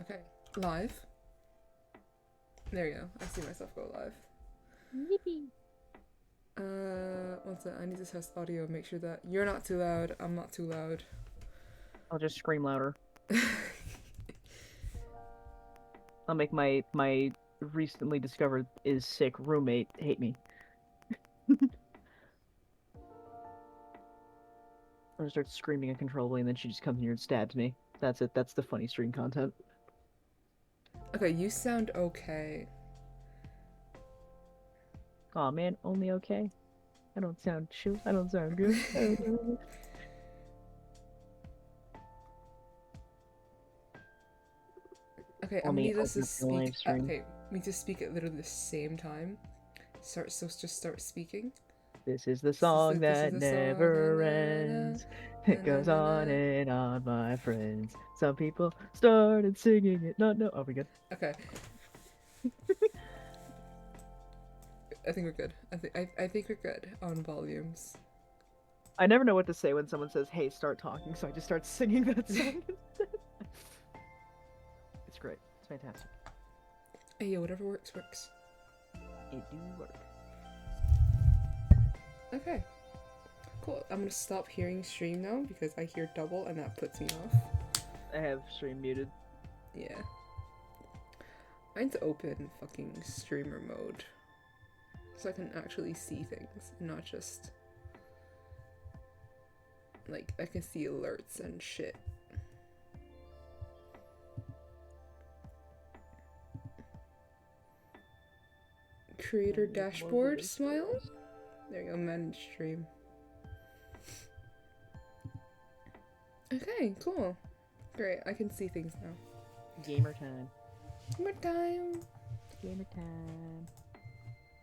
Okay, live. There you go. I see myself go live. Yippee. One sec. I need to test audio. Make sure that you're not too loud. I'm not too loud. I'll just scream louder. I'll make my recently discovered is sick roommate hate me. Or start screaming uncontrollably, and then she just comes here and stabs me. That's it. That's the funny stream content. Okay, you sound okay. Aw, man, only okay. I don't sound chill. I don't sound good. I don't sound good. Okay, I'm gonna Only need us to open up your speak. live stream. Okay, we need to speak at literally the same time. Just start speaking. This is the song This is that the song. never ends. It goes on and on, my friends. Some people started singing it. No, oh, we good. Okay. I think we're good. I think we're good on volumes. I never know what to say when someone says, "Hey, start talking," so I just start singing that song instead. It's great. It's fantastic. Hey, yo, whatever works, works. It do work. Okay. Cool. I'm gonna stop hearing stream now because I hear double and that puts me off. I have stream muted. Yeah. I need to open fucking streamer mode so I can actually see things and not just like I can see alerts and shit. Creator dashboard smile. There you go, manage stream. Okay, cool. Great, I can see things now. Gamer time. Gamer time. Gamer time.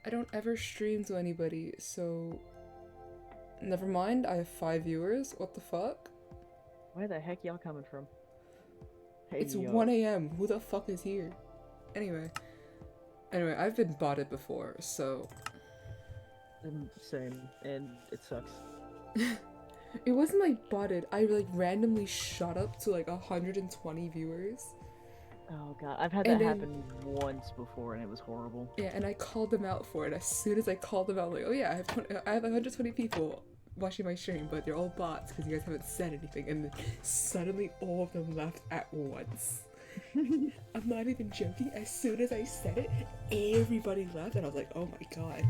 I don't ever stream to anybody, so never mind. I have 5 viewers. What the fuck? Where the heck y'all coming from? Hey, It's yo. 1 a.m. Who the fuck is here? Anyway, I've been botted before, so Same, and it sucks. it wasn't like botted. I like randomly shot up to like 120 viewers. Oh god, I've had that happen once before, and it was horrible. Yeah, and I called them out for it. As soon as I called them out, like, oh yeah, I have 120 people watching my stream, but they're all bots because you guys haven't said anything. And then suddenly all of them left at once. I'm not even joking. As soon as I said it, everybody left, and I was like, oh my god.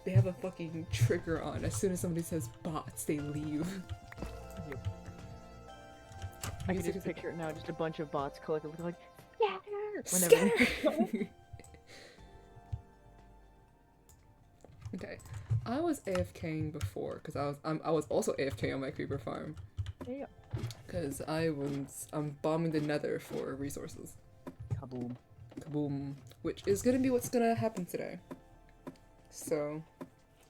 They have a fucking trigger on. As soon as somebody says bots, they leave. Yep. I can just picture it now, just a bunch of bots collectively like, yeah, whenever. Okay, I was AFKing before because I was also AFK on my creeper farm. Yeah. Because I'm bombing the Nether for resources. Kaboom. Kaboom. Which is gonna be what's gonna happen today. So,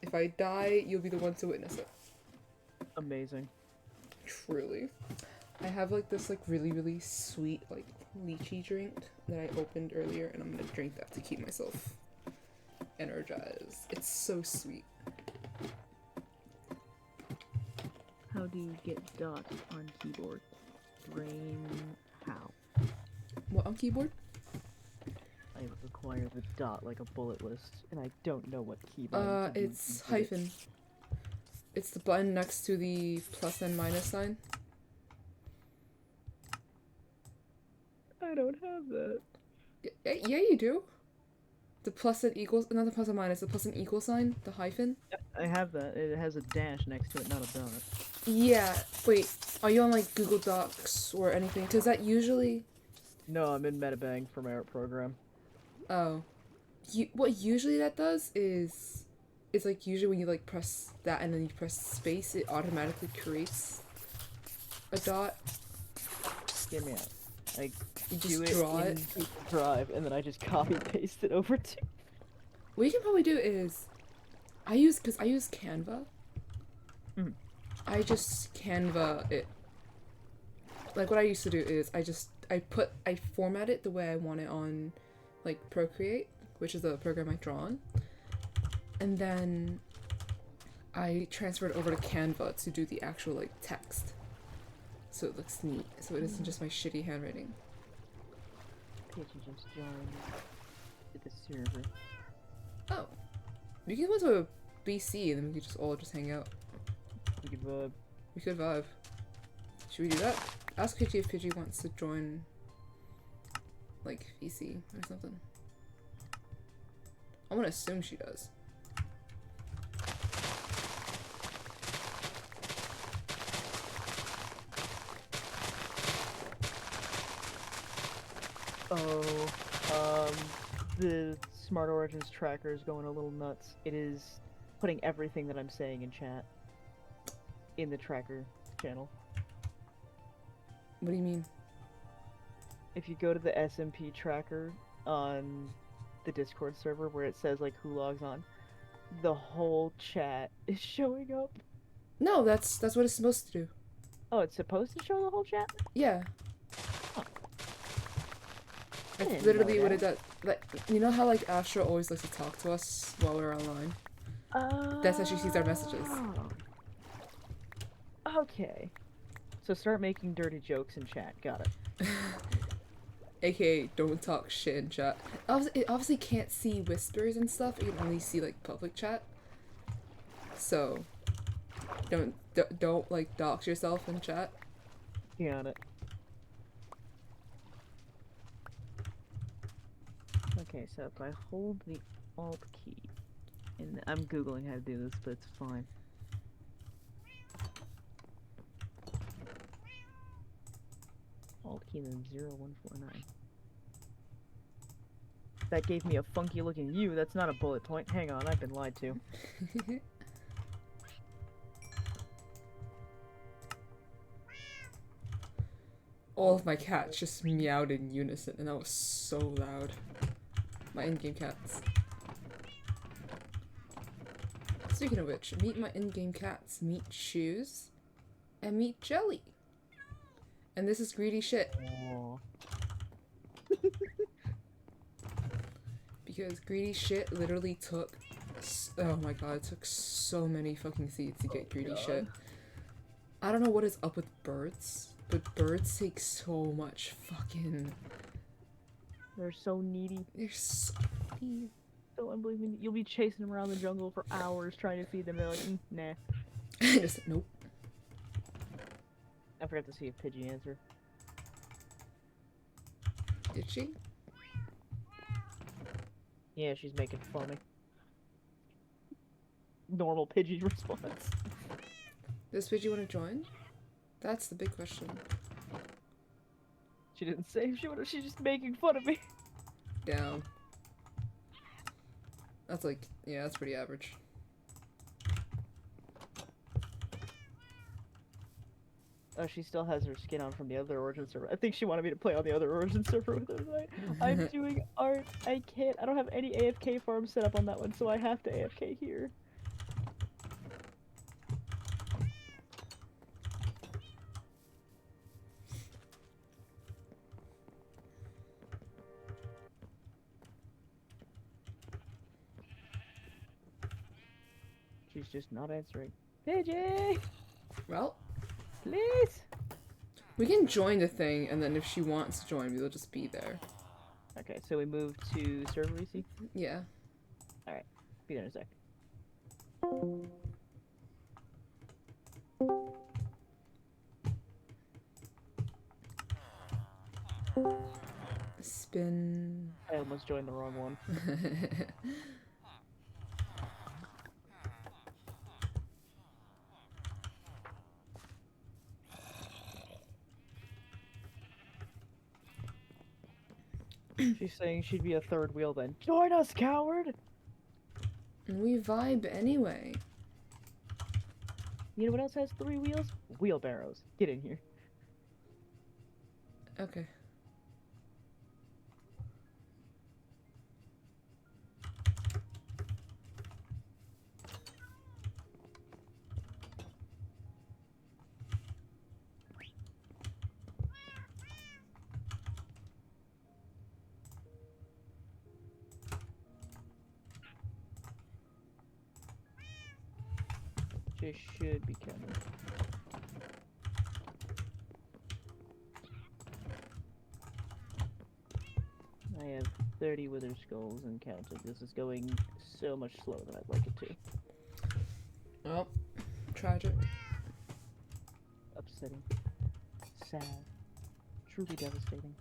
if I die, you'll be the one to witness it. Amazing. Truly. I have like this like really sweet like lychee drink that I opened earlier, and I'm gonna drink that to keep myself energized. It's so sweet. How do you get dot on keyboard? Brain how? What on keyboard? I require the dot like a bullet list, and I don't know what keyboard. It's hyphen. It's the button next to the plus and minus sign. I don't have that. Yeah, you do. The plus and equals, not the plus and minus, the plus and equal sign, the hyphen. Yep, I have that. It has a dash next to it, not a dot. Yeah, wait, are you on like Google Docs or anything? Because that usually... No, I'm in Metabang for my art program. Oh. What usually that does is... It's like usually when you like press that and then you press space, it automatically creates a dot. Get me out. Like, You do just it draw in it. Google Drive, and then I just copy paste it over to. What you can probably do is... I use Canva. Mm. I just Canva it. Like what I used to do is I format it the way I want it on like Procreate, which is the program I draw on. And then I transfer it over to Canva to do the actual like text. So it looks neat. So it isn't just my shitty handwriting. Pidgey just joined the server. Oh. We can go to a BC and then we could just all just hang out. We could vibe. We could vibe. Should we do that? Ask Pidgey if Pidgey wants to join, like, VC or something. I'm gonna assume she does. Oh, the Smart Origins tracker is going a little nuts. It is putting everything that I'm saying in chat in the tracker channel. What do you mean? If you go to the SMP tracker on the Discord server where it says like who logs on, the whole chat is showing up. No, that's what it's supposed to do. Oh, it's supposed to show the whole chat? Yeah. Huh. That's didn't literally know what it that. does. Like, you know how like Astro always likes to talk to us while we're online? That's how she sees our messages. Okay. So start making dirty jokes in chat. Got it. AKA, don't talk shit in chat. It obviously can't see whispers and stuff. It can only see like public chat. So, don't like dox yourself in chat. Got it. Okay, so if I hold the Alt key, and I'm googling how to do this, but it's fine. Alt key then 0149. That gave me a funky looking U. That's not a bullet point. Hang on, I've been lied to. All of my cats just meowed in unison, and that was so loud. My in-game cats. Speaking of which, meet my in-game cats. Meet Shoes, and meet Jelly. And this is greedy shit. Aww. Because greedy shit literally took, oh my god, it took so many fucking seeds to get greedy shit. I don't know what is up with birds, but birds take so much fucking... They're so needy. They're so needy. So unbelievable. You'll be chasing them around the jungle for hours trying to feed them. They're like, nah. Just, nope. I forgot to see if Pidgey answered. Did she? Yeah, she's making fun of me. Normal Pidgey response. Does Pidgey want to join? That's the big question. She didn't say if she would. She's just making fun of me. Down. That's like, yeah, that's pretty average. Oh, she still has her skin on from the other Origin server. I think she wanted me to play on the other Origin server with her tonight. I'm doing art. I can't. I don't have any AFK farms set up on that one, so I have to AFK here. She's just not answering. Pidgey! Well, Please! we can join the thing, and then if she wants to join, we'll just be there. Okay, so we move to server EC? Yeah. Alright, be there in a sec. Spin. I almost joined the wrong one. She's saying she'd be a third wheel then. Join us, coward! We vibe anyway. You know what else has 3 wheels? Wheelbarrows. Get in here. Okay. She should be coming. I have 30 wither skulls and counted. This is going so much slower than I'd like it to. Well, tragic. Upsetting. Sad. Truly devastating.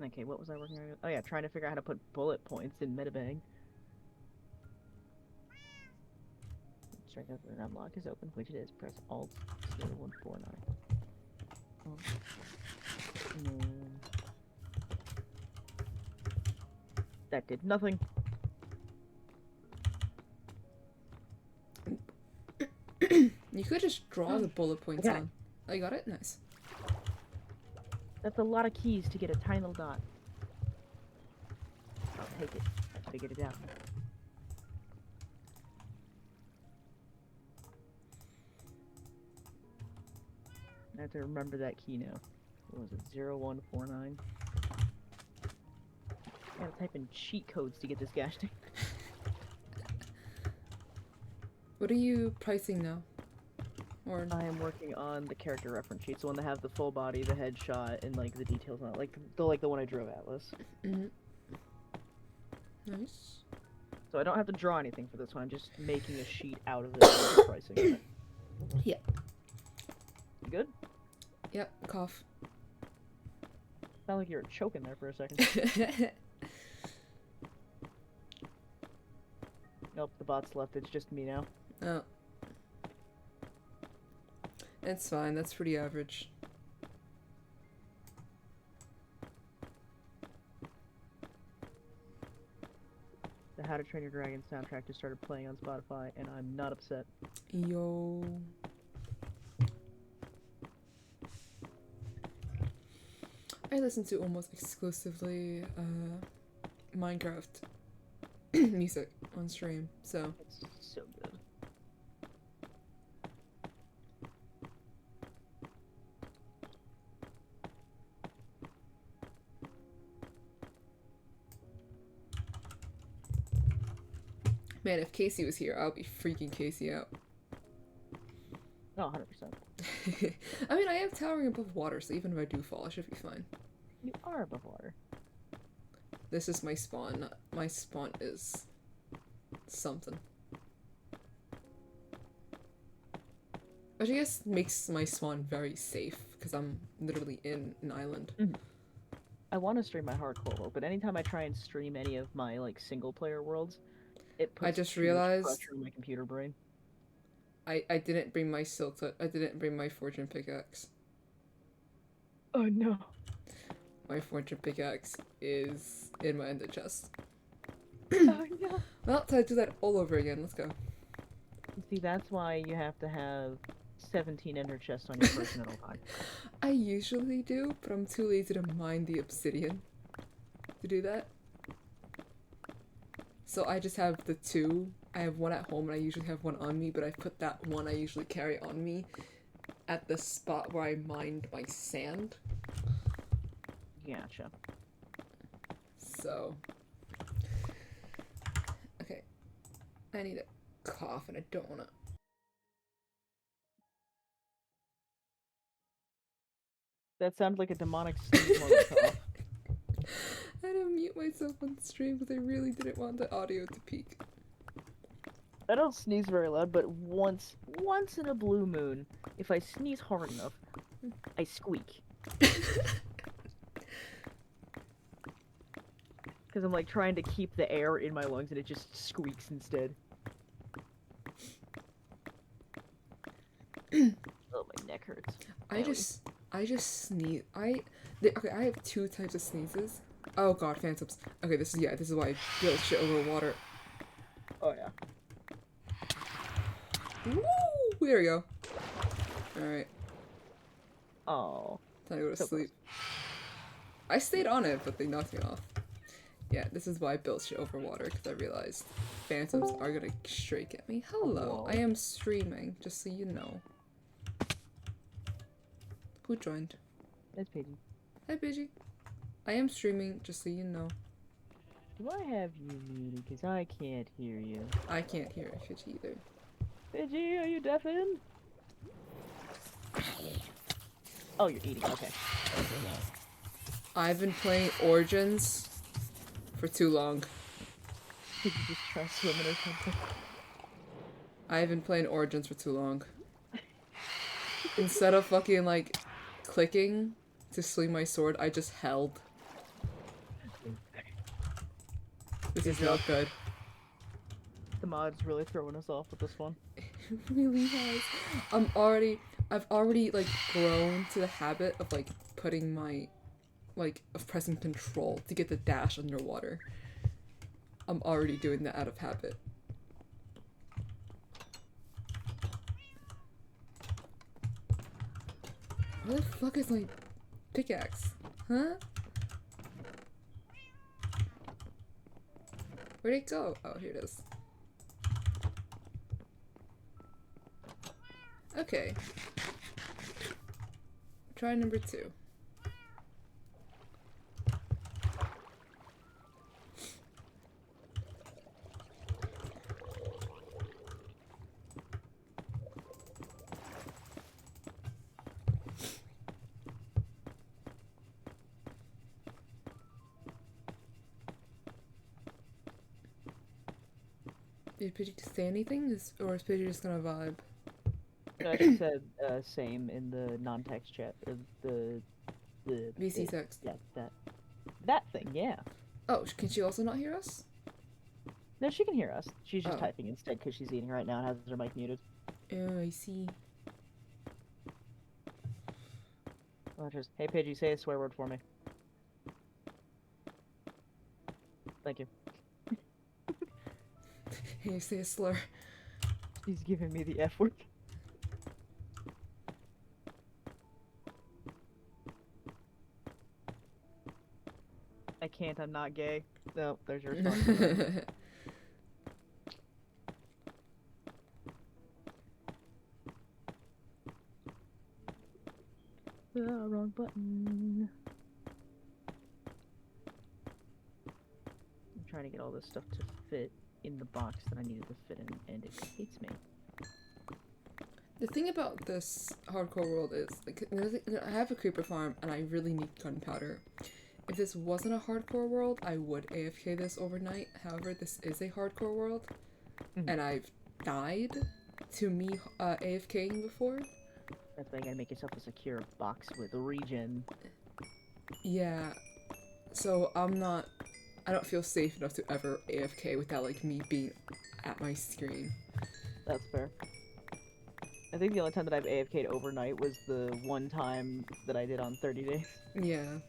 Okay, what was I working on? Oh yeah, trying to figure out how to put bullet points in Metabang. Strike out an unlock is open, which it is. Press Alt 0149. That did nothing. You could just draw the bullet points on. Oh, you got it? Nice. That's a lot of keys to get a tiny little dot. I'll take it. I figured it out. I have to remember that key now. What was it? 0149? I gotta type in cheat codes to get this gash thing. What are you pricing now? Or I am working on the character reference sheets, the one that have the full body, the headshot, and like the details on it, like the one I drew of Atlas. Nice. So I don't have to draw anything for this one. I'm just making a sheet out of this and pricing it. Yeah. You good? Yep. Cough. Sound like you were choking there for a second. Nope, the bot's left. It's just me now. Oh. It's fine, that's pretty average. The How to Train Your Dragon soundtrack just started playing on Spotify, and I'm not upset. Yo. I listen to almost exclusively Minecraft music on stream, so. It's so good. Man, if Casey was here, I'll be freaking Casey out. Oh, 100%. I mean, I am towering above water, so even if I do fall, I should be fine. You are above water. This is my spawn. My spawn is something. Which I guess makes my spawn very safe, because I'm literally in an island. I want to stream my hardcore world, but anytime I try and stream any of my like single player worlds, it puts I just too much realized pressure on my computer brain. I didn't bring my I didn't bring my fortune pickaxe. Oh no. My fortune pickaxe is in my ender chest. Oh no. Well, time to do that all over again. Let's go. See, that's why you have to have 17 ender chests on your person at all time. I usually do, but I'm too lazy to mine the obsidian to do that. So I just have the two. I have one at home and I usually have one on me, but I put that one I usually carry on me at the spot where I mined my sand. Gotcha. So. Okay. I need a cough and I don't want to. That sounds like a demonic sneeze moment cough. I had to mute myself on the stream because I really didn't want the audio to peak. I don't sneeze very loud, but once in a blue moon, if I sneeze hard enough, I squeak. Because I'm like trying to keep the air in my lungs and it just squeaks instead. Oh, my neck hurts. I just sneeze. Okay, I have two types of sneezes. Oh god, phantoms. Okay, this is why I built shit over water. Oh yeah. Woo! There we go. Alright. Oh. Time to go to So sleep. I stayed on it, but they knocked me off. Yeah, this is why I built shit over water, because I realized phantoms are gonna straight get me. Hello, Whoa. I am streaming, just so you know. Who joined? It's Pidgey. Hi, Pidgey. I am streaming, just so you know. Do I have you muted? Because I can't hear you. I can't hear Fidgy either. Pidgey, are you deafened? Oh, you're eating. Okay. I've been playing Origins for too long. Did you just try swimming or something? I've been playing Origins for too long. Instead of fucking, like, clicking to swing my sword, I just held. This is not good. The mod's really throwing us off with this one. It really has. I've already, like, grown to the habit of, like, putting my, like, of pressing control to get the dash underwater. I'm already doing that out of habit. Where the fuck is my pickaxe? Huh? Where'd it go? Oh, here it is. Okay. Try number 2. Did Pidgey say anything? Or is Pidgey just gonna vibe? She said same in the non-text chat. The VC text. Yeah, that thing. Yeah. Oh, can she also not hear us? No, she can hear us. She's just Oh. typing instead because she's eating right now and has her mic muted. Oh, I see. Hey Pidgey, say a swear word for me. Thank you. Hey, say a slur. She's giving me the F word. I can't, I'm not gay. No, there's your response. Wrong button. I'm trying to get all this stuff to fit in the box that I needed to fit in, and it hates me. The thing about this hardcore world is, like, I have a creeper farm and I really need gunpowder. If this wasn't a hardcore world, I would AFK this overnight. However, this is a hardcore world, and I've died to me AFKing before. That's why you gotta make yourself a secure box with regen. Yeah, so I don't feel safe enough to ever AFK without, like, me being at my screen. That's fair. I think the only time that I've AFK'd overnight was the one time that I did on 30 days. Yeah.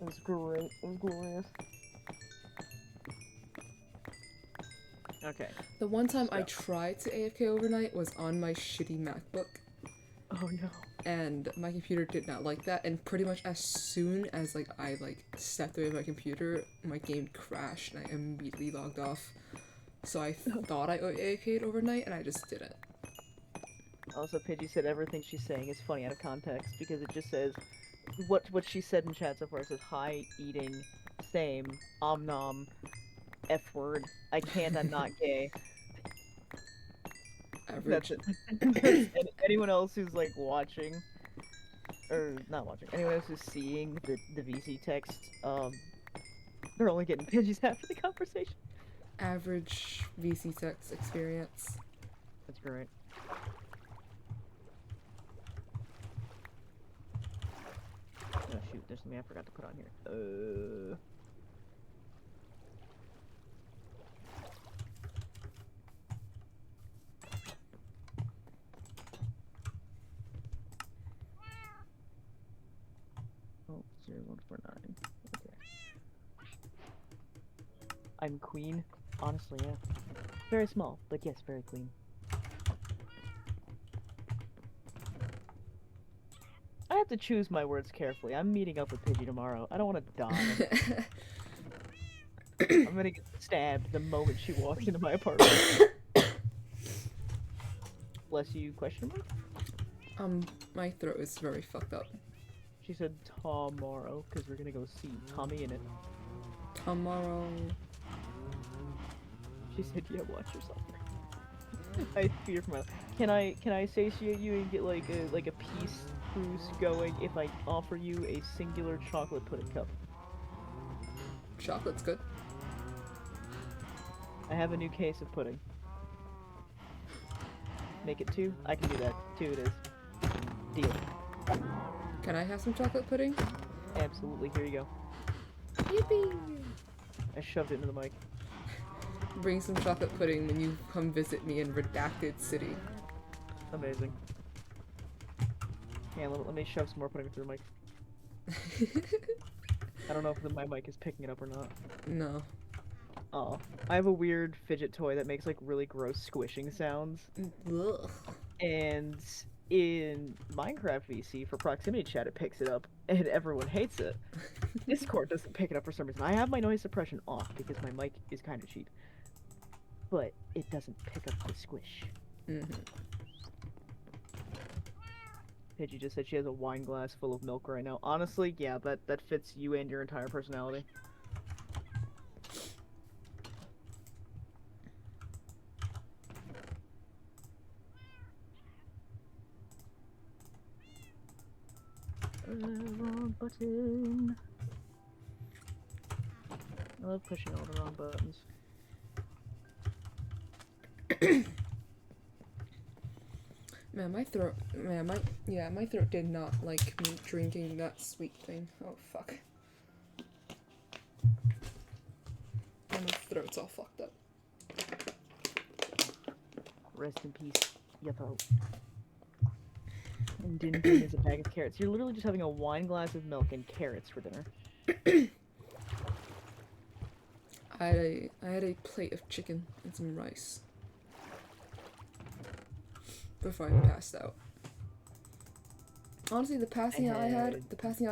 It was great. It was glorious. Okay. The one time I tried to AFK overnight was on my shitty MacBook. Oh no. And my computer did not like that, and pretty much as soon as I stepped away from my computer, my game crashed and I immediately logged off. So I thought I AFK'd overnight and I just didn't. Also, Pidgey said everything she's saying is funny out of context because it just says what she said in chat so far. It says hi, eating, same, nom, F word, I can't, I'm not gay. Average. That's it. Anyone else who's like watching, or not watching, anyone else who's seeing the VC text, they're only getting Pidgeys after the conversation. Average VC text experience. That's great. Oh shoot, there's something I forgot to put on here. Oh, 0149. Okay. I'm queen. Honestly, yeah. Very small, but yes, very clean. I have to choose my words carefully. I'm meeting up with Pidgey tomorrow. I don't want to die. I'm gonna get stabbed the moment she walks into my apartment. Bless you, question mark? My throat is very fucked up. She said tomorrow, because we're gonna go see Tommy in it. Tomorrow. She said, yeah, watch yourself. I fear for my life. Can I satiate you and get like a peace cruise going if I offer you a singular chocolate pudding cup? Chocolate's good. I have a new case of pudding. Make it 2? I can do that. 2 it is. Deal. Can I have some chocolate pudding? Absolutely, here you go. Yippee! I shoved it into the mic. Bring some chocolate pudding when you come visit me in Redacted City. Amazing. Yeah, let me shove some more pudding through the mic. I don't know if my mic is picking it up or not. No. Oh, I have a weird fidget toy that makes like really gross squishing sounds. Ugh. And in Minecraft VC for proximity chat it picks it up and everyone hates it. Discord doesn't pick it up for some reason. I have my noise suppression off because my mic is kind of cheap. But it doesn't pick up the squish. Mm-hmm. Pidgey just said she has a wine glass full of milk right now. Honestly, yeah, that fits you and your entire personality. Wrong button. I love pushing all the wrong buttons. Man, my throat did not like me drinking that sweet thing. Oh fuck. And my throat's all fucked up. Rest in peace, Yuppo. And Din Din is a bag of carrots. You're literally just having a wine glass of milk and carrots for dinner. I had a plate of chicken and some rice before I passed out. Honestly, the passing I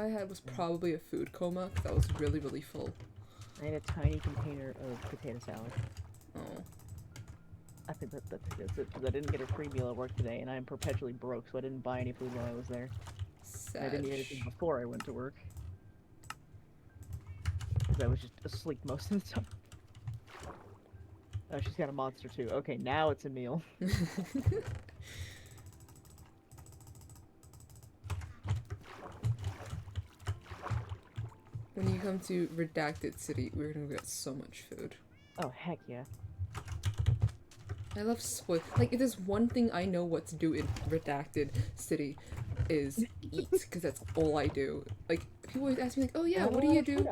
had was probably a food coma because I was really, really full. I had a tiny container of potato salad. Oh. I think that's it, because I didn't get a free meal at work today, and I'm perpetually broke, so I didn't buy any food while I was there. Sad. I didn't eat anything before I went to work. Because I was just asleep most of the time. Oh, she's got a monster too. Okay, now it's a meal. When you come to Redacted City, we're gonna get so much food. Oh, heck yeah. I love spoil. Like, if there's one thing I know what to do in Redacted City, is eat, because that's all I do. Like, people always ask me, like, oh yeah, what do you do?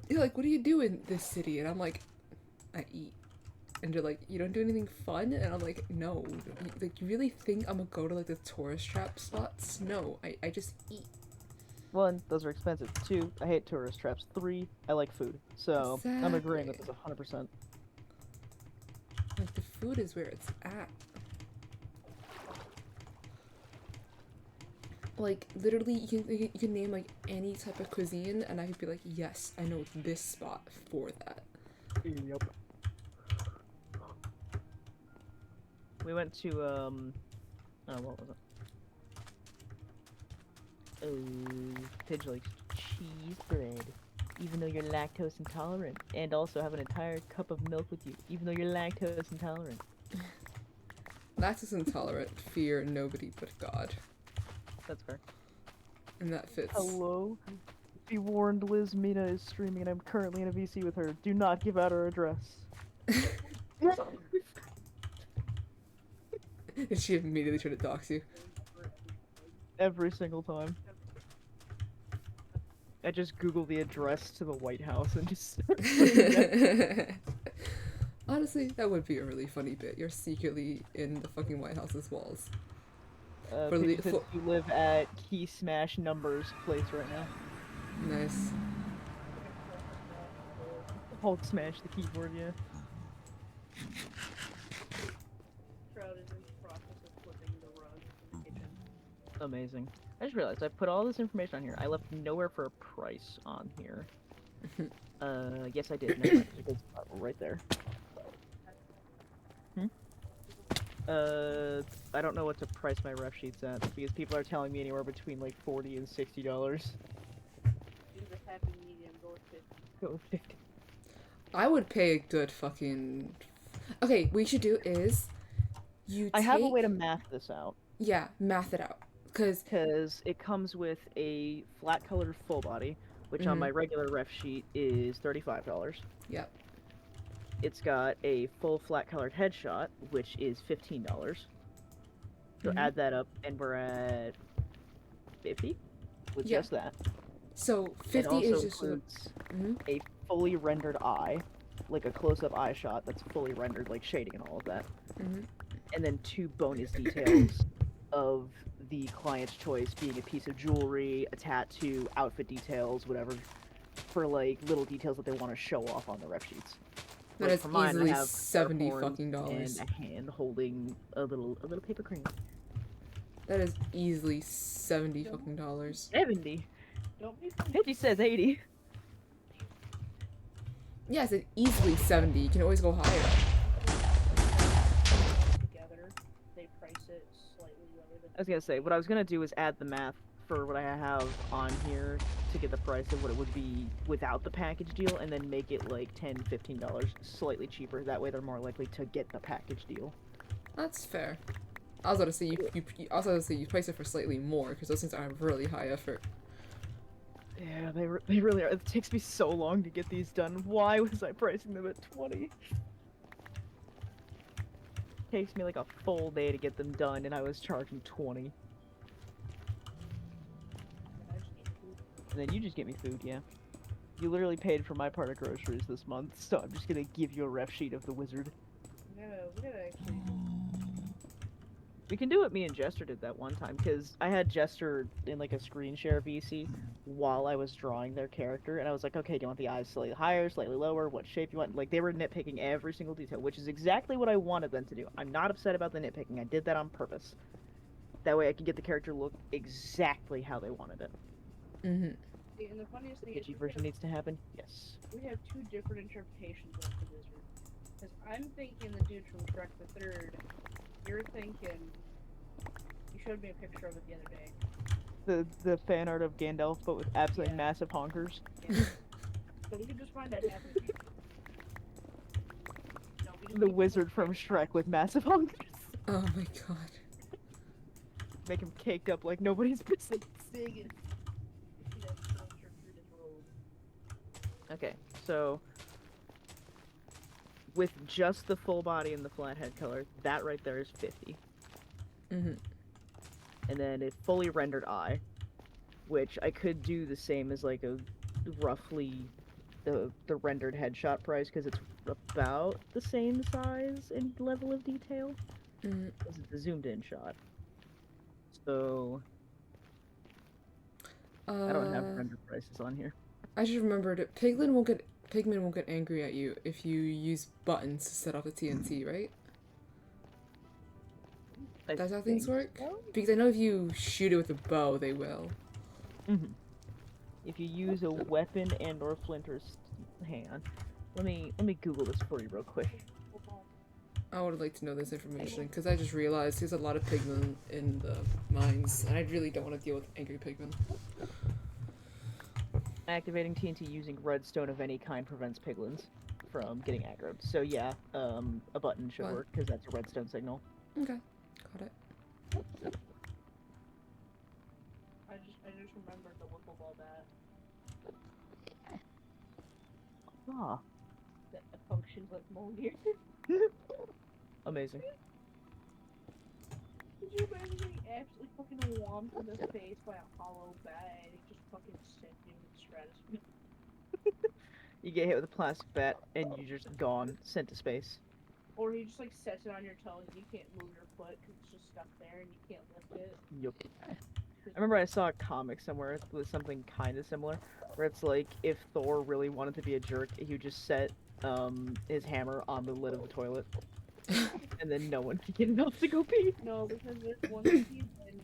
You're like, what do you do in this city? And I'm like, I eat. And they're like, you don't do anything fun? And I'm like, no. Like, you really think I'm gonna go to, like, the tourist trap spots? No, I just eat. 1, those are expensive. 2, I hate tourist traps. 3, I like food. So, I'm agreeing with this 100%. Like, the food is where it's at. Like, literally, you can name, like, any type of cuisine, and I could be like, yes, I know this spot for that. Yep. We went to, oh, what was it? Oh, Pidge likes cheese bread, even though you're lactose intolerant, and also have an entire cup of milk with you, even though you're lactose intolerant. Lactose intolerant, fear nobody but God. That's fair. And that fits. Hello? Be warned, Liz Mina is streaming and I'm currently in a VC with her. Do not give out her address. And she immediately tried to dox you. Every single time. I just Google the address to the White House and just start Honestly, that would be a really funny bit. You're secretly in the fucking White House's walls. You live at Key Smash Numbers place right now. Nice. Hulk smash the keyboard, yeah. Amazing. I just realized I put all this information on here. I left nowhere for a price on here. Yes I did. Never mind. It's right there. I don't know what to price my ref sheets at because people are telling me anywhere between like $40 and $60. Do the happy medium, go with 50. Go with 50. I would pay a good fucking. Okay, what you should do is you I take. have a way to math this out. Yeah, math it out. Cause. Because it comes with a flat colored full body, which on Mhm. my regular ref sheet is $35. Yep. It's got a full flat colored headshot, which is $15. So Mhm. add that up, and we're at 50 with Yeah. just that. So It 50 also is just. includes Mhm. a fully rendered eye, like a close-up eye shot that's fully rendered, like shading and all of that, Mhm. and then 2 bonus details of the client's choice, being a piece of jewelry, a tattoo, outfit details, whatever, for like little details that they want to show off on the ref sheets. That Like is for mine, I easily have air 70 horns fucking dollars. and a hand holding a little paper crane. That is easily 70 fucking dollars. 70. Don't be Pidgey says 80. Yeah, it's easily 70. You can always go higher. together. They price it slightly lower than. I was gonna say, what I was gonna do is add the math for what I have on here to get the price of what it would be without the package deal, and then make it like $10, $15 slightly cheaper. That way they're more likely to get the package deal. That's fair. I was about to say you also have to say you price it for slightly more because those things are really high effort. Yeah, they really are. It takes me so long to get these done. Why was I pricing them at 20? Takes me like a full day to get them done, and I was charging 20. I just need food. And then you just get me food, yeah. You literally paid for my part of groceries this month, so I'm just gonna give you a ref sheet of the wizard. We gotta actually. We can do what me and Jester did that one time, because I had Jester in like a screen share VC while I was drawing their character, and I was like, okay, do you want the eyes slightly higher, slightly lower, what shape you want? Like, they were nitpicking every single detail, which is exactly what I wanted them to do. I'm not upset about the nitpicking, I did that on purpose. That way I could get the character look exactly how they wanted it. Mm-hmm. And the funniest The thing is, Pidgey version needs to happen? Yes. we have 2 different interpretations of the wizard. Because I'm thinking the dude from Shrek the Third. You're thinking. You showed me a picture of it the other day. The fan art of Gandalf, but with absolutely Yeah. massive honkers. Yeah. So we can just find that happening. No, we just The need wizard people- from Shrek with massive honkers. Oh my god. Make him caked up like nobody's business. Big and- you see that sculpture through his robe. Okay, so with just the full body and the flat head color, that right there is 50. Mm-hmm. And then a fully rendered eye, which I could do the same as like a roughly the rendered headshot price because it's about the same size and level of detail. Mm-hmm. This is the zoomed in shot. So I don't have render prices on here. I just remembered it. Pigman won't get angry at you if you use buttons to set off the TNT, right? I That's how things think work? so. Because I know if you shoot it with a bow, they will. If you use a weapon and or flinters, hang on. Let me Google this for you real quick. I would like to know this information because I just realized there's a lot of pigmen in the mines, and I really don't want to deal with angry pigmen. Activating TNT using redstone of any kind prevents piglins from getting aggroed. So yeah, a button should Fine. work because that's a redstone signal. Okay, got it. I just remembered the wiffle ball bat Ah, that functions like Mjolnir. amazing. Could you imagine getting absolutely fucking whomped in the face by a hollow bat and he just fucking sent you into the stratosphere? You get hit with a plastic bat and you're just gone, sent to space. Or he just like sets it on your toes and you can't move your foot because it's just stuck there and you can't lift it. Yup. I remember I saw a comic somewhere with something kind of similar, where it's like if Thor really wanted to be a jerk, he would just set his hammer on the lid of the toilet, and then no one could get it off to go pee. No, because there's one scene in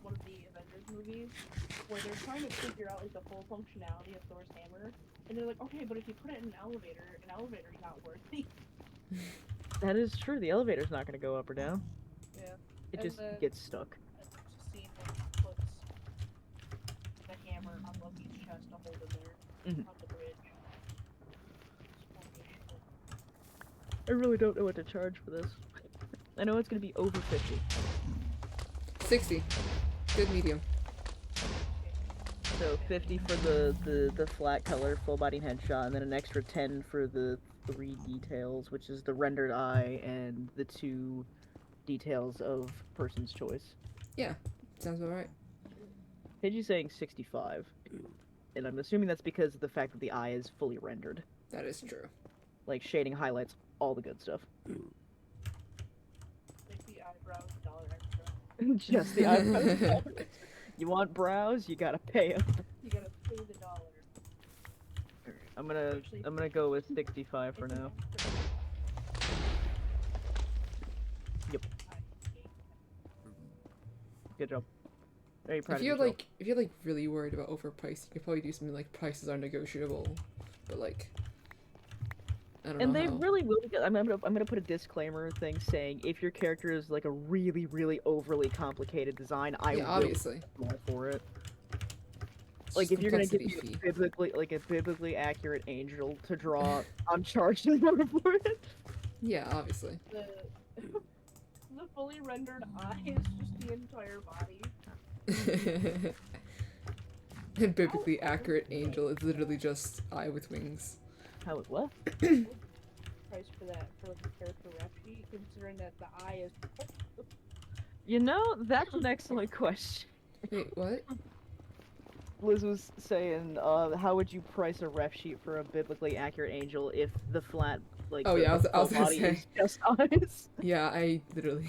one of the Avengers movies where they're trying to figure out like the full functionality of Thor's hammer, and they're like, okay, but if you put it in an elevator's not worthy. That is true. The elevator's not gonna go up or down. Yeah. It And just the- gets stuck. I've just seen him puts the hammer on Loki's chest to hold him there Mhm. on the bridge. I really don't know what to charge for this. I know it's gonna be over 50. 60. Good medium. So 50 for the flat color full body headshot, and then an extra 10 for the 3 details, which is the rendered eye and the 2 details of person's choice. Yeah, sounds about right. Pidgey's saying 65, and I'm assuming that's because of the fact that the eye is fully rendered. That is true. Like shading, highlights, all the good stuff. Make the eyebrows $1 extra. Just the eyebrows. You want brows? You gotta pay them. You gotta pay the $1. I'm gonna go with 65 for now. Yep. Good job. Very proud If of you're yourself. like, if you're like really worried about overpriced, you could probably do something like prices are negotiable, but like, I don't And know they how. really will. I'm gonna put a disclaimer thing saying if your character is like a really, really overly complicated design, I Yeah, will obviously. go for it. It's Like just if you're gonna give complexity me fee. a biblically accurate angel to draw, I'm charging more for it. Yeah, obviously. The fully rendered eye is just the entire body. And biblically accurate angel is literally just eye with wings. How it what? Price for that for like a character rep sheet, considering that the eye is. You know, that's an excellent question. Wait, what? Liz was saying, how would you price a ref sheet for a biblically accurate angel if the flat, like, Oh, the, yeah, the I was full gonna body say. is just eyes? Yeah, I literally.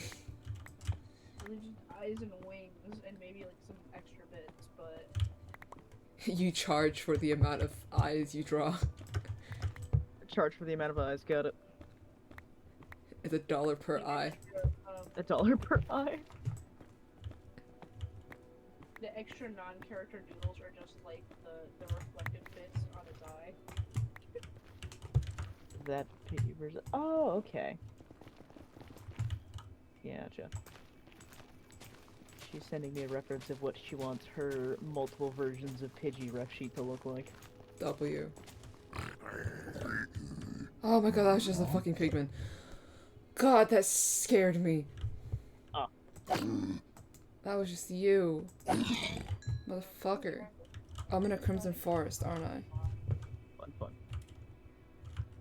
Really just eyes and wings and maybe like some extra bits, but You charge for the amount of eyes you draw. Charge for the amount of eyes, got it. It's $1 per eye. $1 per eye. The extra non-character noodles are just like the reflective bits on his eye. That piggy version. Oh, okay. Gotcha. She's sending me a reference of what she wants her multiple versions of Pidgey ref sheet to look like. W. Oh my god, that was just a fucking pigman. God, that scared me. Oh. That was just you. Motherfucker. I'm in a Crimson Forest, aren't I? Fun.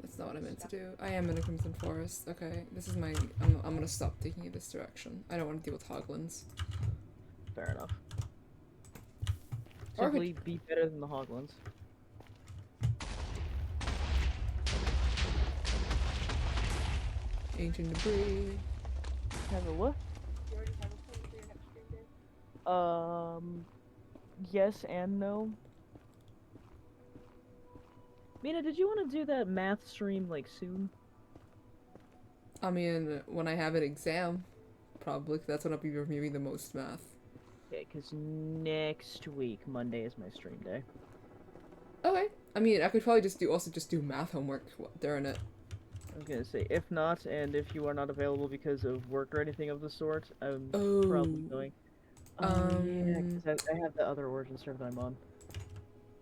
That's not what I meant to do. I am in a Crimson Forest. Okay, this is my... I'm gonna stop taking it this direction. I don't want to deal with hoglins. Fair enough. Or Simply be better than the Hoglins. Ancient debris. Have a what? You already have a plan for your next stream day? Yes and no. Mina, did you want to do that math stream, like, soon? I mean, when I have an exam, probably, 'cause that's when I'll be reviewing the most math. Okay, because next week, Monday, is my stream day. Okay. I mean, I could probably just do math homework during it. I was gonna say, if not, and if you are not available because of work or anything of the sort, I'm Oh. probably going. Yeah, because I have the other Origin server that I'm on.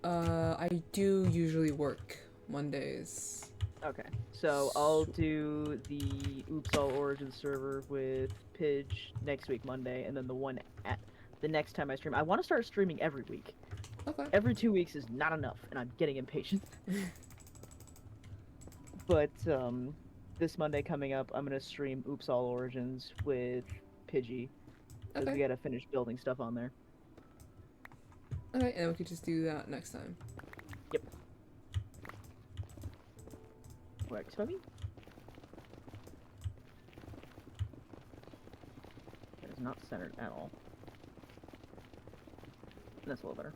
I do usually work Mondays. Okay, so I'll do the Oops All Origin server with Pidge next week, Monday, and then the one at the next time I stream. I want to start streaming every week. Okay. Every 2 weeks is not enough, and I'm getting impatient. But, this Monday coming up, I'm gonna stream Oops All Origins with Pidgey. Because we Okay. gotta finish building stuff on there. Okay, and we could just do that next time. Yep. Works for me. That is not centered at all. That's a little better.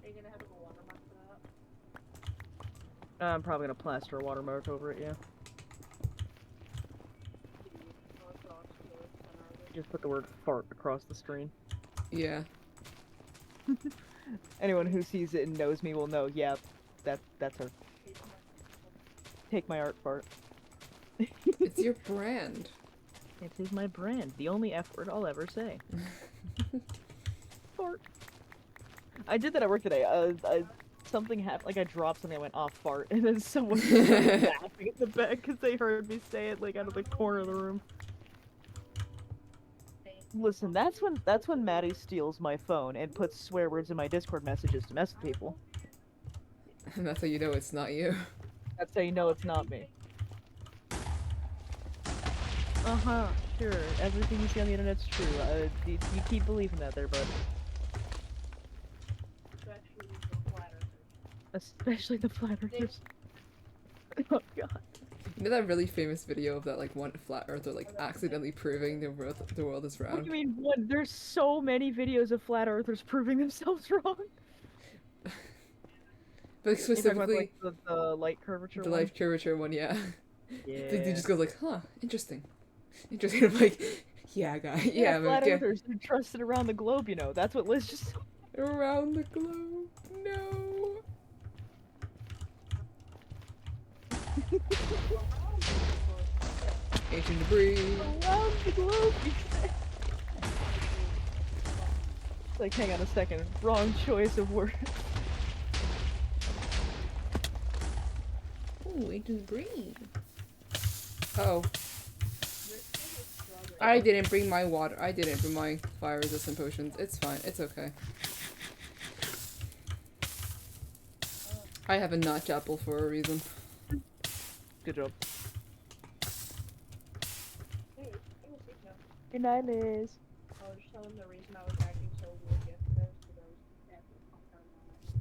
Are you gonna have a watermark for that? I'm probably gonna plaster a watermark over it, yeah. Just put the word fart across the screen. Yeah. Anyone who sees it and knows me will know, yeah, that's her. Take my art fart. It's your brand. It is my brand. The only F word I'll ever say. Fart. I did that at work today. Something happened. Like I dropped something. I went off fart, and then someone started laughing in the back because they heard me say it like out of the corner of the room. Listen, that's when Maddie steals my phone and puts swear words in my Discord messages to mess with people. And that's how you know it's not you. That's how you know it's not me. Uh-huh, sure. Everything you see on the internet's true. You keep believing that there, bud. Especially the flat earthers. Oh god. You know that really famous video of that like one flat earther like accidentally proving the world is round? What do you mean one? There's so many videos of flat earthers proving themselves wrong. But You're talking about, specifically like, the light curvature the one? life curvature one, yeah. Yeah. They just go like, huh, interesting. Interesting. I'm like, yeah, guy. Yeah, flat man. earthers are trusted around the globe, you know. That's what Liz just Around the globe. No. Ancient debris. around the globe, you say. It's like, hang on a second. Wrong choice of words. Ooh, ancient debris. Uh-oh. I didn't bring my water. I didn't bring my fire resistant potions. It's fine. It's okay. I have a notch apple for a reason. Good job. Hey, no. Good night, Liz. I was just telling the reason I was acting so weird yesterday was because I was acting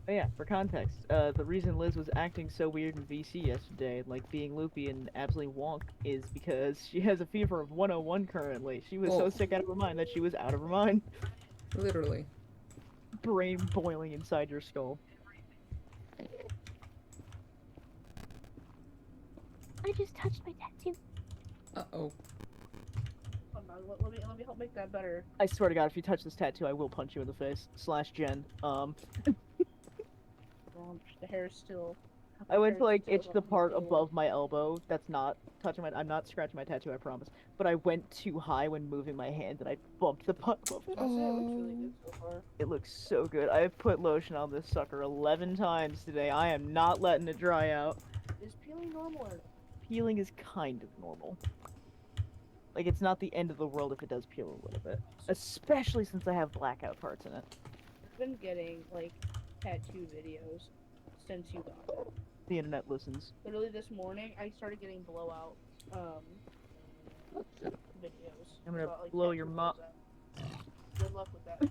Oh yeah, for context, the reason Liz was acting so weird in VC yesterday, like being loopy and absolutely wonk, is because she has a fever of 101 currently. She was so Oh. sick out of her mind that she was out of her mind. Literally. Brain boiling inside your skull. I just touched my tattoo. Uh-oh. Hold on, let me help make that better. I swear to God, if you touch this tattoo, I will punch you in the face. / Jen. The hair is still. I went to like Still itch the on part the- above my elbow. That's not touching my. I'm not scratching my tattoo. I promise. But I went too high when moving my hand, and I bumped the part above it. I say it looks really good so far. It looks so good. I've put lotion on this sucker 11 times today. I am not letting it dry out. Is peeling normal or Peeling is kind of normal. Like, it's not the end of the world if it does peel a little bit. Especially since I have blackout parts in it. I've been getting like tattoo videos since you got it. The internet listens. Literally this morning I started getting blowout videos. I'm gonna about, like, blow tattoo your mop. blows. Good luck with that.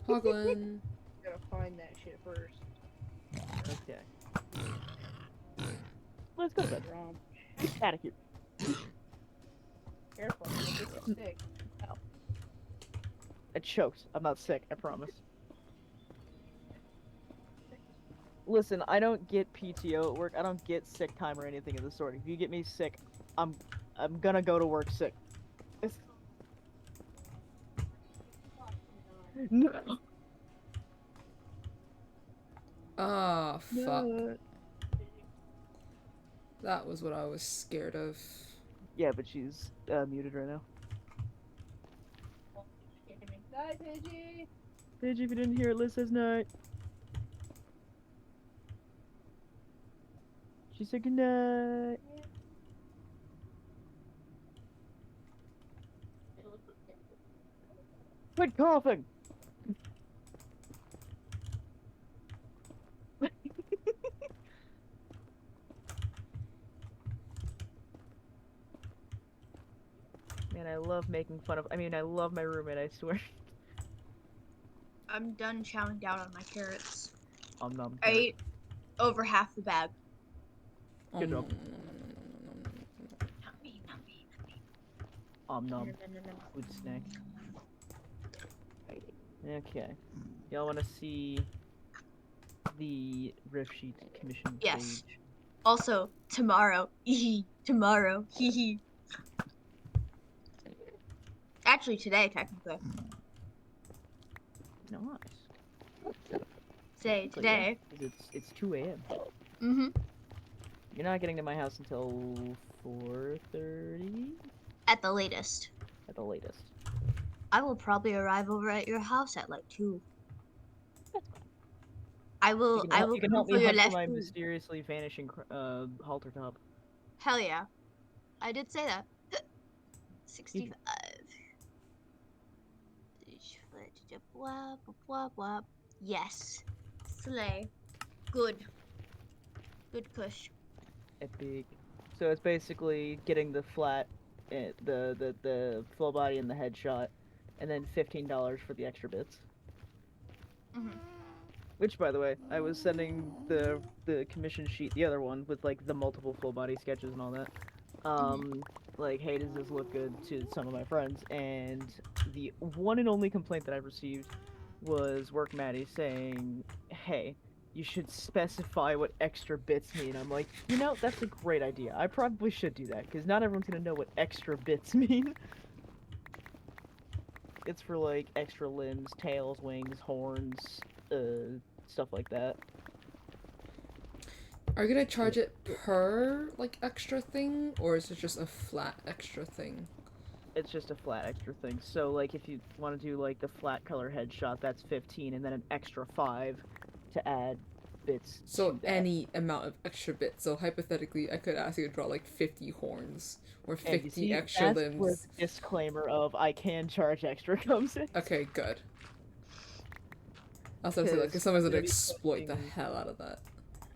Hoglin. You gotta find that shit first. Okay. Let's go to bed. Get out of here. Careful, it's a stick. Ow. I choked. I'm not sick, I promise. Listen, I don't get PTO at work. I don't get sick time or anything of the sort. If you get me sick, I'm gonna go to work sick. No. Ah, fuck. No. That was what I was scared of. Yeah, but she's muted right now. Die, Pidgey! Pidgey, if you didn't hear it, Liz says night. She said good night. Quit coughing! Man, I love making fun of. I mean, I love my roommate, I swear. I'm done chowing down on my carrots. Nom. I ate over half the bag. Good job. Nummy, nummy, Nom. nummy. Food snack. Okay. Y'all want to see the riff sheet commission Yes. page? Also, tomorrow. Tomorrow. Actually, today, technically. Nice. Say But yeah, today. 'cause it's 2 a.m. Mm-hmm. You're not getting to my house until 4:30 At the latest. at the latest. I will probably arrive over at your house at like 2. That's fine. I will You can come help for me your hunt for left my food. mysteriously vanishing halter top. Hell yeah. I did say that. 65. Yes. Slay. Good. Good kush. Epic. So it's basically getting the flat, the full body and the headshot, and then $15 for the extra bits. Mm-hmm. Which, by the way, I was sending the commission sheet, the other one with like the multiple full body sketches and all that. Like, hey, does this look good to some of my friends? And the one and only complaint that I've received was Work Maddie saying, hey, you should specify what extra bits mean. I'm like, that's a great idea. I probably should do that because not everyone's gonna know what extra bits mean. It's for like extra limbs, tails, wings, horns, stuff like that. Are you gonna charge it per like extra thing, or is it just a flat extra thing? It's just a flat extra thing. So like if you want to do like the flat color headshot, that's 15, and then an extra 5 to add bits So to that. any amount of extra bits. So hypothetically, I could ask you to draw like 50 horns or And you 50 see, extra that's where limbs. the disclaimer of I can charge extra comes in. Okay, good. I was gonna say, like, 'Cause if someone's I'm gonna gonna be exploit the posting- hell out of that.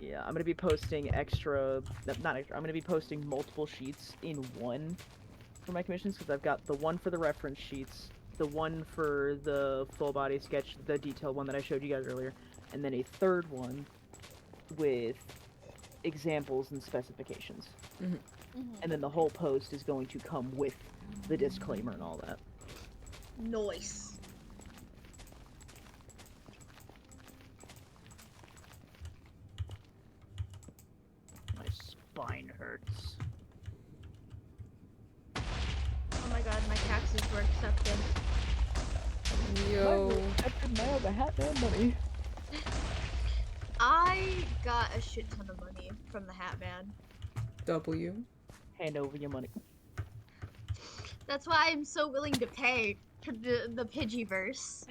Yeah, I'm gonna be posting extra, not extra. I'm gonna be posting multiple sheets in one for my commissions because I've got the one for the reference sheets, the one for the full body sketch, the detailed one that I showed you guys earlier, and then a third one with examples and specifications. And then the whole post is going to come with the disclaimer and all that. Nice. My spine hurts. Oh my god, my taxes were accepted. Yo. Now the Hatman money. I got a shit ton of money from the Hat Man. W. Hand over your money. That's why I'm so willing to pay for the Pidgeyverse.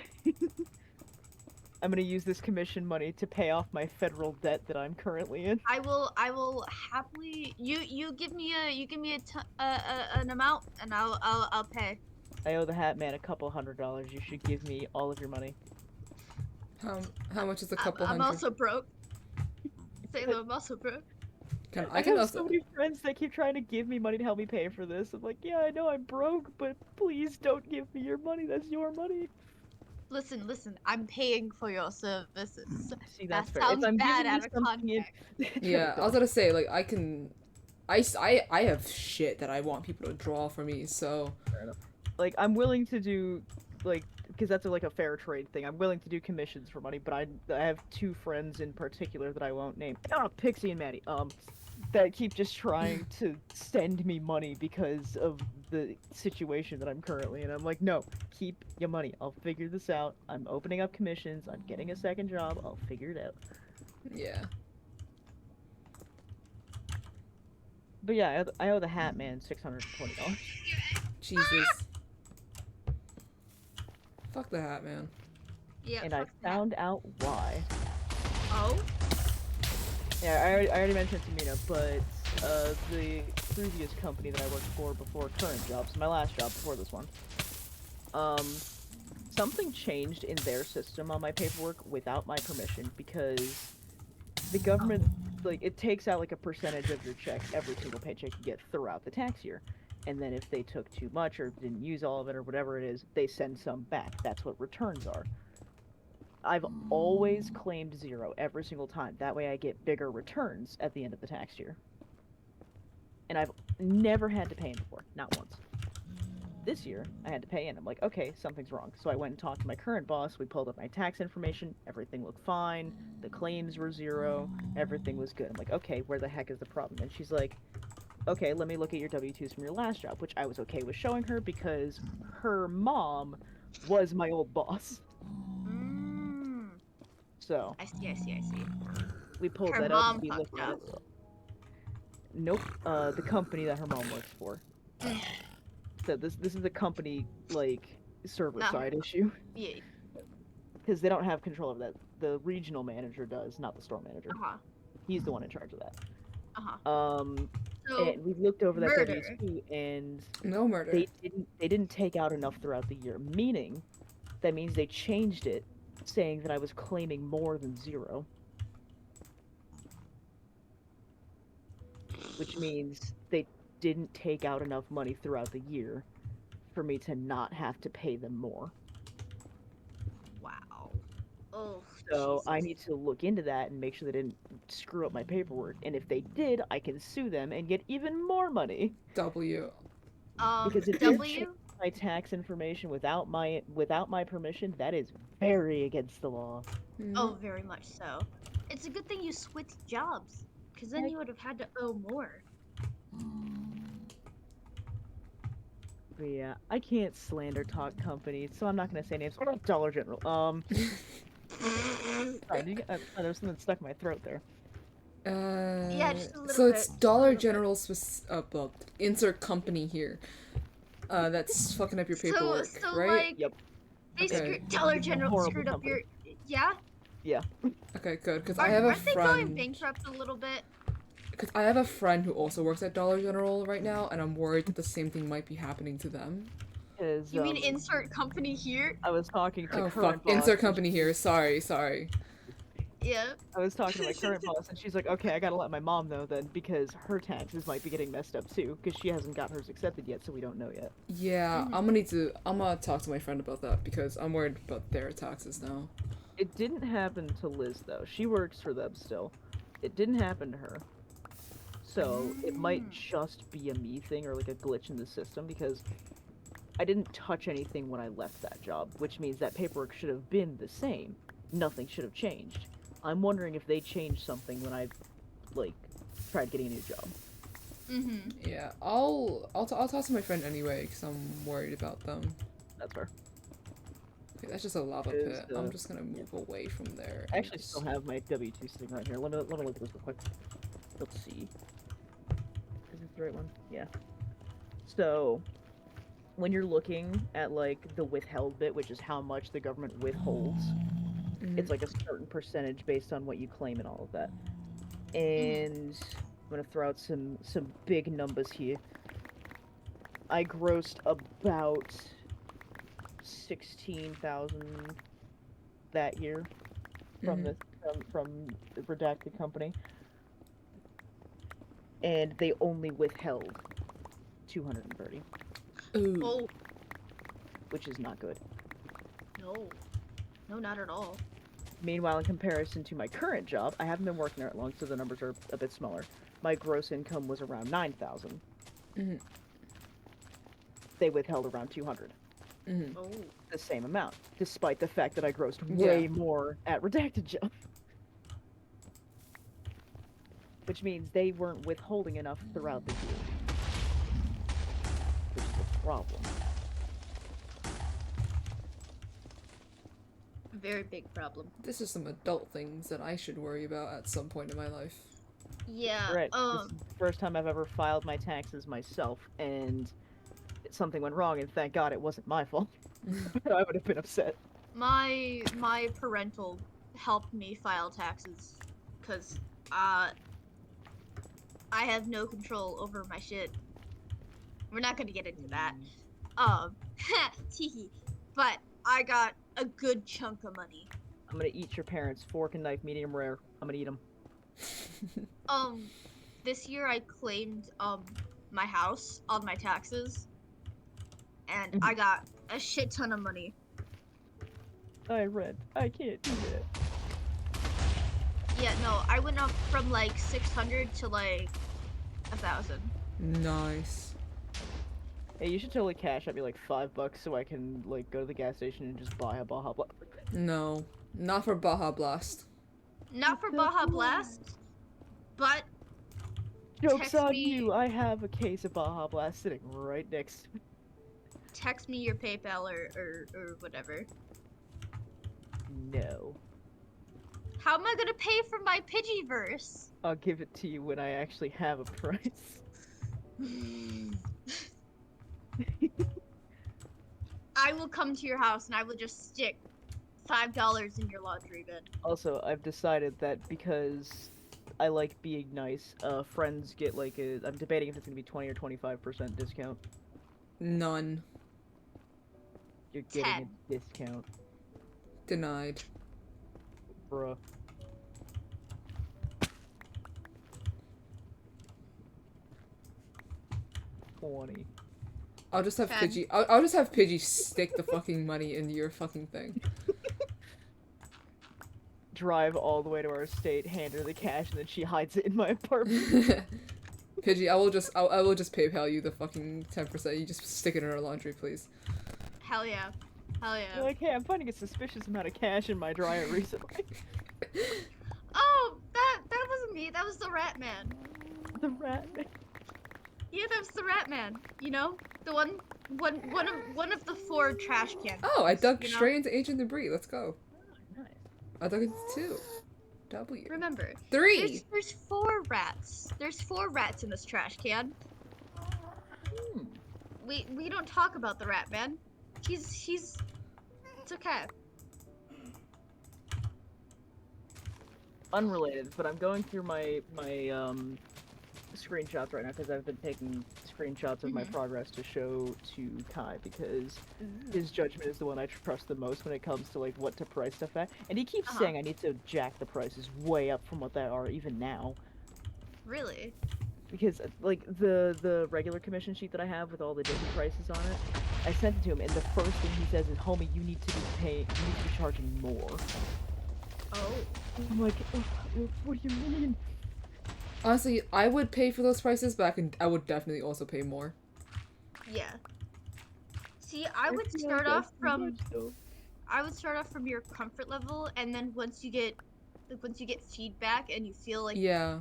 I'm gonna use this commission money to pay off my federal debt that I'm currently in. I will happily you give me an amount and I'll pay. I owe the Hatman a couple $100. You should give me all of your money. How much is a couple I'm hundred? also broke. Say though, I'm also broke. I can have also so many friends that keep trying to give me money to help me pay for this. I'm like, yeah, I know I'm broke, but please don't give me your money. That's your money. Listen, I'm paying for your services. See, that's That fair. If sounds I'm bad giving out you of something in... context. Yeah, I was gonna say, like, I have shit that I want people to draw for me, so Fair enough. Like, I'm willing to do, like, because that's like a fair trade thing. I'm willing to do commissions for money, but I have two friends in particular that I won't name. Oh, Pixie and Maddie. That keep just trying to send me money because of the situation that I'm currently in. I'm like, no, keep your money. I'll figure this out. I'm opening up commissions. I'm getting a second job. I'll figure it out. yeah. But yeah, I owe the Hat Man $620. Jesus. Fuck the Hat Man. Yeah. And I fuck that. found out why. Oh. Yeah, I already mentioned to Mina, but the previous company that I worked for before current jobs, my last job before this one, something changed in their system on my paperwork without my permission because the government, like, it takes out like a percentage of your check every single paycheck you get throughout the tax year. And then if they took too much or didn't use all of it or whatever it is, they send some back. That's what returns are. I've always claimed 0 every single time. That way I get bigger returns at the end of the tax year. And I've never had to pay in before. Not once. This year, I had to pay in. I'm like, okay, something's wrong. So I went and talked to my current boss. We pulled up my tax information. Everything looked fine. The claims were 0. Everything was good. I'm like, okay, where the heck is the problem? And she's like, okay, let me look at your W-2s from your last job, which I was okay with showing her because her mom was my old boss. So I see. we pulled Her that up. mom And we fucked looked at up. it. Nope. The company that her mom works for. So this is a company like server No. side issue Yeah. because they don't have control of that. The regional manager does, not the store manager. He's the one in charge of that. So And we looked over that murder. W2 and No murder. they didn't take out enough throughout the year, meaning that means they changed it, saying that I was claiming more than 0. Which means they didn't take out enough money throughout the year for me to not have to pay them more. Wow. Oh. So I Jesus. need to look into that and make sure they didn't screw up my paperwork. And if they did, I can sue them and get even more money. W. Because if they W. change my tax information without my permission, that is very against the law. Oh, very much so. It's a good thing you switched jobs, because then you would have had to owe more. But yeah, I can't slander talk companies, so I'm not gonna say names. Dollar General. Sorry, there's something stuck in my throat there. Yeah, just a little so bit. it's just a Dollar little bit. General's well, insert company here. That's fucking up your paperwork, so right? like, Yep. they Okay. screwed Dollar General Horrible screwed up company. your. Yeah. Yeah. Okay, good, because I have a Aren't they going friend. bankrupt a little bit? Because I have a friend who also works at Dollar General right now, and I'm worried that the same thing might be happening to them. You mean insert company here? I was talking to Oh current fuck! boss. Insert company here. Sorry. Yeah. I was talking to my current boss, and she's like, "Okay, I gotta let my mom know then, because her taxes might be getting messed up too, because she hasn't got hers accepted yet, so we don't know yet." Yeah, I'm gonna talk to my friend about that because I'm worried about their taxes now. It didn't happen to Liz though. She works for them still. It didn't happen to her. So it might just be a me thing or like a glitch in the system, because I didn't touch anything when I left that job, which means that paperwork should have been the same. Nothing should have changed. I'm wondering if they changed something when I, like, tried getting a new job. Yeah, I'll talk to my friend anyway because I'm worried about them. That's fair. Okay, that's just a lava pit. I'm just gonna move away from there. I actually still have my W2 sitting right here. Let me look at this real quick. Let's see. Is this the right one? Yeah. So, when you're looking at, like, the withheld bit, which is how much the government withholds, it's like a certain percentage based on what you claim and all of that. And I'm gonna throw out some big numbers here. I grossed about 16,000 that year from this from the redacted company, and they only withheld 230, Ooh. Oh, which is not good. no. No, not at all. Meanwhile, in comparison to my current job, I haven't been working there long, so the numbers are a bit smaller. My gross income was around 9,000. They withheld around 200. Oh. The same amount, despite the fact that I grossed way more at redacted job. Which means they weren't withholding enough throughout the year. Which is a problem. Very big problem. This is some adult things that I should worry about at some point in my life. Yeah. Right. This is the first time I've ever filed my taxes myself, and something went wrong, and thank God it wasn't my fault. I would have been upset. My parental helped me file taxes, cause I have no control over my shit. We're not gonna get into that. Teehee. But I got a good chunk of money. I'm gonna eat your parents. Fork and knife, medium rare. I'm gonna eat them. This year I claimed my house on my taxes, and I got a shit ton of money. I rent. I can't do that. Yeah, no, I went up from like 600 to like 1,000. Nice. Hey, you should totally cash at me like $5 so I can like go to the gas station and just buy a Baja Blast. No, not for Baja Blast. Not for Baja Blast, but Joke's text on me- you! I have a case of Baja Blast sitting right next to me. text me your PayPal or whatever. No. How am I gonna pay for my Pidgeyverse? I'll give it to you when I actually have a price. I will come to your house and I will just stick $5 in your laundry bin. Also, I've decided that because I like being nice, friends get like a. I'm debating if it's gonna be 20 or 25% discount. None. You're getting 10. a discount, Denied. bruh. $20. I'll just have 10. Pidgey. I'll just have Pidgey stick the fucking money into your fucking thing. Drive all the way to our estate, hand her the cash, and then she hides it in my apartment. Pidgey, I will just PayPal you the fucking 10%. You just stick it in our laundry, please. Hell yeah. Hell You're yeah. like, hey, I'm finding a suspicious amount of cash in my dryer recently. Oh, that wasn't me. That was the Rat Man. The rat. Yeah, that was the Rat Man. You know, the one of the 4 trash cans. Oh, I dug you know? straight into ancient debris. Let's go. Nice. I dug into 2. W. Remember, 3. there's 4 rats. There's 4 rats in this trash can. Hmm. We don't talk about the Rat Man. He's it's okay. Unrelated, but I'm going through my screenshots right now because I've been taking screenshots of my progress to show to Kai because his judgment is the one I trust the most when it comes to like what to price stuff at. And he keeps saying I need to jack the prices way up from what they are even now. Really? Because like the regular commission sheet that I have with all the different prices on it, I sent it to him, and the first thing he says is, "Homie, you need to be charging more." Oh. I'm like, what do you mean? Honestly, I would pay for those prices, but I would definitely also pay more. Yeah. See, I would feel start like off that's too from much, though. I would start off from your comfort level, and then once you get feedback and you feel like Yeah.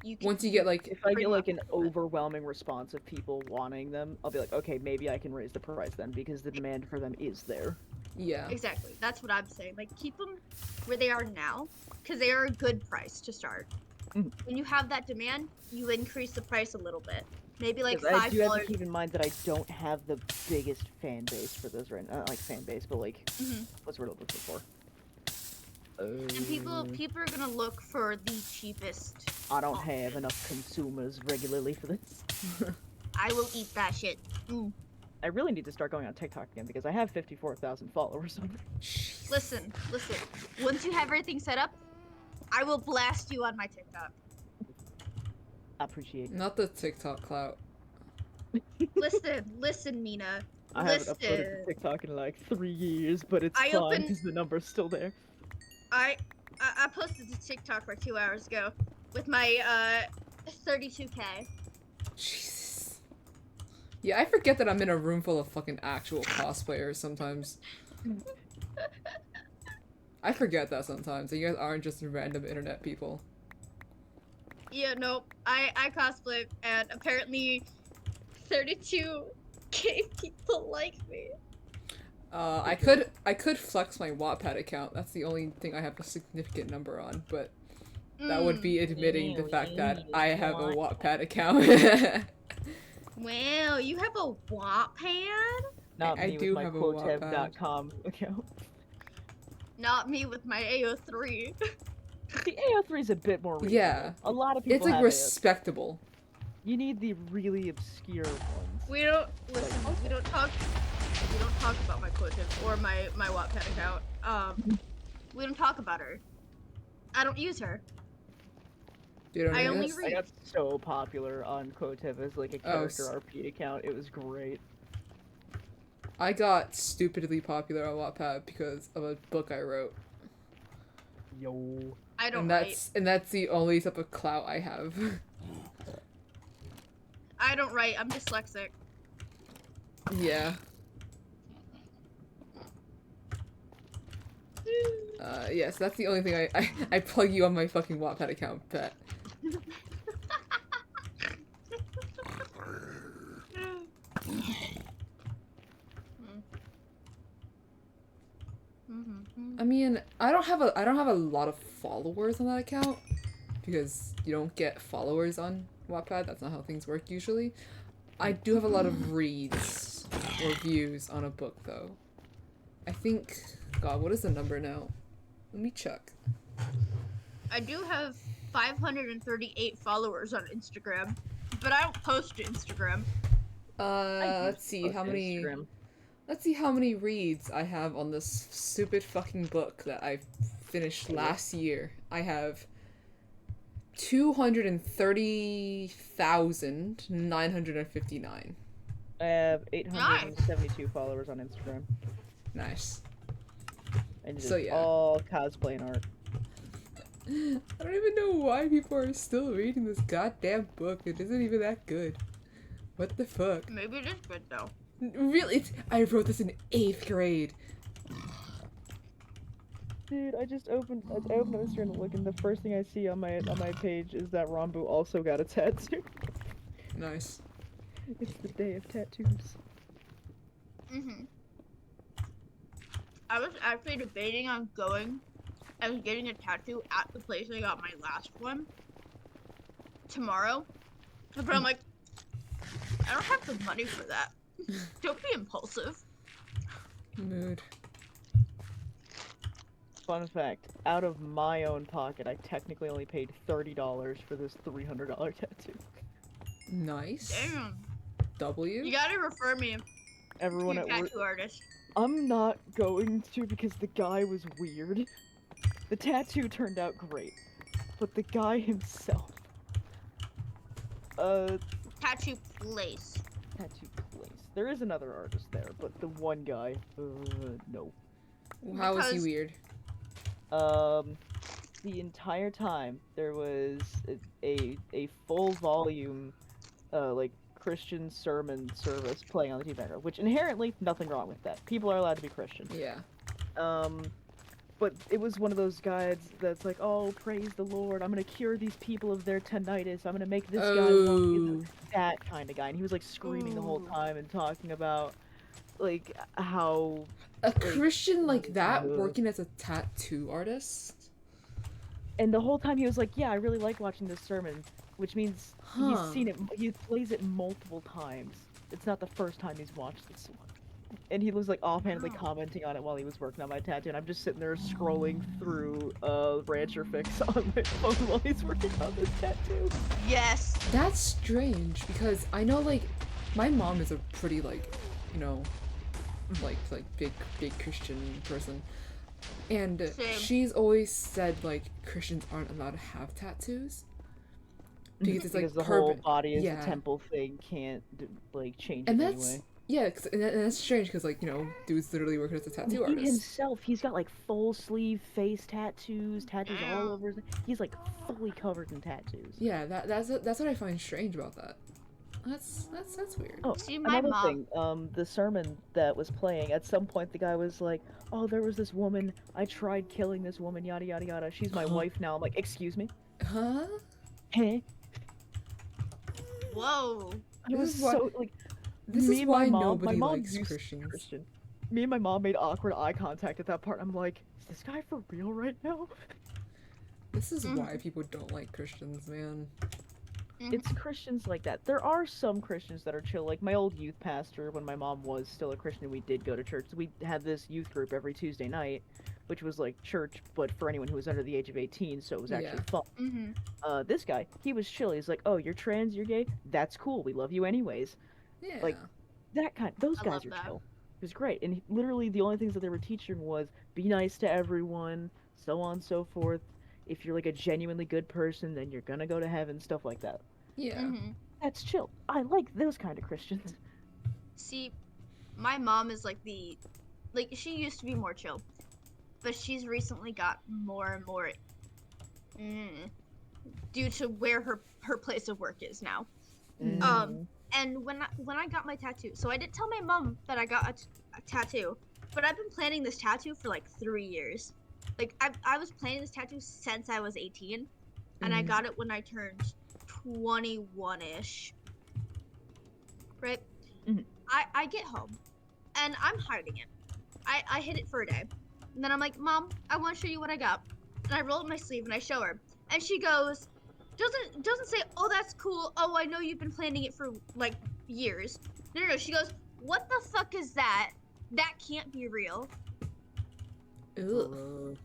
you can. Once you get like, If I bring get like up an overwhelming response of people wanting them, I'll be like, okay, maybe I can raise the price then because the demand for them is there. yeah. Exactly. That's what I'm saying. Like, keep them where they are now, because they are a good price to start. Mhm. When you have that demand, you increase the price a little bit. Maybe like 'Cause I do have to $5. keep in mind that I don't have the biggest fan base for those right now. Not like fan base, but like, what's the word I'm looking for? And people are gonna look for the cheapest. I don't have enough consumers regularly for this. I will eat that shit. I really need to start going on TikTok again because I have 54,000 followers on it. Listen. Once you have everything set up, I will blast you on my TikTok. I appreciate it. Not the TikTok clout. Listen, Mina. I haven't uploaded to TikTok in like 3 years, but it's fine because the number's still there. I posted to TikTok like 2 hours ago with my 32K. Jesus. Yeah, I forget that I'm in a room full of fucking actual cosplayers sometimes. I forget that sometimes. That you guys aren't just random internet people. Yeah, no, I cosplay, and apparently 32K people like me. I could flex my Wattpad account. That's the only thing I have a significant number on, but that would be admitting the fact that I have a Wattpad account. Wow, you have a Wattpad? Not I me do with my have a quotev.com account. Not me with my AO3. The AO3 is a bit more reasonable. Yeah. A lot of people It's like have respectable. AO3. You need the really obscure ones. We don't listen. We don't talk about my Quotive or my Wattpad account. We don't talk about her. I don't use her. You know I what only mean? I got so popular on Quotev as like a character RP account. It was great. I got stupidly popular on Wattpad because of a book I wrote. Yo. I don't And that's the only type of clout I have. I don't write. I'm dyslexic. Yeah. Yes, that's the only thing I plug you on my fucking Wattpad account, bet. I mean, I don't have a lot of followers on that account because you don't get followers on Wattpad. That's not how things work usually. I do have a lot of reads or views on a book though. I think, God, what is the number now? Let me check. I do have 538 followers on Instagram, but I don't post to Instagram. Let's see how many. Instagram. Let's see how many reads I have on this stupid fucking book that I finished last year. I have 230,959. I have 872 followers on Instagram. Nice. And So, it's yeah. all cosplay and art. I don't even know why people are still reading this goddamn book. It isn't even that good. What the fuck? Maybe it is good though. Really? I wrote this in 8th grade. Dude, I opened Instagram to look, and the first thing I see on my page is that Rambu also got a tattoo. Nice. It's the day of tattoos. I was actually debating on going and getting a tattoo at the place I got my last one tomorrow. But I'm like, I don't have the money for that. Don't be impulsive. Mood. Fun fact, out of my own pocket, I technically only paid $30 for this $300 tattoo. Nice. Damn. W? You gotta refer me Everyone to at your work. tattoo artist. I'm not going to because the guy was weird. The tattoo turned out great, but the guy himself. Tattoo place. Tattoo place. There is another artist there, but the one guy, no. How was he Because- weird? The entire time there was a full volume, like Christian sermon service playing on the TV background, which inherently nothing wrong with that. People are allowed to be Christian. Yeah. But it was one of those guys that's like, oh, praise the Lord, I'm gonna cure these people of their tinnitus, I'm gonna make this guy walk. That kind of guy, and he was like screaming the whole Ooh. time and talking about like how A Christian like that Ugh. working as a tattoo artist? and the whole time he was like, yeah, I really like watching this sermon, which means Huh. he's seen it, he plays it multiple times. It's not the first time he's watched this one. And he was like offhandedly Wow. commenting on it while he was working on my tattoo, and I'm just sitting there scrolling through Rancher Fix on my phone while he's working on this tattoo. Yes. That's strange because I know like my mom is a pretty like, you know, like big Christian person. And Same. she's always said like Christians aren't allowed to have tattoos. Because it's like the whole perma- body is yeah. a temple thing can't like change And it that's anyway. yeah, and that's strange because like, you know, dude's literally working as a tattoo He artist. himself, he's got like full sleeve face tattoos all Damn. over his. He's like fully covered in tattoos. Yeah, that's what I find strange about that. That's weird. Oh, See, my another mom- thing, the sermon that was playing, at some point the guy was like, oh, there was this woman, I tried killing this woman, yada yada yada, she's my Huh? wife now. I'm like, excuse me? Huh? Huh? Whoa. I This was is why- so, like, This me is and why my mom nobody likes used to be Christians. Christian. Me and my mom made awkward eye contact at that part. I'm like, is this guy for real right now? This is Mhm. why people don't like Christians, man. It's Christians like that. There are some Christians that are chill. Like my old youth pastor, when my mom was still a Christian, we did go to church. We had this youth group every Tuesday night, which was like church, but for anyone who was under the age of 18, so it was actually Yeah. fun. Mm-hmm. This guy, he was chill. He's like, oh, you're trans, you're gay? That's cool. We love you anyways. Yeah. Like, those I guys love are that. chill. It was great. And literally the only things that they were teaching was be nice to everyone, so on and so forth. If you're like a genuinely good person, then you're gonna go to heaven, stuff like that. yeah. Mm-hmm. That's chill. I like those kind of Christians. See, my mom is like she used to be more chill, but she's recently got more and more due to where her place of work is now. And when I got my tattoo, so I didn't tell my mom that I got a tattoo, but I've been planning this tattoo for like 3 years. Like I was planning this tattoo since I was 18, and I Mhm. got it when I turned 21-ish. Right? Mhm. I get home, and I'm hiding it. I hid it for a day, And then I'm like, Mom, I want to show you what I got. And I roll up my sleeve and I show her. And she goes, doesn't say, oh, that's cool. Oh, I know you've been planning it for like years. No. She goes, what the fuck is that? That can't be real. Ugh.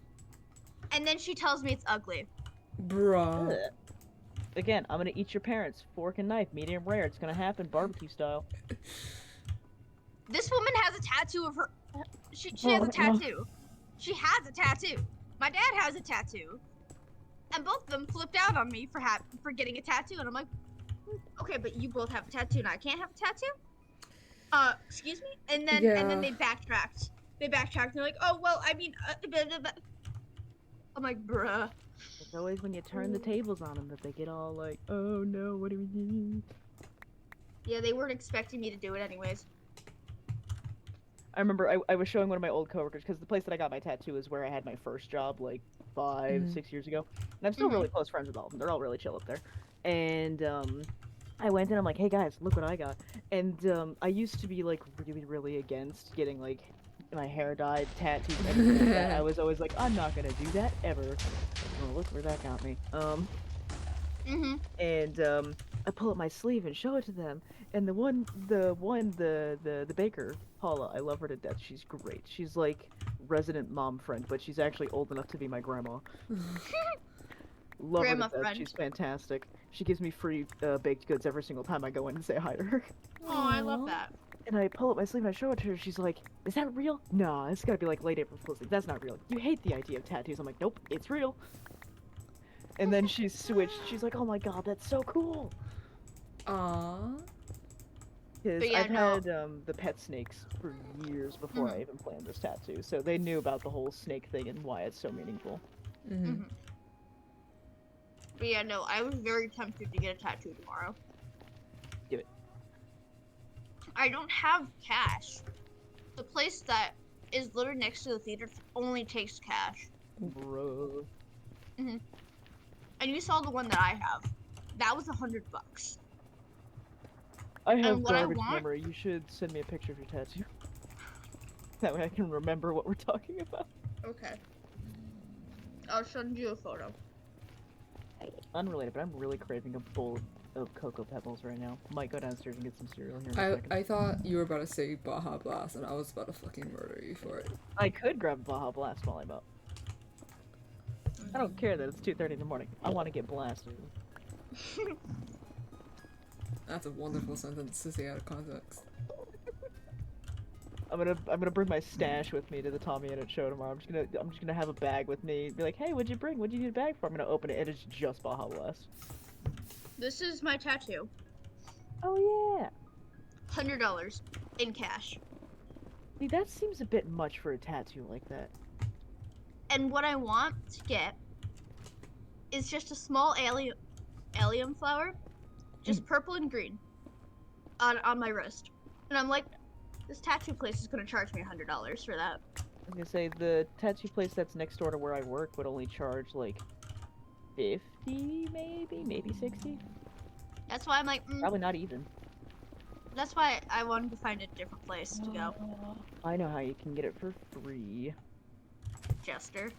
And then she tells me it's ugly. Bruh. Ugh. Again, I'm gonna eat your parents. Fork and knife, medium rare. It's gonna happen, barbecue style. This woman has a tattoo of her. She has a tattoo. She has a tattoo. My dad has a tattoo. And both of them flipped out on me for getting a tattoo. And I'm like, okay, but you both have a tattoo and I can't have a tattoo? Excuse me? And then they backtracked. And they're like, oh, well, I mean, blah, blah, blah. I'm like, bruh. It's always when you turn the tables on them that they get all like, oh no, what do we do? Yeah, they weren't expecting me to do it anyways. I remember I was showing one of my old coworkers, because the place that I got my tattoo is where I had my first job, like 6 years ago. And I'm still really close friends with all of them. They're all really chill up there. And I went and I'm like, hey guys, look what I got. And I used to be like really against getting like my hair dyed, tattoos, everything like that. I was always like, I'm not gonna do that ever. Oh, look where that got me. And I pull up my sleeve and show it to them. And the baker, Paula, I love her to death. She's great. She's like resident mom friend, but she's actually old enough to be my grandma. Love Grandma her to death. friend. She's fantastic. She gives me free baked goods every single time I go in and say hi to her. Oh, I love that. And I pull up my sleeve and I show it to her. She's like, is that real? Nah, it's gotta be like late April Fool's. That's not real. You hate the idea of tattoos. I'm like, nope, it's real. And then she switched. She's like, oh my god, that's so cool. Aww. Because But yeah, I've no. had the pet snakes for years before I even planned this tattoo. So they knew about the whole snake thing and why it's so meaningful. But yeah, no, I was very tempted to get a tattoo tomorrow. Do it. I don't have cash. The place that is literally next to the theater only takes cash. Bro. And you saw the one that I have. That was $100. I have what I garbage want- memory. You should send me a picture of your tattoo. That way I can remember what we're talking about. Okay. I'll send you a photo. Unrelated, but I'm really craving a bowl of Cocoa Pebbles right now. Might go downstairs and get some cereal here in a second. I thought you were about to say Baja Blast, and I was about to fucking murder you for it. I could grab Baja Blast while I'm up. I don't care that it's 2:30 in the morning. I want to get blasted. That's a wonderful sentence to say out of context. I'm gonna bring my stash with me to the Tommy Edit show tomorrow. I'm just gonna have a bag with me. Be like, hey, what'd you bring? What'd you need a bag for? I'm gonna open it and it's just Baja Blast. This is my tattoo. Oh yeah. $100 in cash. See, that seems a bit much for a tattoo like that. And what I want to get is just a small allium flower, just purple and green, on my wrist. And I'm like, this tattoo place is gonna charge me $100 for that. I was gonna say the tattoo place that's next door to where I work would only charge like 50, maybe 60. That's why I'm like, Probably not even. that's why I wanted to find a different place to go. I know how you can get it for free. Jester.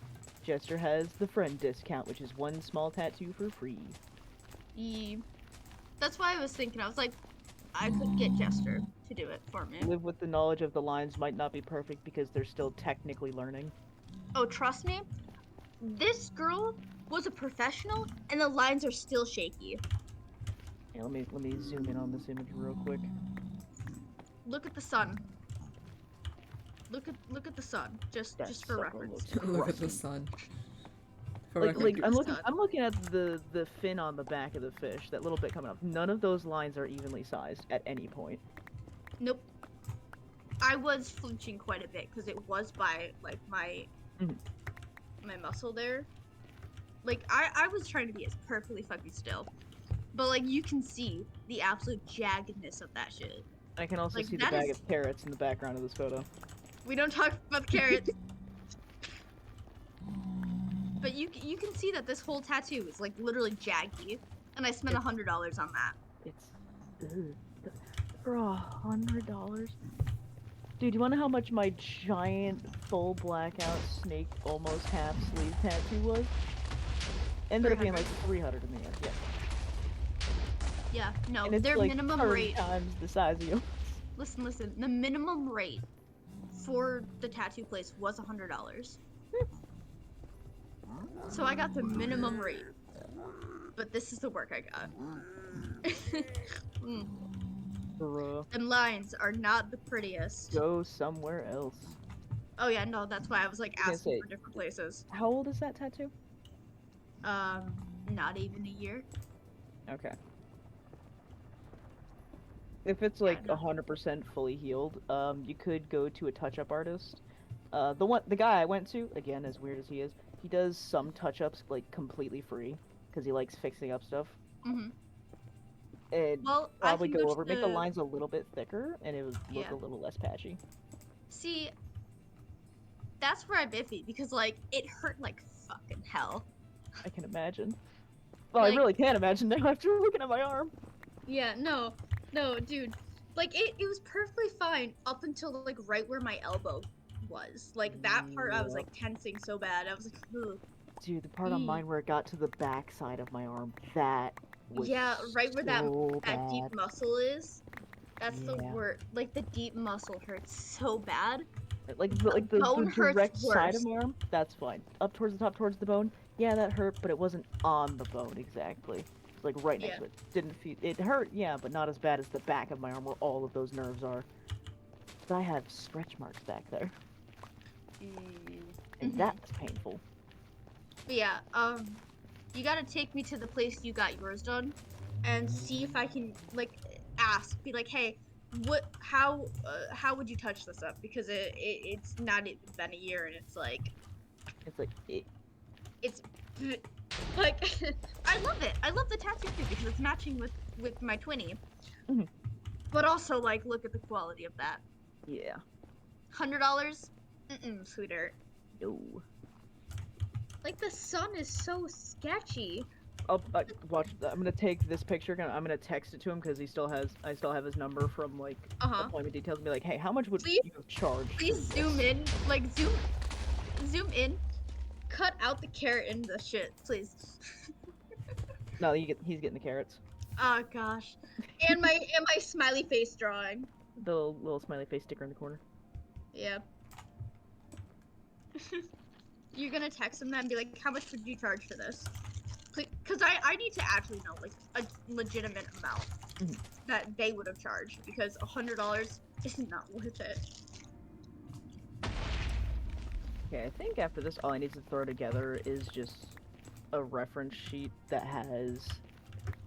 Jester has the friend discount, which is one small tattoo for free. That's why I was thinking. I was like, I could get Jester to do it for me. Live with the knowledge of the lines might not be perfect because they're still technically learning. Oh, trust me, this girl was a professional, and the lines are still shaky. Yeah, let me zoom in on this image real quick. Look at the sun. Look at the sun, just for sucker reference. looks Look at the crusty. sun. For Like record, I'm looking at the fin on the back of the fish, that little bit coming up. None of those lines are evenly sized at any point. Nope. I was flinching quite a bit because it was by like my my muscle there. Like I was trying to be as perfectly fucking still, but like you can see the absolute jaggedness of that shit. I can also Like, see the that bag is- of carrots in the background of this photo. We don't talk about the carrots. But you can see that this whole tattoo is like literally jaggy, and I spent $100 on that. It's for $100. Dude, you wanna know how much my giant, full blackout snake, almost half sleeve tattoo was? Ended up being like 300 in the end, yeah. Yeah, no, And it's their like minimum 30 rate. times the size of you. Listen. The minimum rate for the tattoo place was $100. So I got the minimum rate, but this is the work I got. Mm. Bruh. And lines are not the prettiest. Go somewhere else. Oh yeah, no, that's why I was like I was gonna asking say, for different places. How old is that tattoo? Not even a year. Okay. If it's Yeah, like no. 100% fully healed, you could go to a touch-up artist. The guy I went to, again, as weird as he is, he does some touch-ups like completely free because he likes fixing up stuff. Mhm. And Well, I probably can go go over, to make the the. lines a little bit thicker, and it would look Yeah. a little less patchy. See, that's where I'm iffy because like it hurt like fucking hell. I can imagine. Well, Like- I really can't imagine now after looking at my arm. Yeah, no, dude. Like it was perfectly fine up until like right where my elbow was. Like that part, I was like tensing so bad. I was like, ugh. Dude, the part on mine where it got to the back side of my arm, that was Yeah, right where that so deep bad. muscle is. That's the Yeah. word. Like the deep muscle hurts so bad. Like The bone the hurts direct side of worse. my arm, that's fine. Up towards the top, towards the bone, yeah, that hurt, but it wasn't on the bone exactly. It's like right next Yeah. to it. Didn't feel it hurt, yeah, but not as bad as the back of my arm where all of those nerves are. But I have stretch marks back there, and Mhm. that's painful. But yeah, you gotta take me to the place you got yours done, and see if I can like ask, be like, hey, how would you touch this up? Because it's not even been a year, and it's like It's like it's like I love it. I love the tattoo too because it's matching with my twinny. Mhm. But also like look at the quality of that. yeah, $100, sweetheart. no. Like the sun is so sketchy. I'll watch. I'm gonna take this picture. I'm gonna text it to him because I still have his number from like Uh-huh. appointment details. And be like, hey, how much would Please- you have charged? Please for zoom this? in, like zoom in, cut out the carrot in the shit, please. No, he's getting the carrots. Oh gosh, and my smiley face drawing. The little smiley face sticker in the corner. Yeah. You're gonna text him then and be like, how much would you charge for this? Because I need to actually know like a legitimate amount Mhm. that they would have charged because $100 is not worth it. Okay, I think after this, all I need to throw together is just a reference sheet that has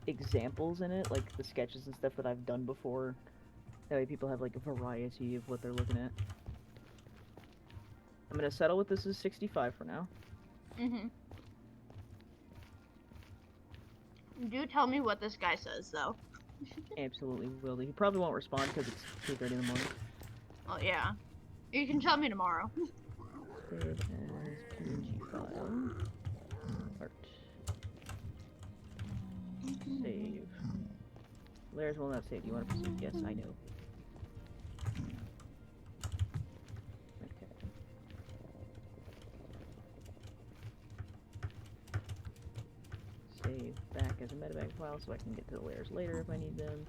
examples in it, like the sketches and stuff that I've done before. That way people have like a variety of what they're looking at. I'm gonna settle with this as 65 for now. Mm-hmm. Do tell me what this guy says though. Absolutely will do. He probably won't respond because it's 2:30 in the morning. Oh yeah. You can tell me tomorrow. Save as PNG file. Art. Save. Layers will not save. You want to proceed? Yes, I know. Okay. Save back as a metabag file so I can get to the layers later if I need them.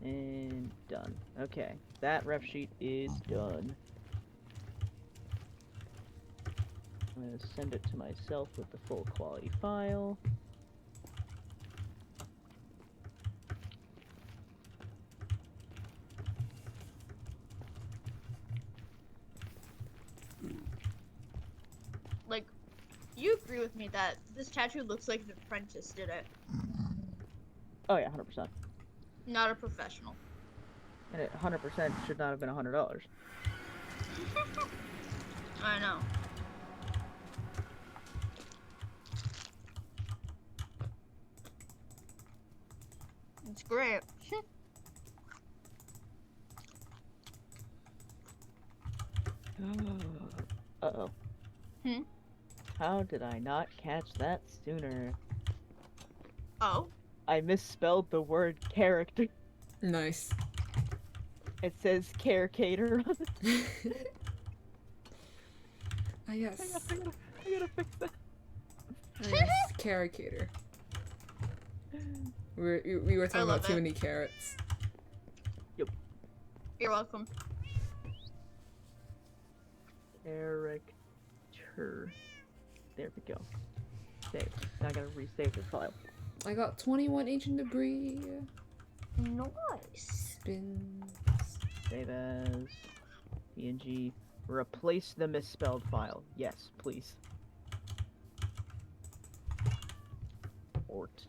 And done. Okay, that ref sheet is done. I'm gonna send it to myself with the full quality file. Like, you agree with me that this tattoo looks like an apprentice did it, Oh yeah, 100%. not a professional. And it 100% should not have been $100. I know. It's great. Uh-oh. Hmm? How did I not catch that sooner? Oh. I misspelled the word character. Nice. It says Cater. Ah, yes. I gotta fix that. Ah, yes. Caricator. We were talking about love too it. many carrots. You're welcome. Character. There we go. Save. Now I gotta resave the file. I got 21 ancient debris. Nice. Spins. Save as PNG. Replace the misspelled file. Yes, please. Ort.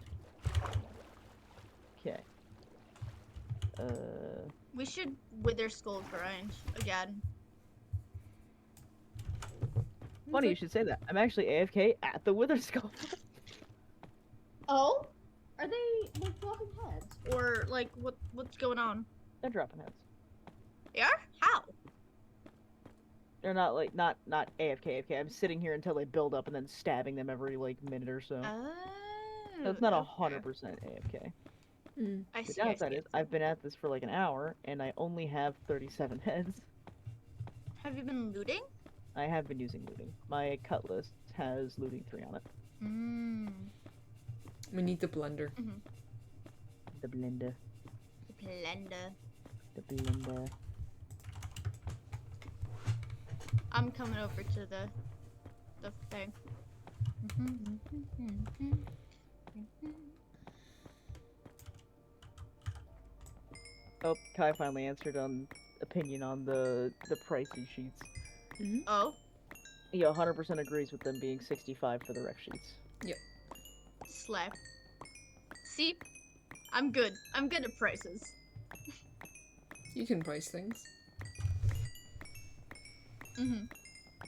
Okay. We should wither skull grind again. Funny you should say that. I'm actually AFK at the Wither Skull. Oh? Are they like dropping heads? Or like what's going on? They're dropping heads. They are? How? They're not like not AFK. I'm sitting here until they build up and then stabbing them every like minute or so. So it's not okay. 100% AFK. Mm. I The see. downside is I've been at this for like an hour and I only have 37 heads. Have you been looting? I have been using looting. My cut list has looting 3 on it. Mmm. We need the blender. The blender. Blender. The blender. I'm coming over to the thing. Oh, Kai finally answered on opinion on the pricing sheets. Oh, He 100% agrees with them being 65 for the ref sheets. slap. See? I'm good. I'm good at prices. You can price things.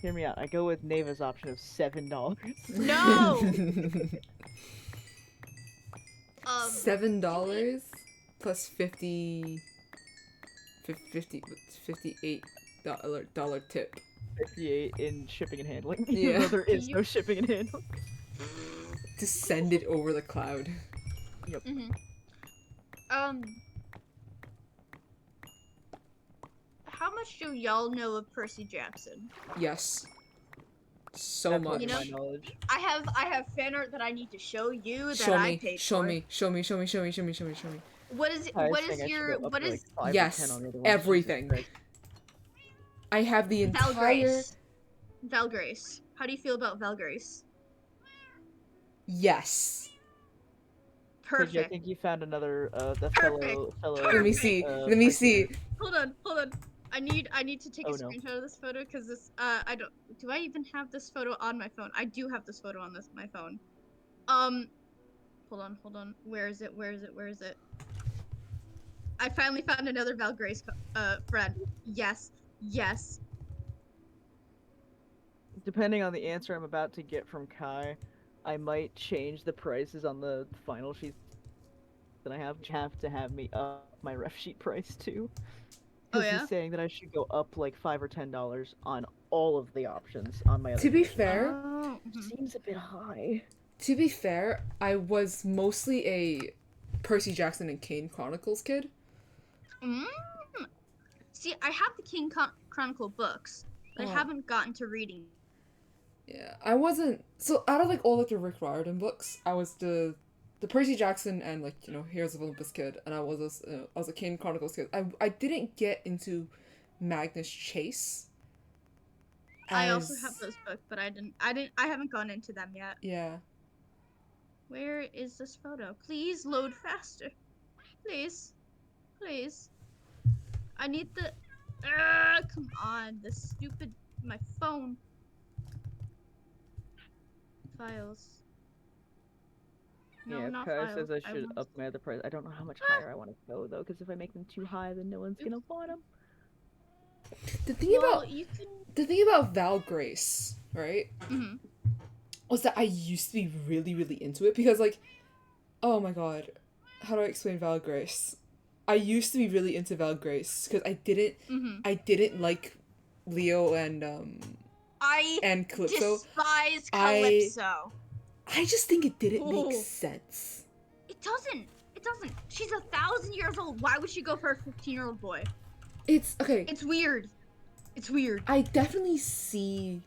Hear me out. I go with Neva's option of $7. No! $7 plus 58 dollar tip. 58 in shipping and handling. Yeah. Even though there is no shipping and handling. To send it over the cloud. How much do y'all know of Percy Jackson? Yes. So That's much. You know- my knowledge. I have fan art that I need to show you that Show I me, paid show for. me, show me, show me, show me, show me, show me, show me. What is I was what saying is I should your go up what to, is like, 5 or Yes, 10 on the other ones. everything. Jesus Christ. I have the entire. Valgrace? Valgrace. How do you feel about Valgrace? Yes. Paige, I Perfect. think you found another the Perfect. fellow. Let me see. Let me Percy see. nerd. Hold on. I need to take Oh, a no. screenshot of this photo because this I don't do I even have this photo on my phone? I do have this photo on my phone. Hold on. Where is it? I finally found another Valgrace friend. Yes. Depending on the answer I'm about to get from Kai, I might change the prices on the final sheets that I have to have me up my ref sheet price too. Oh, Because yeah? he's saying that I should go up like $5 or $10 on all of the options on my other. To be missions. fair, Oh, Seems a bit high. I was mostly a Percy Jackson and Kane Chronicles kid. See, I have the King Chronicle books, but Oh. I haven't gotten to reading. Yeah, I wasn't. So out of like all like the Rick Riordan books, I was the Percy Jackson and like Heroes of Olympus kid, and I was a Kane Chronicles kid. I didn't get into Magnus Chase. I also have those books, but I haven't gone into them yet. Yeah. Where is this photo? Please load faster. Please. I need the. Come on, my phone. Files. No, Yeah, not Kai files. says I should want- up my other price. I don't know how much higher I want to go though, because if I make them too high, then no one's gonna want them. The thing Well, about you can. the thing about Val Grace, right, Mhm. was that I used to be really, really into it because like, oh my god, how do I explain Val Grace? I used to be really into Val Grace because I didn't like Leo and I Calypso. despise Calypso. I just think it didn't make Ooh. sense. It doesn't. She's 1,000 years old. Why would she go for a 15-year-old boy? It's okay. It's weird. It's weird. I definitely see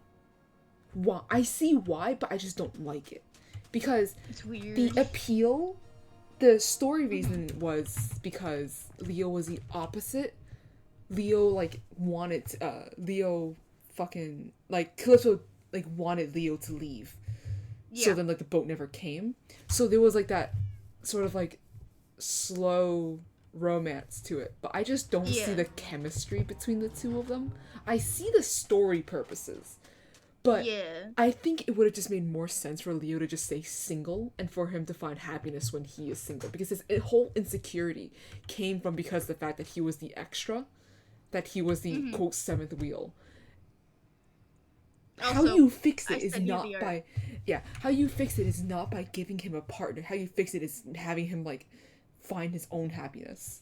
why. I see why, but I just don't like it. Because It's weird. the appeal, the story reason was because Leo was the opposite. Leo, like, wanted, Leo fucking, like, Calypso, like, wanted Leo to leave. Yeah. So then, like, the boat never came. So there was, like, that sort of, like, slow romance to it. But I just don't see Yeah. the chemistry between the two of them. I see the story purposes. But Yeah. I think it would have just made more sense for Leo to just stay single and for him to find happiness when he is single. Because his whole insecurity came from because of the fact that he was the extra, that he was the quote seventh wheel. How Also, you fix I it is sent you not the art. by, yeah. How you fix it is not by giving him a partner. How you fix it is having him like find his own happiness.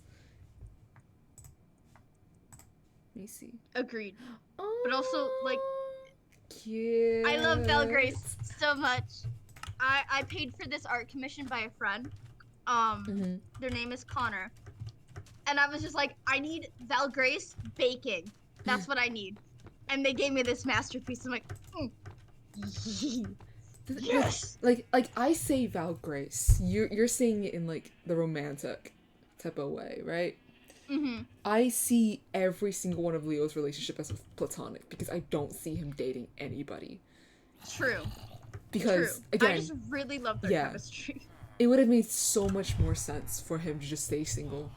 Let me see. Agreed. But also, like, cute. I love Valgrace so much. I paid for this art commission by a friend. Mhm. Their name is Connor. And I was just like, I need Valgrace baking. That's what I need. And they gave me this masterpiece. I'm like, yes! Like I say Val Grace. You're saying it in like the romantic type of way, right? Mm-hmm. I see every single one of Leo's relationship as platonic because I don't see him dating anybody. True. Because True. again, I just really love their yeah. chemistry. It would have made so much more sense for him to just stay single.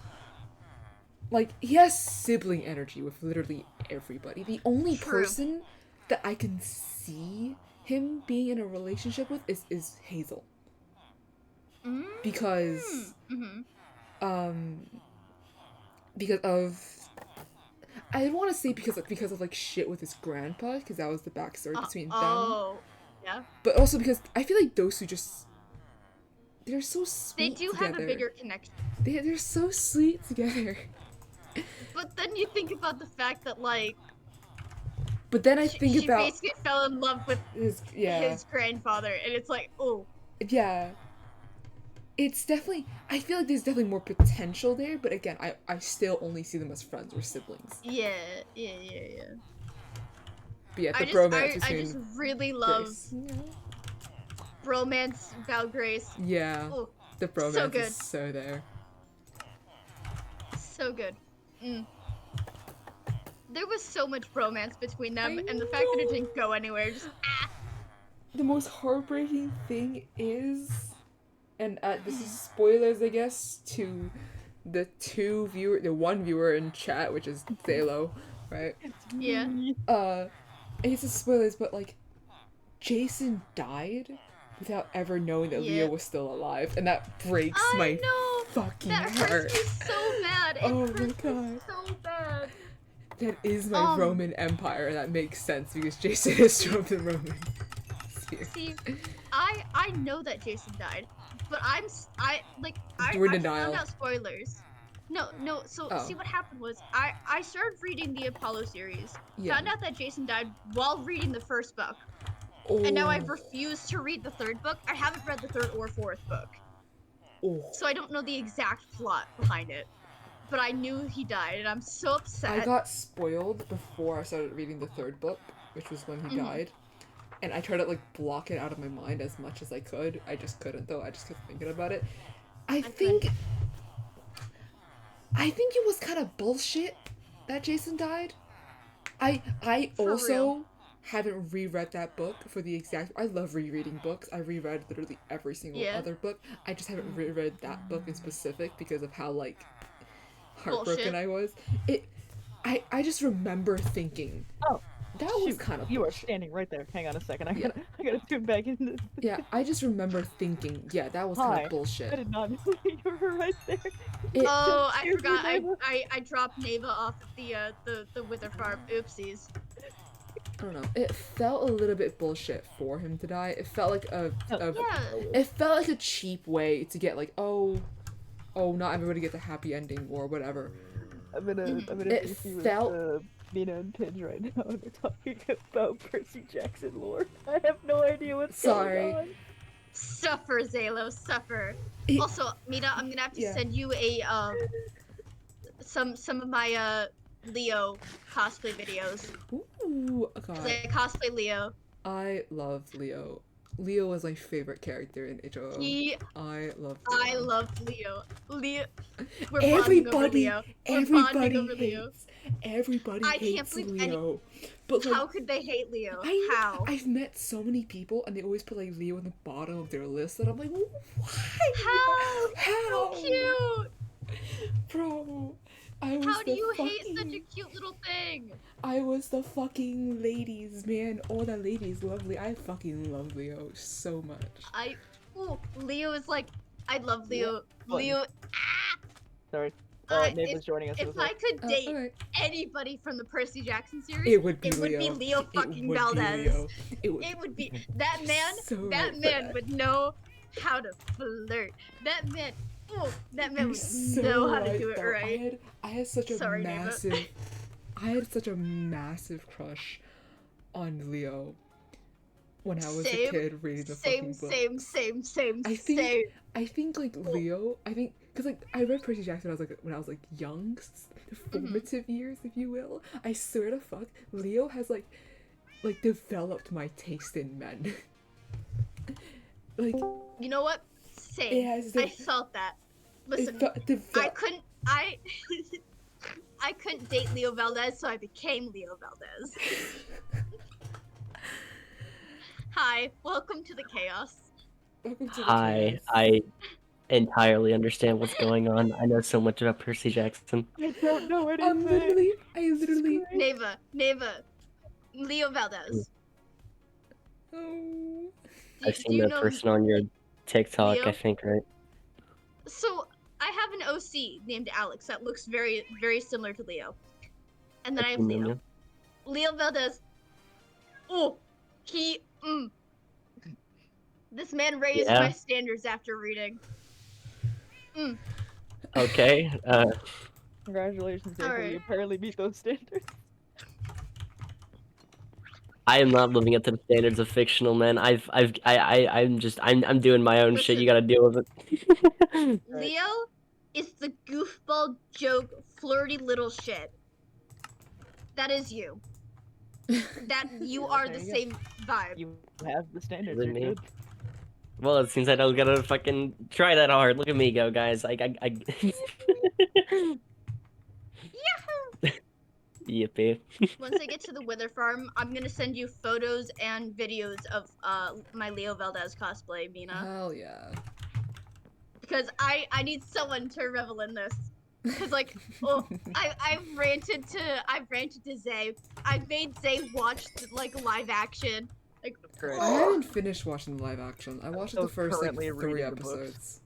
Like, he has sibling energy with literally everybody. The only True. person that I can see him being in a relationship with is Hazel. Because because of I want to say because of like shit with his grandpa, because that was the backstory between them. Oh, yeah. But also because I feel like those two just they're so They sweet do together. have a bigger connection. They're so sweet together. But then you think about the fact that, like, But then I think she about basically fell in love with his his grandfather, and it's like, oh. yeah. It's definitely I feel like there's definitely more potential there, but again, I still only see them as friends or siblings. Yeah. But yeah, the I bromance just between really love Grace. bromance Valgrace. Yeah. Oh, The bromance so good. is so there. So good. There was so much bromance between them, I and the fact that it know. didn't go anywhere, just The most heartbreaking thing is, and this is spoilers, I guess, to the one viewer in chat, which is Zaylo, right? yeah. It's a spoilers, but like, Jason died without ever knowing that Leo Yeah. was still alive, and that breaks I my know. fucking That heart. hurts me so bad. It Oh my hurts me God. so bad. That is my Roman Empire, and that makes sense because Jason is from the Roman sphere. See, I know that Jason died, but I You were in I denial. found out spoilers. No. So Oh. see what happened was I started reading the Apollo series. Yeah. Found out that Jason died while reading the first book, Oh. and now I've refused to read the third book. I haven't read the third or fourth book, Oh. so I don't know the exact plot behind it. But I knew he died, and I'm so upset. I got spoiled before I started reading the third book, which was when he died. And I tried to like block it out of my mind as much as I could. I just couldn't though. I just kept thinking about it. I think it was kind of bullshit that Jason died. I For also real. haven't reread that book for the exact. I love rereading books. I reread literally every single Yeah. other book. I just haven't reread that book in specific because of how like heartbroken Bullshit. I was. I just remember thinking, Oh, that was shoot, kind of you are bullshit. standing right there. Hang on a second. I Yeah. gotta tune back into this. Yeah, I just remember thinking, yeah, that was kind Hi. of I bullshit. did not know you were right there. Oh, I Excuse me, forgot. Neva. I dropped Neva off at the Wither Farm. Oopsies. I don't know. It felt a little bit bullshit for him to die. It felt like Yeah. it felt like a cheap way to get like, oh, not everybody gets a happy ending or whatever. I'm gonna It be with felt- Mina and Tinge right now, and they're talking about Percy Jackson lore. I have no idea what's Sorry. going on. Suffer, Zalo, suffer. Also, Mina, I'm gonna have to Yeah. send you a some of my Leo cosplay videos. Ooh, Cause God. I cosplay Leo. I love Leo. Leo is my favorite character in HOO. I love Leo. I love Leo. Leo. We're bonding over Leo. We're bonding over Leo. Everybody I can't hates believe Leo. But like, How could they hate Leo? I know, How? I've met so many people and they always put like Leo in the bottom of their list, and I'm like, why? How? How? So cute. Bro, I was How do the you fucking, hate such a cute little thing? I was the fucking ladies, man. All the ladies lovely. I fucking love Leo so much. Leo is like, I love Leo. What? Leo. Sorry. If Neighbor's joining us. if I could date Okay. anybody from the Percy Jackson series, It would be it would Leo. be Leo It fucking would Valdez. be Leo. It would be that man. So That right for man that. would know how to flirt. That man. That man You're would so know how to right, do it though. right. I had such a Sorry, Neva. massive, I had such a massive crush on Leo when I was a kid reading the fucking book. Same. I think like Leo. I think because like I read Percy Jackson when I was like young, the formative years, if you will. I swear to fuck, Leo has like developed my taste in men. Like You know what? Same. it has. I felt that. Listen, I couldn't. I couldn't date Leo Valdez, so I became Leo Valdez. Hi, welcome to the chaos. Welcome to the Hi, chaos. I entirely understand what's going on. I know so much about Percy Jackson. I don't know anything. I literally. Neva, Leo Valdez. Oh. I've seen that person on your TikTok, Leo? I think, right? So I have an OC named Alex that looks very, very similar to Leo, and then I have Leo. Leo Valdez. This man raised Yeah. my standards after reading. Okay, Congratulations, April. Alright. You apparently meet those standards. I am not living up to the standards of fictional men. I'm doing my own shit. You gotta deal with it. Leo is the goofball, joke, flirty little shit. That is you. That you are the There you go. same vibe. You have the standards. With You're me. good. Well, it seems I don't gotta fucking try that hard. Look at me go, guys. Yippee. Once I get to the Wither Farm, I'm gonna send you photos and videos of my Leo Valdez cosplay, Mina. Hell yeah. Because I need someone to revel in this. Cause like, I've ranted to Zay. I've made Zay watch like live action. Like, Great. I haven't finished watching the live action. I watched the So first like currently 3 reading the books. episodes.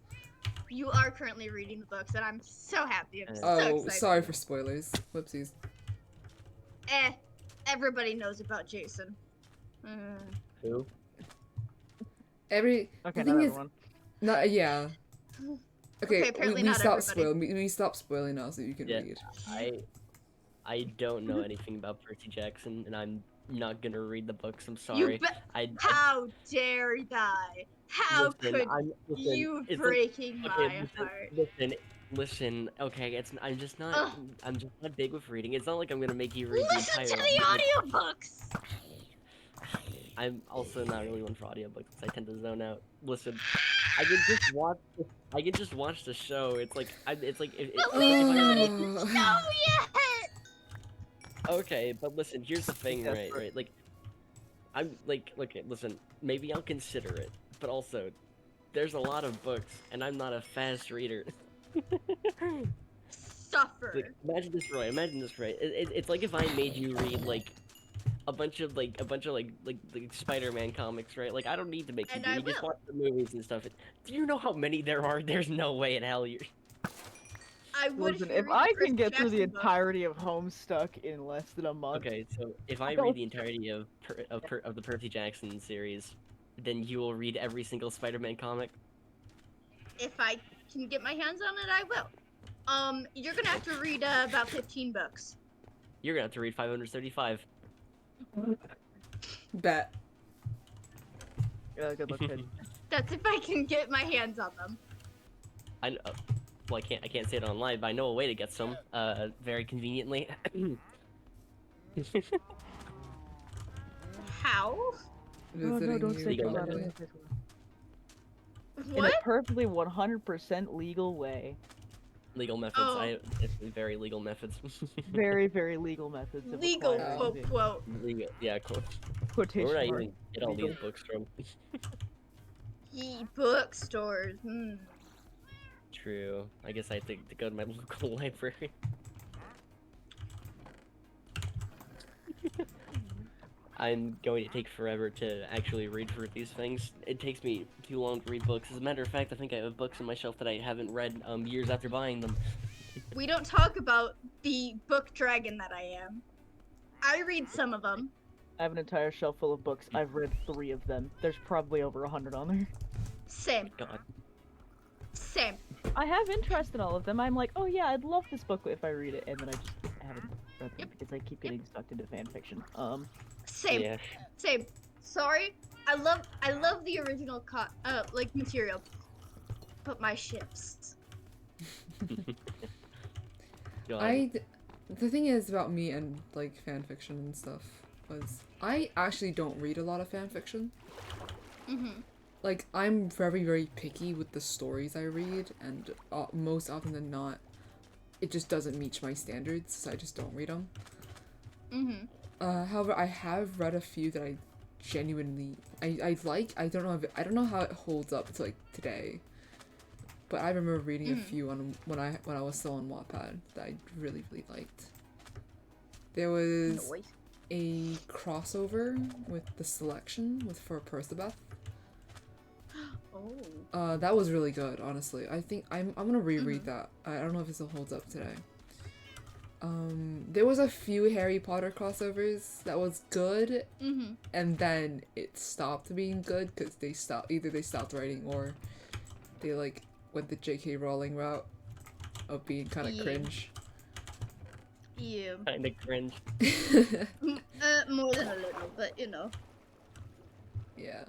you are currently reading the books, and I'm so happy. I'm so Oh, excited. sorry for spoilers. Whoopsies. Everybody knows about Jason. Who? Okay, Okay, the thing not is, everyone. no, yeah. Okay, apparently we not stop everybody. spoiling. We stop spoiling now, so you can Yeah. read. I don't know anything about Percy Jackson, and I'm not gonna read the books. I'm You sorry. bet. How dare die? How could you it's like- breaking my okay, heart? listen. Okay, I'm just not. Ugh. I'm just not big with reading. It's not like I'm gonna make you read Listen the to entire. the audiobooks. I'm also not really one for audiobooks because I tend to zone out. Listen, I can just watch. I can just watch the show. It's like it's like if But if we I didn't were to- know yet. Okay, but listen, here's the thing, Yes, right? but- Right, like, I'm like, okay, listen, maybe I'll consider it, but also, there's a lot of books, and I'm not a fast reader. Suffer. Like, imagine this, Roy. Imagine this, right? It's like if I made you read like a bunch of like Spider-Man comics, right? Like, I don't need to make you And do. I You just will. watch the movies and stuff. Do you know how many there are? There's no way in hell you're. I would. Listen, you if read the I Percy can get through the Jackson book. entirety of Homestuck in less than a month, Okay, so if I don't- read the entirety of the Percy Jackson series, then you will read every single Spider-Man comic. If I can get my hands on it, I will. You're gonna have to read about 15 books. You're gonna have to read 535. Bet. good luck, kid. That's if I can get my hands on them. I well, I can't say it online, but I know a way to get some. Very conveniently. How? No, Visiting don't you say too loud. probably. Don't say too loud. In What? a perfectly 100% legal way. Legal methods. Oh. It's very legal methods. Very, very legal methods of Legal acquiring quote things. quote. Legal, yeah, quote. Quotation Where would I mark. even get all Legal. these books from? Bookstores. True. I guess I have to go to my local library. I'm going to take forever to actually read through these things. It takes me too long to read books. As a matter of fact, I think I have books on my shelf that I haven't read years after buying them. We don't talk about the book dragon that I am. I read some of them. I have an entire shelf full of books. I've read 3 of them. There's probably over 100 on there. Same. God. Same. I have interest in all of them. I'm like, oh yeah, I'd love this book if I read it, and then I just haven't read them because I keep getting stuck into fan fiction. Same. Yeah. Same. Sorry. I love the original like material. But my ships. God. The thing is about me and like fan fiction and stuff was I actually don't read a lot of fan fiction. Mhm. Like I'm very very picky with the stories I read, and most often than not, it just doesn't meet my standards, so I just don't read them. Mhm. However, I have read a few that I genuinely I like. I don't know how it holds up to like today, but I remember reading a few when I was still on Wattpad that I really really liked. There was Noise. a crossover with the selection for Percabeth. Oh. That was really good, honestly. I think I'm gonna reread that. I don't know if it still holds up today. There was a few Harry Potter crossovers that was good, Mhm. and then it stopped being good because either they stopped writing or they like went the J.K. Rowling route of being kind of Yeah. cringe. Yeah. Kinda cringe. More than a little, but you know. Yeah,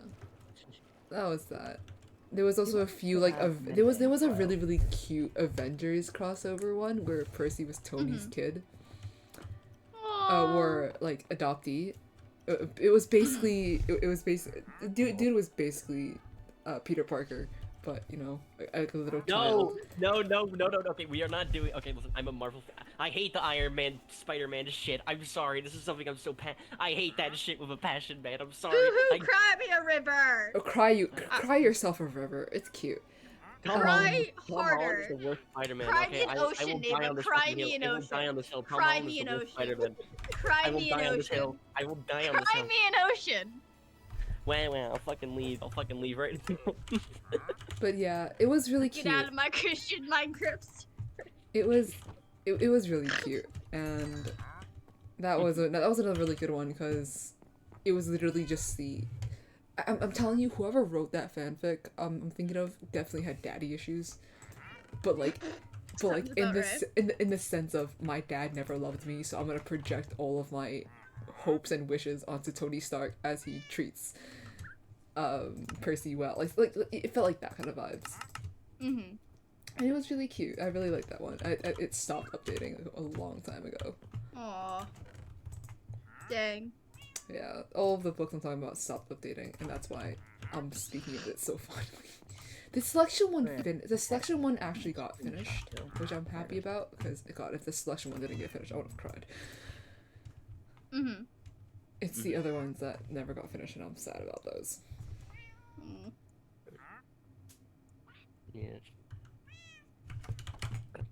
that was that. There was also a few still like have there was a Mending really really cute Avengers crossover one where Percy was Tony's kid. Were like adoptee. It was basically dude was basically Peter Parker, but you know like a little child. No. Okay, we are not doing. Okay, listen. I'm a Marvel fan. I hate the Iron Man, Spider-Man shit. I'm sorry. This is something I'm so I hate that shit with a passion, man. I'm sorry. Boo-hoo, cry me a river. Oh, cry yourself a river. It's cute. Cry Tom Holland harder. is the worst Spider-Man. Cry Okay, me an I ocean, will die neighbor. on this Cry fucking me hill. an I will die ocean. on this hill. Tom Cry Holland me is an the worst ocean. Spider-Man. Cry I will me die an on this hill. ocean. I will die on this Cry hill. me an ocean. Wow, I'll fucking leave. I'll fucking leave right now. But yeah, it was really Get cute. out of my Christian mind grips. It was really cute, and that was another really good one because it was literally just I'm telling you, whoever wrote that fanfic, I'm thinking of definitely had daddy issues, but like Sounds in about this in the sense of my dad never loved me, so I'm gonna project all of my hopes and wishes onto Tony Stark as he treats Percy well. Like it felt like that kind of vibes. Mhm. And it was really cute. I really liked that one. It stopped updating a long time ago. Aw. Dang. Yeah, all of the books I'm talking about stopped updating, and that's why I'm speaking of it so fondly. The selection one actually got finished, which I'm happy about because God, if the selection one didn't get finished, I would have cried. Mhm. It's the other ones that never got finished, and I'm sad about those. Mm. Yeah.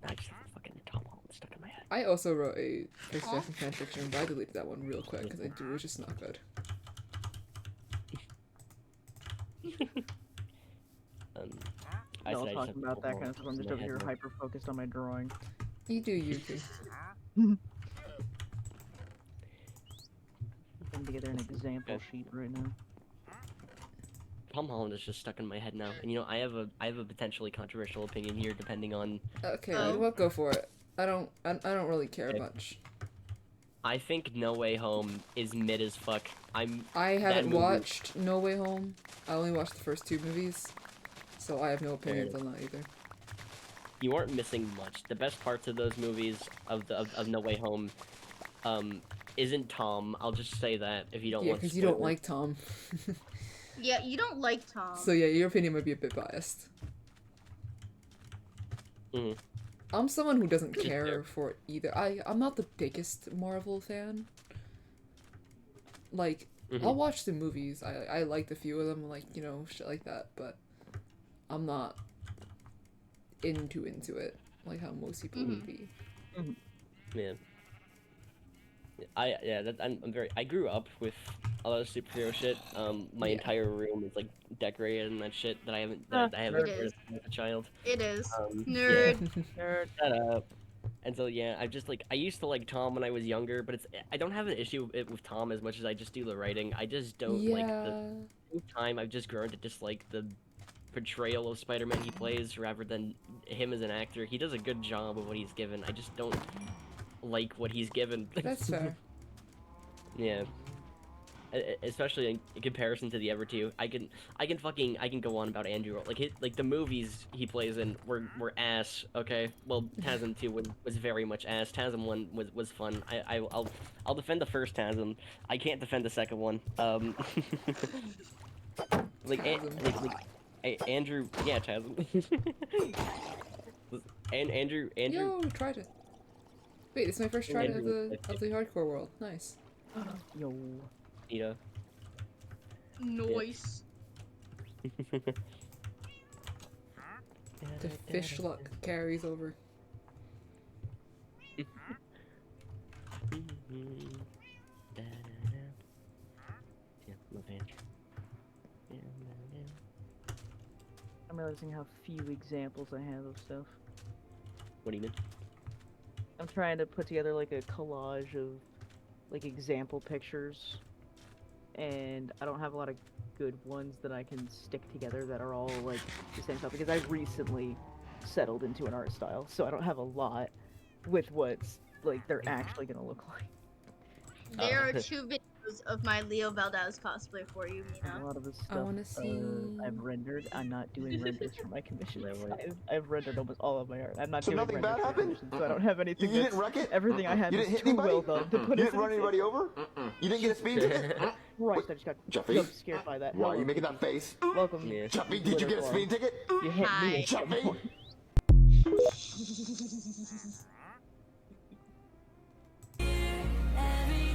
I just have fucking Tom Holland stuck in my head. I also wrote a Percy Jackson fanfiction, but I deleted that one real quick because it was just not good. I No, said I just talking have about Tom that kind Holland of stuff. I'm stuck just in over my here head now. hyper focused on my drawing. You do you too. Putting together an example sheet right now. Tom Holland is just stuck in my head now, and you know I have a potentially controversial opinion here, depending on. Okay, Oh. you know what? Go for it. I don't really care Okay. much. I think No Way Home is mid as fuck. I that haven't movie- watched No Way Home. I only watched the first 2 movies, so I have no opinions on that either. you aren't missing much. The best parts of those movies of No Way Home, isn't Tom. I'll just say that if you don't Yeah, want because you don't spoilers. like Tom. Yeah, you don't like Tom. So yeah, your opinion might be a bit biased. Mhm. I'm someone who doesn't Just care fair. for either. I'm not the biggest Marvel fan. Like, Mhm. I'll watch the movies. I liked a few of them, like, you know, shit like that, but I'm not into it, like how most people would be. Man. I grew up with a lot of superhero shit. My Yeah. entire room is like decorated and that shit that I haven't It is. seen as a child. It is. Yeah. Nerd. Nerd. Shut up. And so yeah, I just like I used to like Tom when I was younger, but I don't have an issue with Tom as much as I just do the writing. I just don't like the Yeah. time I've just grown to dislike the portrayal of Spider-Man he plays rather than him as an actor. He does a good job of what he's given. I just don't like what he's given. That's fair. Yeah. Especially in comparison to the other two. I can go on about Andrew. Like the movies he plays in were ass, okay? Well, TASM 2 was very much ass. TASM 1 was fun. I'll defend the first TASM. I can't defend the second one. TASM. Andrew, yeah, TASM. and Andrew Yo, tried it. Wait, it's my first try of the hardcore world. Nice. Yo. Nita. Noise. The fish luck carries over. Yeah, love Andrew. I'm realizing how few examples I have of stuff. What do you mean? I'm trying to put together like a collage of like example pictures, and I don't have a lot of good ones that I can stick together that are all like the same stuff because I recently settled into an art style, so I don't have a lot with what's like they're actually gonna look like. There are 2 videos of my Leo Valdez cosplay for you, A Mina. lot of the stuff I wanna see. I've rendered. I'm not doing renders for my commissions. Yeah, right. I've rendered almost all of my art. I'm not So doing nothing renders bad for happened? commissions, so I don't have anything. You didn't that's- wreck it? Everything I have You is didn't hit too anybody? well done to put You as didn't run an anybody over? You didn't get a speeding ticket? Christ, I just got Jeffy? jump scared by that. Why are Hello, you making that Piggy. face? Welcome. Yeah. Jeffy, did you get a speeding ticket? You hit Hi. me. at some Jeffy? point.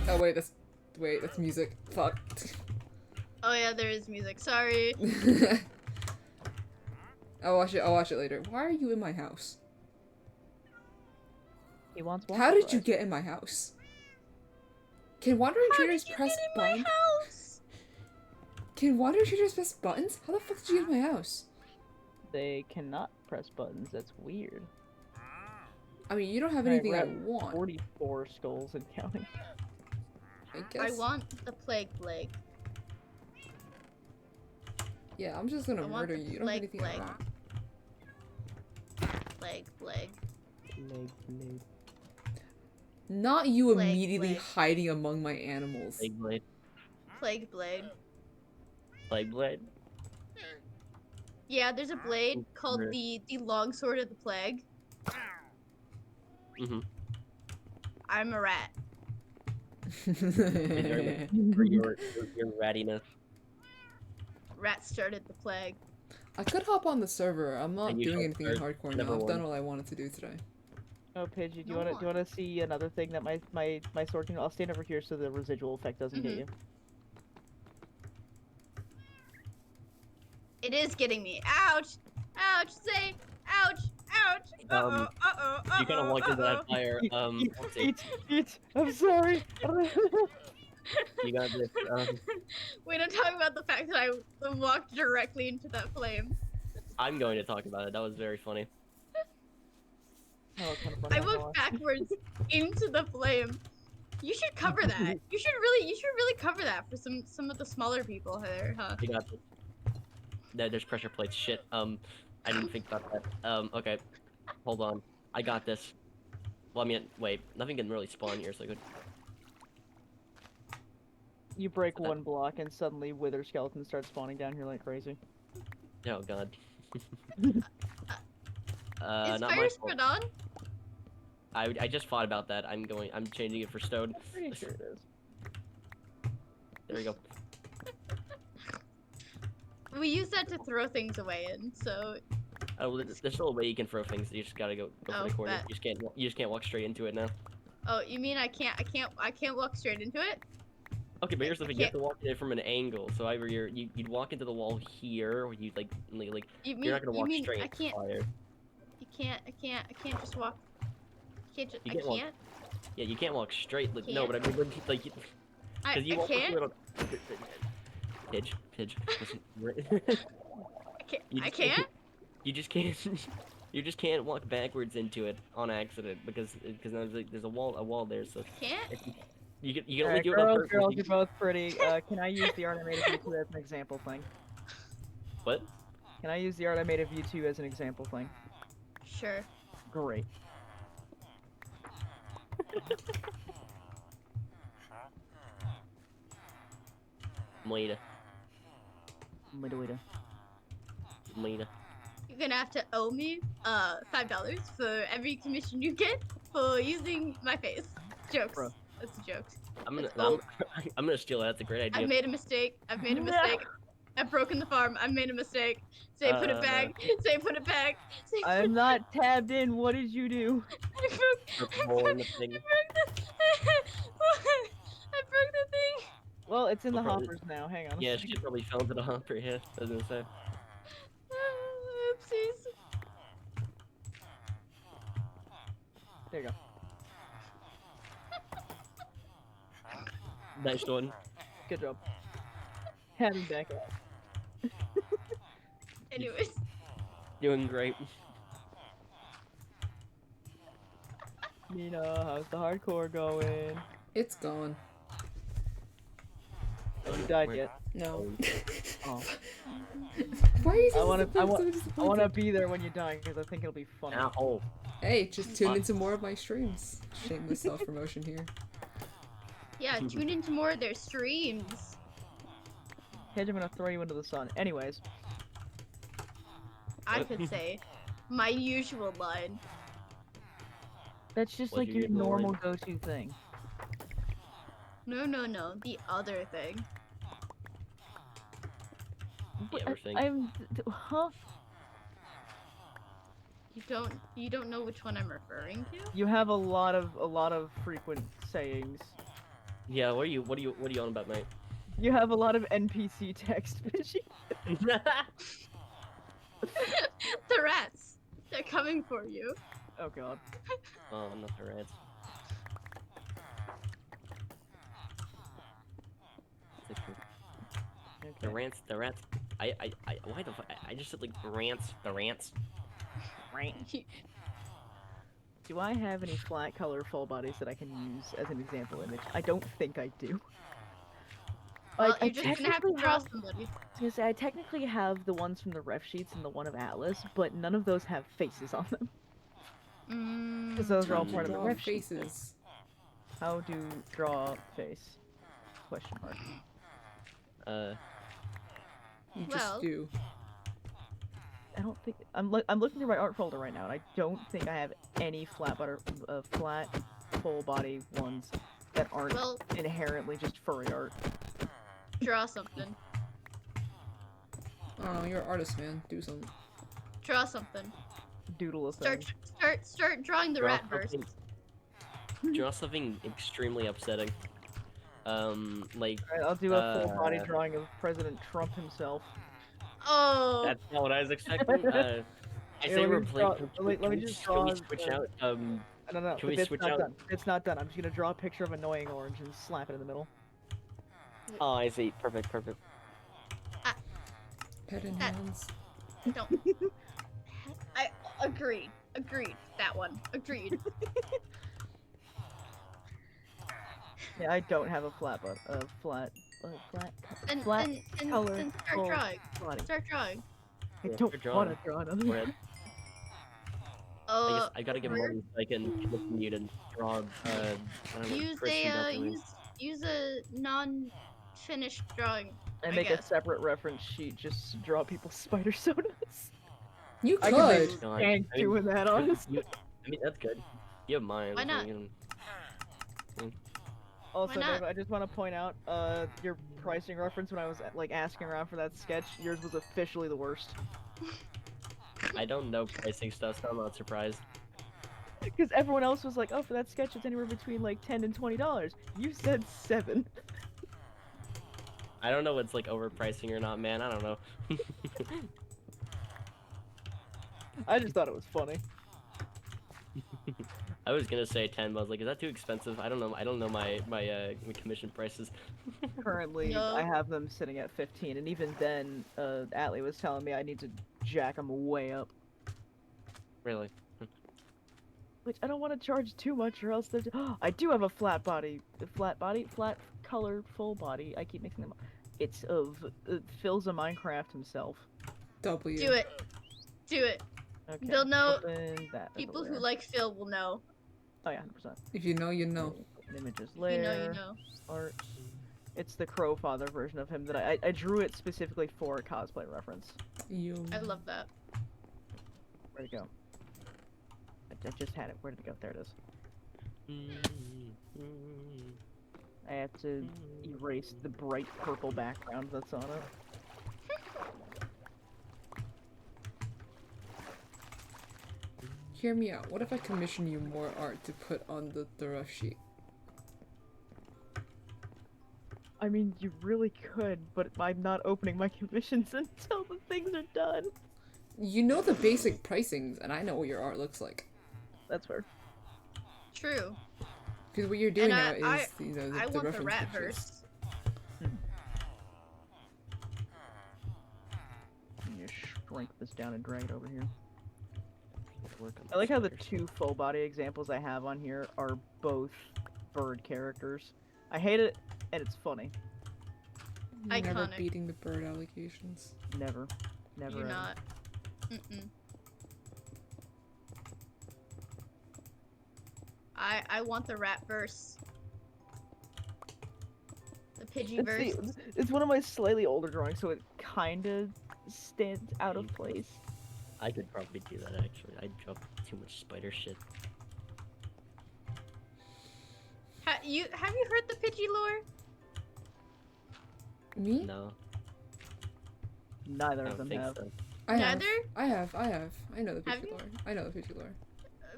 Oh wait, that's music. Fuck. Oh yeah, there is music. Sorry. I'll watch it later. Why are you in my house? He wants How did you waffle get in my house? Can wandering How traders did you press get in my buttons? house? Can wandering traders press buttons? How the fuck did you get in my house? rice. They cannot press buttons. That's weird. I mean, you don't have Alright, anything we're I at want. 44 skulls and counting. I I guess. want the plague. Yeah, I'm just gonna I want murder the you. You don't have anything I plague. want. Plague. Leg. Not you Plague, immediately plague. hiding among my animals. Plague Blade. Plague blade. Plague Blade? Yeah, there's a blade called Right. the longsword of the plague. Mm-hmm. I'm a rat. For your rattiness. Rat started the plague. I could hop on the server. I'm not And you doing shall anything in start hardcore number now. I've done one. all I wanted to do today. Oh, Pidgey, do No you wanna see another thing that my sword can? I'll stand over here so the residual effect doesn't get Mhm. you. It is getting me. Ouch! Ouch! Say! Ouch! Ouch! Uh-oh! Uh-oh! You kind of walked into that fire. Let's see. Eat. I'm sorry. You got this. Wait, don't talk about the fact that I walked directly into that flame. I'm going to talk about it. That was very funny. Oh, kind of funny, I I'm gonna walked lie. backwards into the flame. You should cover that. You should really cover that for some of the smaller people there, huh? You got this. There's pressure plates. Shit. I didn't think about that. Okay. Hold on. I got this. Well, I mean, wait. Nothing can really spawn here, so good. You break one block and suddenly wither skeletons start spawning down here like crazy. Oh god. Is not my fire fault. spread on? I just thought about that. I'm changing it for stone. I'm pretty sure it is. There we go. We use that to throw things away in, so Oh, well, there's still a way you can throw things. You just gotta go for Oh, the corner. bet. You just can't walk straight into it now. oh, you mean I can't walk straight into it? Okay, but here's the I thing. You have can't- to walk in it from an angle. So either you'd walk into the wall here, or you'd like You mean you're not gonna walk you mean straight I into can't fire. I can't just walk. Can't just, You I can't walk- can't. Yeah, you can't walk straight. Like, no, Can't? but I mean, like, I because you walk can't. a little. Pidge, listen. I can't. You just can't. You just can't walk backwards into it on accident because there's a wall there. So Can't. if you can only Alright, do it on purpose. girls, you're both pretty. Can I use the art I made of you two as an example thing? What? Can I use the art I made of you two as an example thing? Sure. Great. Later. Later. You're gonna have to owe me $5 for every commission you get for using my face. Jokes. Bro. That's a joke. I'm gonna steal that. That's a great idea. I've made a mistake. I've made a mistake. I've broken the farm. I've made a mistake. Say put it back. Say put it back. Say put I'm not tabbed in. What did you do? I broke The hole in the thing. I broke the thing. Well, it's in the Probably- hoppers now. Hang on. a Yeah, second. she probably fell into the hopper. Yeah, I was gonna say. Oopsies. There you go. Nice one. Good job. Having back up. Anyways. Doing great. Mina, how's the hardcore going? It's gone. You died yet? No. Oh. Why are you I wanna- so I want to disappointed? be there when you die because I think it'll be funny. Ow. Hey, just tune into more of my streams. Shameless self-promotion here. Yeah, tune into more of their streams. Hedge, I'm gonna throw you into the sun. Anyways, I could say my usual line. that's just What's like your your usual normal line? go-to thing. No, the other thing. The other thing. Huh? You don't know which one I'm referring to? You have a lot of frequent sayings. Yeah, what are you on about, mate? You have a lot of NPC text, Fishy. The rats. They're coming for you. Oh god. Oh, not the rats. The Okay. rants. Why the fuck? I just said like the rants. Do I have any flat color full bodies that I can use as an example image? I don't think I do. Well, I you're just gonna have to technically draw have- somebody. I was gonna say, I technically have the ones from the ref sheets and the one of Atlas, but none of those have faces on them. Because those are all part of the Draw ref sheets. faces. How do draw face? Question mark. You Well- just do. I don't think I'm looking through my art folder right now, and I don't think I have any flat full body ones that aren't Well, inherently just furry art. draw something. Oh, you're an artist, man. Do something. Draw something. Doodle a thing. Start drawing the Draw rat verse. Draw something extremely upsetting. Like Alright, I'll do a full body Uh, drawing of President Trump himself. Oh. that's not what I was expecting. I Hey, say let me we're just playing. draw- let me just Can we draw, switch uh, out? No, Can the we bit's switch not out? done. It's not done. I'm just gonna draw a picture of Annoying Orange and slap it in the middle. Oh, I see. Perfect. Pet and That- hands. Don't. I agreed. That one. Agreed. Yeah, I don't have a flat Then, flat then color start full drawing. body. Start drawing. I Yeah, don't you're drawing. want to draw another one. Red. I gotta get where- money so I can continue to draw. I don't know, use Christian a documents. use a non-finished drawing. I I make a guess. separate reference sheet just to draw people's spider sodas. You I can could. make No, Tank doing that, honestly. I mean, that's good. You have mine. Why so not? you can- Also, Why not? Dave, I just want to point out, your pricing reference when I was like asking around for that sketch, yours was officially the worst. I don't know pricing stuff, so I'm not surprised. Because everyone else was like, oh, for that sketch, it's anywhere between like $10 and $20. You said 7. I don't know what's like overpricing or not, man. I don't know. I just thought it was funny. I was gonna say 10, but I was like, is that too expensive? I don't know. I don't know my commission prices. Currently, No. I have them sitting at 15, and even then, Atlee was telling me I need to jack them way up. Really? Which I don't want to charge too much, or else they're. I do have a flat colored full body. I keep mixing them up. It's of Phil's a Minecraft himself. W. Do it. Do it. Okay. They'll know- Open that as a People who layer. like Phil will know. Oh yeah, 100%. If you know, you know. Open images If you layer. know, you know. Art. It's the Crowfather version of him that I drew it specifically for a cosplay reference. You. I love that. Where'd it go? I just had it. Where did it go? There it is. I have to erase the bright purple background that's on it. Hear me out. What if I commission you more art to put on the rough sheet? I mean, you really could, but I'm not opening my commissions until the things are done. You know the basic pricings, and I know what your art looks like. That's fair. True. Because what you're doing now And is, you know, I the want the reference rat pictures. verse. Let me shrink this down and drag it over here. Work on I like how the spiders. 2 full body examples I have on here are both bird characters. I hate it, and it's funny. You're never Iconic. beating the bird allegations. Never. Never. You're ever. not. Mm-mm. I want the rat verse. The Pidgey verse. It's one of my slightly older drawings, so it kind of stands out of place. I could probably do that actually. I drop too much spider shit. Have you heard the Pidgey lore? Me? No, Neither I of don't them think have. so. I have. Neither? I have. I know the Have Pidgey you? lore. I know the Pidgey lore.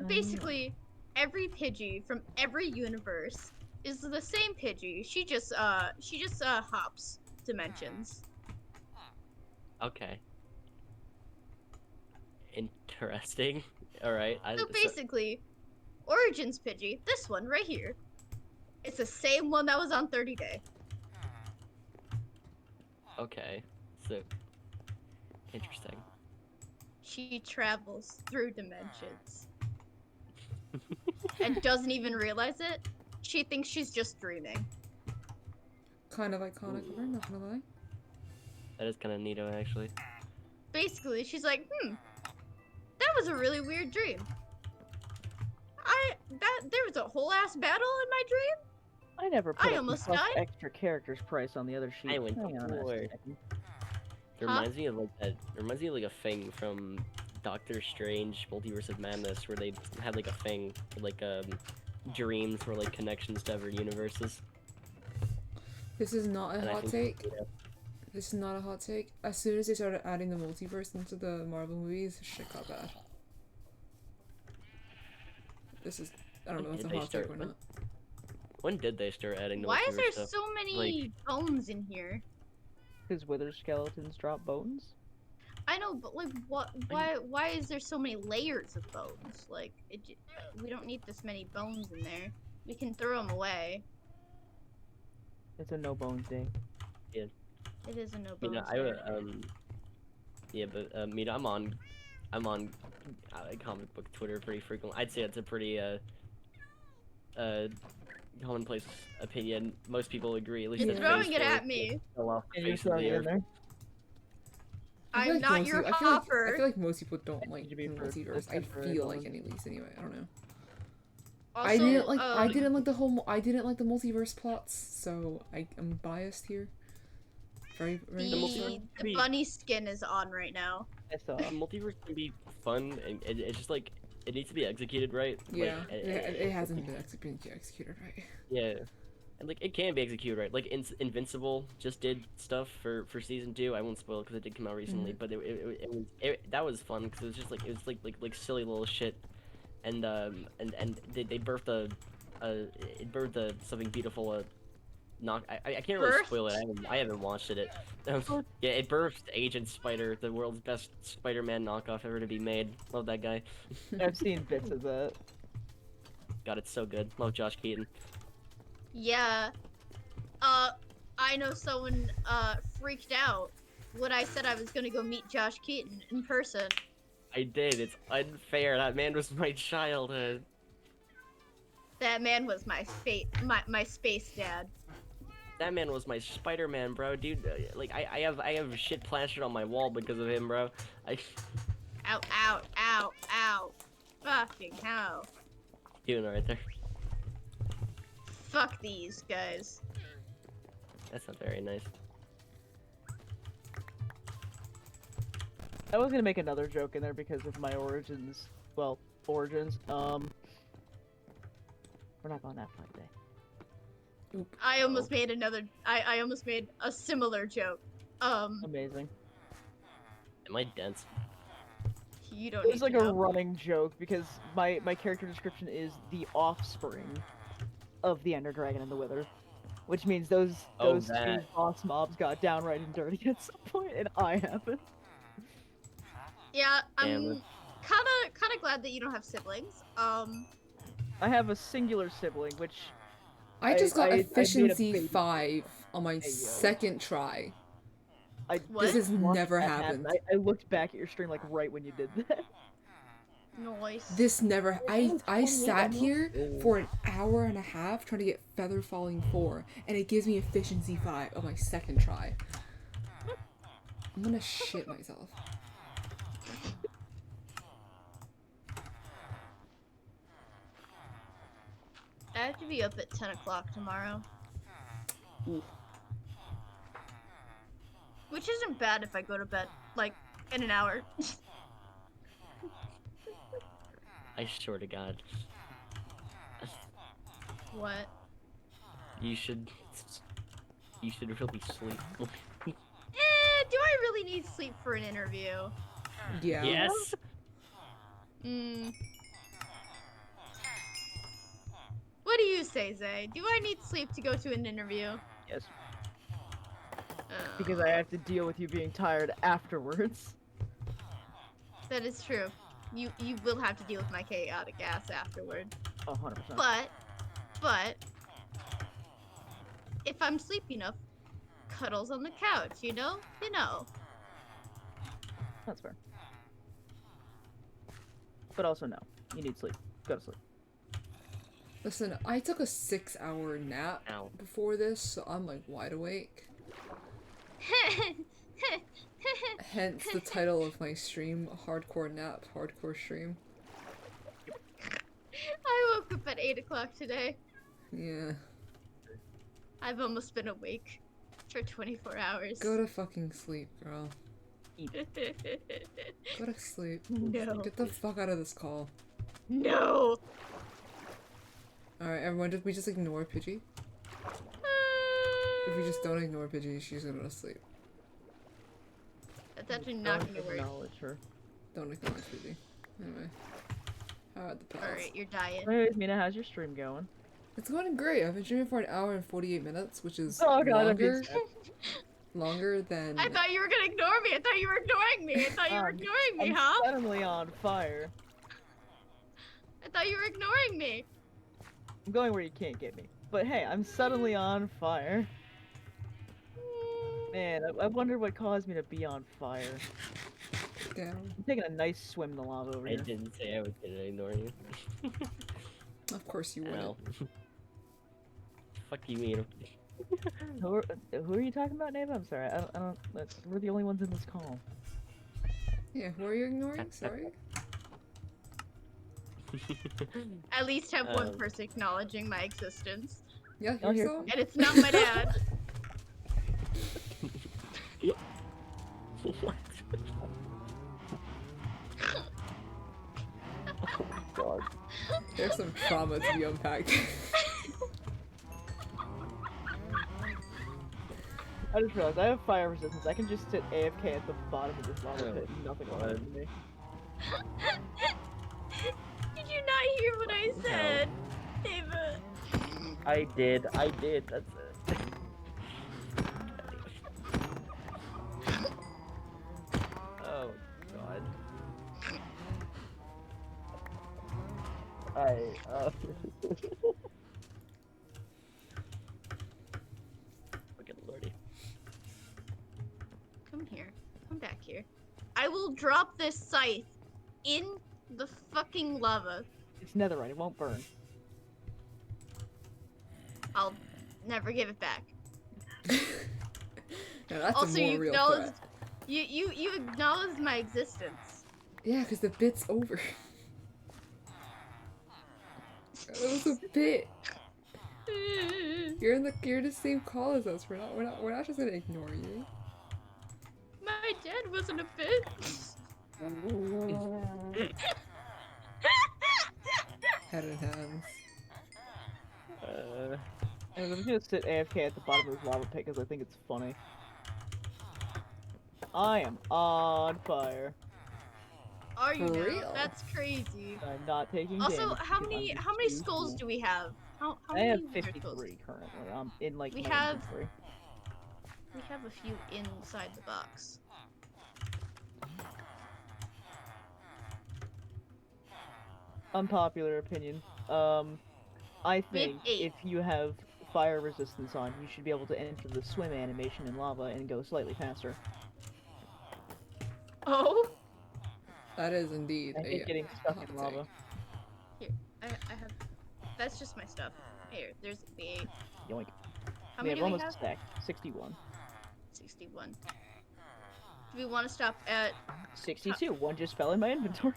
Basically, every Pidgey from every universe is the same Pidgey. She just hops dimensions. Okay. Interesting. All right. So basically, Origins Pidgey, this one right here, it's the same one that was on 30 Day. Okay. So interesting. She travels through dimensions and doesn't even realize it. She thinks she's just dreaming. Kind of iconic of her, not gonna lie. That is kind of neato actually. Basically, she's like, that was a really weird dream. There was a whole ass battle in my dream. I never put I up the almost plus died. extra characters price on the other sheet. I went Hang on a forward. second. It reminds me of like that. It reminds me of like a thing from Doctor Strange Multiverse of Madness, where they had like a thing, like dreams were like connections to other universes. This is not a And I hot think- take. This is not a hot take. As soon as they started adding the multiverse into the Marvel movies, shit got bad. This is, I don't know if it's a Did they hot take start or with- not. When did they start adding the Why is multiverse there stuff? so many bones in here? Because wither skeletons drop bones? I know, but like, what? Why is there so many layers of bones? Like, we don't need this many bones in there. We can throw them away. It's a no bones day. It is a no You bones. know, day. yeah, but you know, I'm on comic book Twitter pretty frequently. I'd say it's a pretty commonplace opinion. Most people agree. At least You're the throwing face it for at me. fell off the And you're face of throwing the it in earth. there? I feel I'm like not most your people- hopper. I feel like most people don't like the be for multiverse. I temporary feel like, bones. at least, anyway. I don't know. Also, I didn't like. I didn't like the whole. I didn't like the multiverse plots, so I'm biased here. very The, much so. the bunny skin is on right now. I saw. Multiverse can be fun, and it's just like it needs to be executed right. Yeah, Like, it hasn't been executed right. Yeah, and like it can be executed right. Like Invincible just did stuff for season 2. I won't spoil it because it did come out recently, but that was fun because it was just like like silly little shit, and they birthed it birthed something beautiful. I can't really spoil it. I haven't watched it. Yeah, it birthed Agent Spider, the world's best Spider-Man knockoff ever to be made. Love that guy. I've seen bits of that. God, it's so good. Love Josh Keaton. Yeah. I know someone freaked out when I said I was gonna go meet Josh Keaton in person. I did. It's unfair. That man was my childhood. That man was my space dad. That man was my Spider-Man, bro. Dude, like I have shit plastered on my wall because of him, bro. Ow, ow, ow, ow. Fucking hell. Doing it right there. Fuck these guys. That's not very nice. I was gonna make another joke in there because of my origins. Well, origins. We're not going that far today. I almost made another. I almost made a similar joke. Amazing. Am I dense? You don't. It was need like to a know. running joke because my character description is the offspring of the Ender Dragon and the Wither, which means those two that. boss mobs got downright and dirty at some point, and I haven't. Yeah, Damn I'm it. kind of glad that you don't have siblings. I have a singular sibling, which I just got I made a efficiency baby. 5 on my yo. second try. What? This has watched never that happened. happen. I looked back at your stream like right when you did that. Noise. This never. I sat here Ooh. for an hour and a half trying to get Feather Falling 4, and it gives me efficiency 5 on my second try. I'm gonna shit myself. I have to be up at 10 o'clock tomorrow. Ooh. Which isn't bad if I go to bed, like, in an hour. I swear to God. What? You should really sleep. Do I really need sleep for an interview? Yeah. Yes. What do you say, Zay? Do I need sleep to go to an interview? Yes, because I have to deal with you being tired afterwards. That is true. You will have to deal with my chaotic ass afterward. 100%. But if I'm sleepy enough, cuddles on the couch, you know? You know. That's fair. But also no, you need sleep. Go to sleep. Listen, I took a 6-hour nap Ow. before this, so I'm like wide awake. Hence the title of my stream, Hardcore Nap, Hardcore Stream. I woke up at 8 o'clock today. Yeah. I've almost been awake for 24 hours. Go to fucking sleep, girl. Go to sleep. No. Get the fuck out of this call. No. Alright, everyone, did we just ignore Pidgey? If we just don't ignore Pidgey, she's gonna go to sleep. That's actually not Don't gonna work. acknowledge her. Don't acknowledge Pidgey. Anyway. How about the pals? Alright, you're dying. Anyways, Mina, how's your stream going? It's going great. I've been streaming for an hour and 48 minutes, which is Oh god, I'm being longer than... I thought you were gonna ignore me. I thought you were ignoring me. I thought you were ignoring me, I'm huh? suddenly on fire. I thought you were ignoring me. I'm going where you can't get me. But hey, I'm suddenly on fire. Man, I wonder what caused me to be on fire. Down. I'm taking a nice swim in the lava over I here. didn't say I was gonna ignore you. Of course you Ow. wouldn't. Fuck you mean? Who are you talking about, Neva? I'm sorry. I don't. We're the only ones in this call. Yeah, who are you ignoring? Sorry? At least have one Um. person acknowledging my existence. Yeah, Oh, here's here. some. And it's not my dad. What? Oh my god. There's some trauma to be unpacked. I just realized I have fire resistance. I can just sit AFK at the bottom of this lava Oh, pit and nothing will God. happen to me. Did you not hear what I No. said? Ava? I did, that's it. Oh god. Fucking lordy. Come here. Come back here. I will drop this scythe in the fucking lava. It's netherite. It won't burn. I'll never give it back. Now that's Also, a more you real acknowledged threat. you acknowledged my existence. Yeah, because the bit's over. It was a bit. You're in the same call as us. We're not just gonna ignore you. My dad wasn't a bit. Head in hands. And I'm just gonna sit AFK at the bottom of this lava pit because I think it's funny. I am on fire. Are you For now? real? That's crazy. I'm not taking Also, damage how because many I'm just too skulls cool. do we have? How I many have wither skulls? 53 currently. I'm in like We my have- inventory. We have a few inside the box. Unpopular opinion. I think 8. if you have fire resistance on, you should be able to enter the swim animation in lava and go slightly faster. Oh, That is indeed I hate a getting stuck hot in take. lava. here. I have. That's just my stuff. Here, there's the 8. Yoink. How We many have do we almost have? stacked. 61. 61. Do we want to stop at 62. One just fell in my inventory.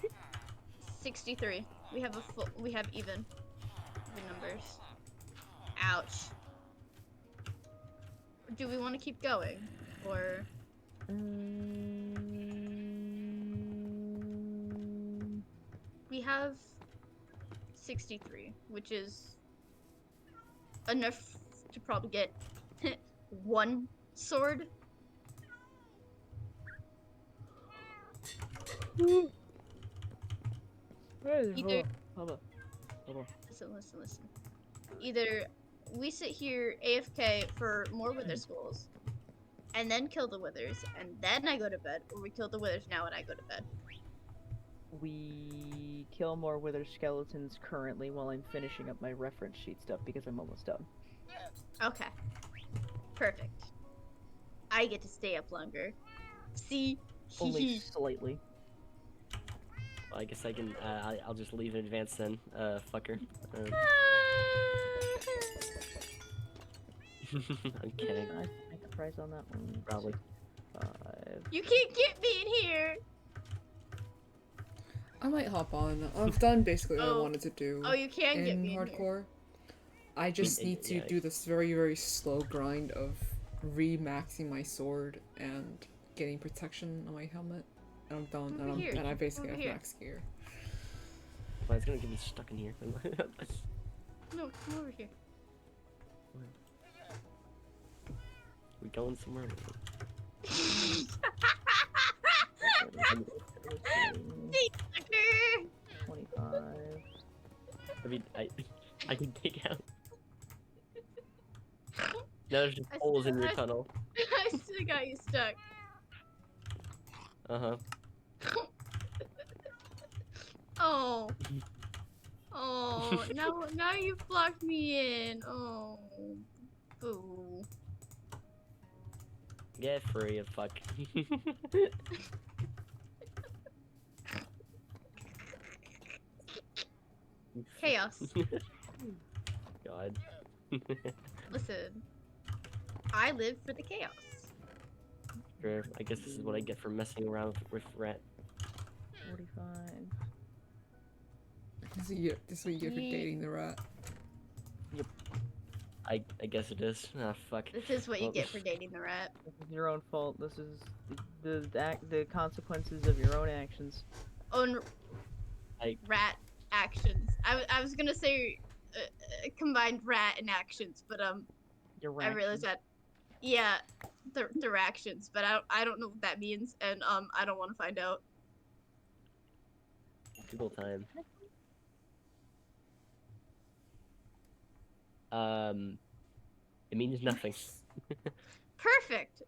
63? We have we have even numbers. Ouch. Do we want to keep going, or we have 63, which is enough to probably get one sword. Either Lava. listen. Either we sit here AFK for more wither skulls, and then kill the withers, and then I go to bed, or we kill the withers now and I go to bed. We kill more wither skeletons currently while I'm finishing up my reference sheet stuff because I'm almost done. Okay. Perfect. I get to stay up longer. See? Only slightly. Well, I guess I can, I'll just leave in advance then, fucker. I'm kidding. Can I make the price on that one? Probably. 5. You can't get me in here! I might hop on. I've done basically what I Oh. wanted to do Oh, you can get in me in here. hardcore. I just need to yeah. do this very, very slow grind of re-maxing my sword and getting protection on my helmet. And I'm done. Over here, And I basically over have here. max gear. Well, it's gonna get me stuck in here. No, come over here. We going somewhere? 25. I mean, I can dig out. Now there's just holes in your tunnel. I still got you stuck. Uh-huh. Oh. Oh, now you've blocked me in. Oh. Boo. Get free, you fuck. Chaos. God. Listen. I live for the chaos. Sure, I guess this is what I get for messing around with rat. 45. This is what you get for dating the rat. I guess it is. Ah, fuck. This is what you Well, get for dating the rat. This is your own fault. This is the consequences of your own actions. Own I- rat actions. I was gonna say combined rat and actions, but Your I realized that yeah, the actions, but I don't know what that means, and I don't want to find out. Google time. It means nothing. Perfect.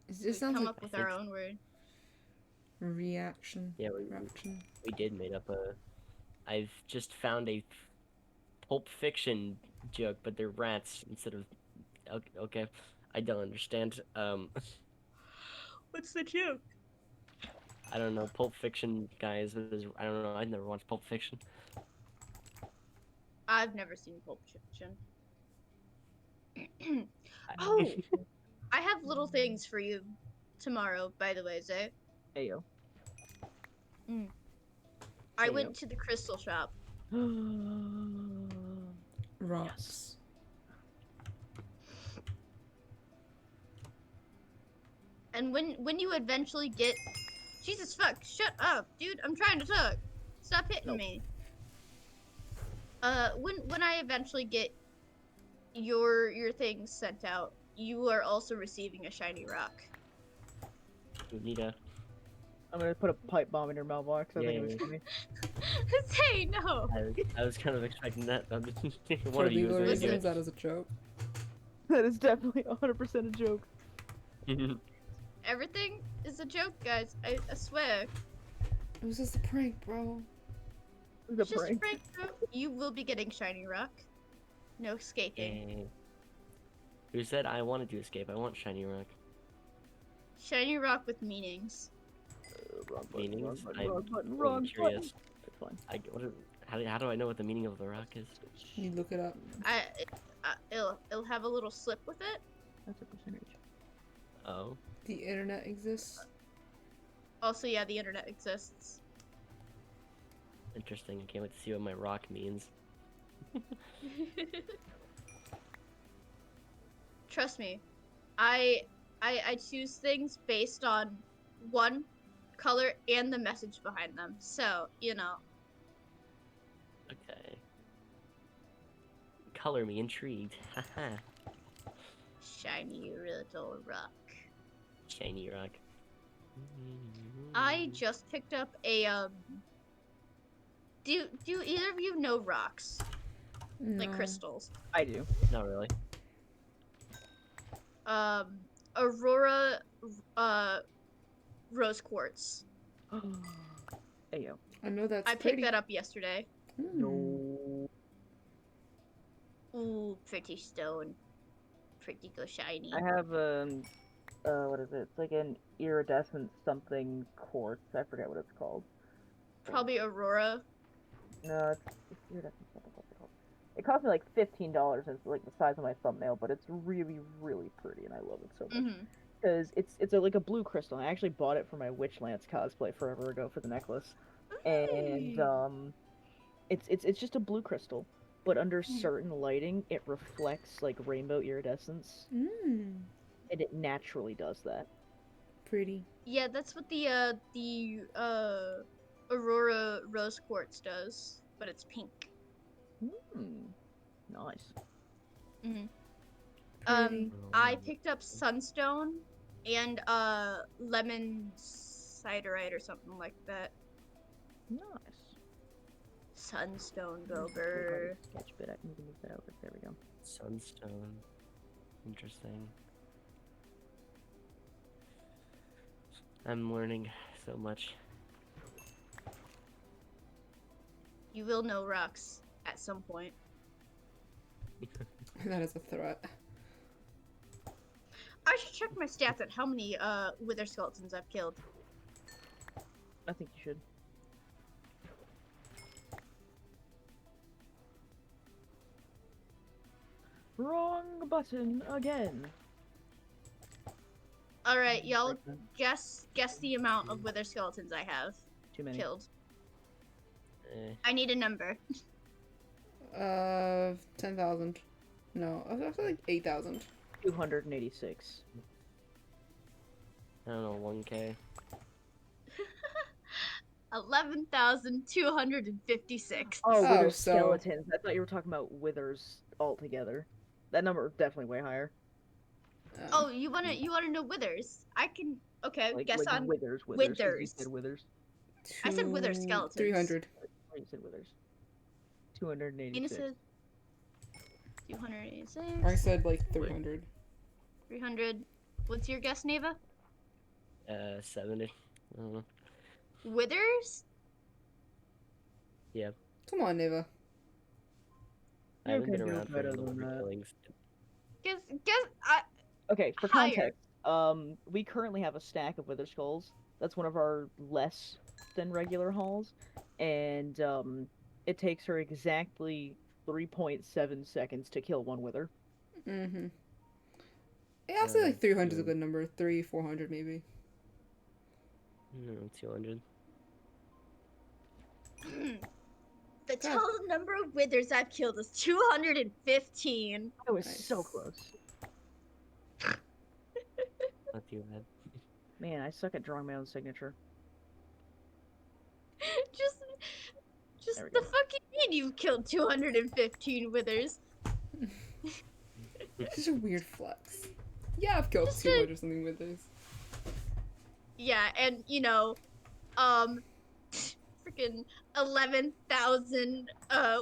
It We just sounds come like up with I our think- own word. reaction. Yeah, Reaction. we did made up a. I've just found a Pulp Fiction joke, but they're rats instead of. Okay, I don't understand. What's the joke? I don't know. Pulp Fiction guys. I don't know. I've never watched Pulp Fiction. I've never seen Pulp Fiction. I- Oh, I have little things for you tomorrow, by the way, Zay. Ayo. I Ayo. went to the crystal shop. Rocks. And when you eventually get Jesus fuck, shut up, dude. I'm trying to talk. Stop hitting Nope. me. When I eventually get your things sent out, you are also receiving a shiny rock. We need a. I'm gonna put a pipe bomb in your mailbox. I think it was Yeah. funny. Say no. I was kind of expecting that. One For of you was legal gonna do reasons, that is a joke. That is definitely 100% a joke. it. Everything is a joke, guys. I swear. It was just a prank, bro. The It's just a prank. prank, bro. You will be getting shiny rock. No escaping. Dang. Who said I wanted to escape? I want shiny rock. Shiny rock with meanings. Wrong button, Meanings? wrong button, I'm wrong button, I'm wrong curious. button. It's fine. How do I know what the meaning of the rock is? You look it up. It'll have a little slip with it. That's a percentage. Oh. The internet exists. Also, yeah, the internet exists. Interesting. I can't wait to see what my rock means. Trust me, I choose things based on one color and the message behind them. So you know, Okay. Color me intrigued. Haha. shiny little rock. Shiny rock. I just picked up a Do either of you know rocks like No. crystals? I do. Not really. Aurora, rose quartz. Ayo. I know that's I picked pretty. that up yesterday. Hmm. No. Ooh, pretty stone. Pretty go shiny. I have what is it? It's like an iridescent something quartz. I forget what it's called. Probably Aurora. No, it's iridescent something. What's it called? It cost me like $15. It's like the size of my thumbnail, but it's really, really pretty, and I love it so much. Mm-hmm. Because it's like a blue crystal. I actually bought it for my Witch Lance cosplay forever ago for the necklace, and it's just a blue crystal, but under certain lighting, it reflects like rainbow iridescence, Mm. and it naturally does that. Pretty. Yeah, that's what the Aurora rose quartz does, but it's pink. Nice. Pretty. I picked up sunstone and lemon ciderite or something like that. Nice. Sunstone Gober. Sketch bit. I can move that over. There we go. Sunstone. Interesting. I'm learning so much. You will know rocks at some point. That is a threat. I should check my stats at how many wither skeletons I've killed. I think you should. Wrong button again. All right, y'all guess the amount of wither skeletons I have Too many. killed. Eh, I need a number. 10,000. No, I feel like 8,000. 286. I don't know, 1K. 11,256. Oh, Oh, wither so- skeletons. I thought you were talking about withers altogether. That number is definitely way higher. Oh, you wanna know withers? I can. Okay, guess like on. withers. 'cause withers. You said withers. I said wither skeletons. 300. You said withers. Ina 286. said 286. I said like 300. 300. What's your guess, Neva? 70. I don't know. Withers? Come on, Neva. I haven't been can do around for better the than wither that. killings. Guess. Okay, for Higher. context, we currently have a stack of wither skulls. That's one of our less than regular hauls, and it takes her exactly 3.7 seconds to kill one wither. Mm-hmm. Yeah, I'll say like 300 is a good number. 400 maybe. No, 200. The total number of withers I've killed is 215. That was Nice. so close. Not too bad. Man, I suck at drawing my own signature. just There we the go. fuck you mean you've killed 215 withers? It's just a weird flex. Yeah, I've killed Just 200 or something with this. Yeah, and freaking 11,000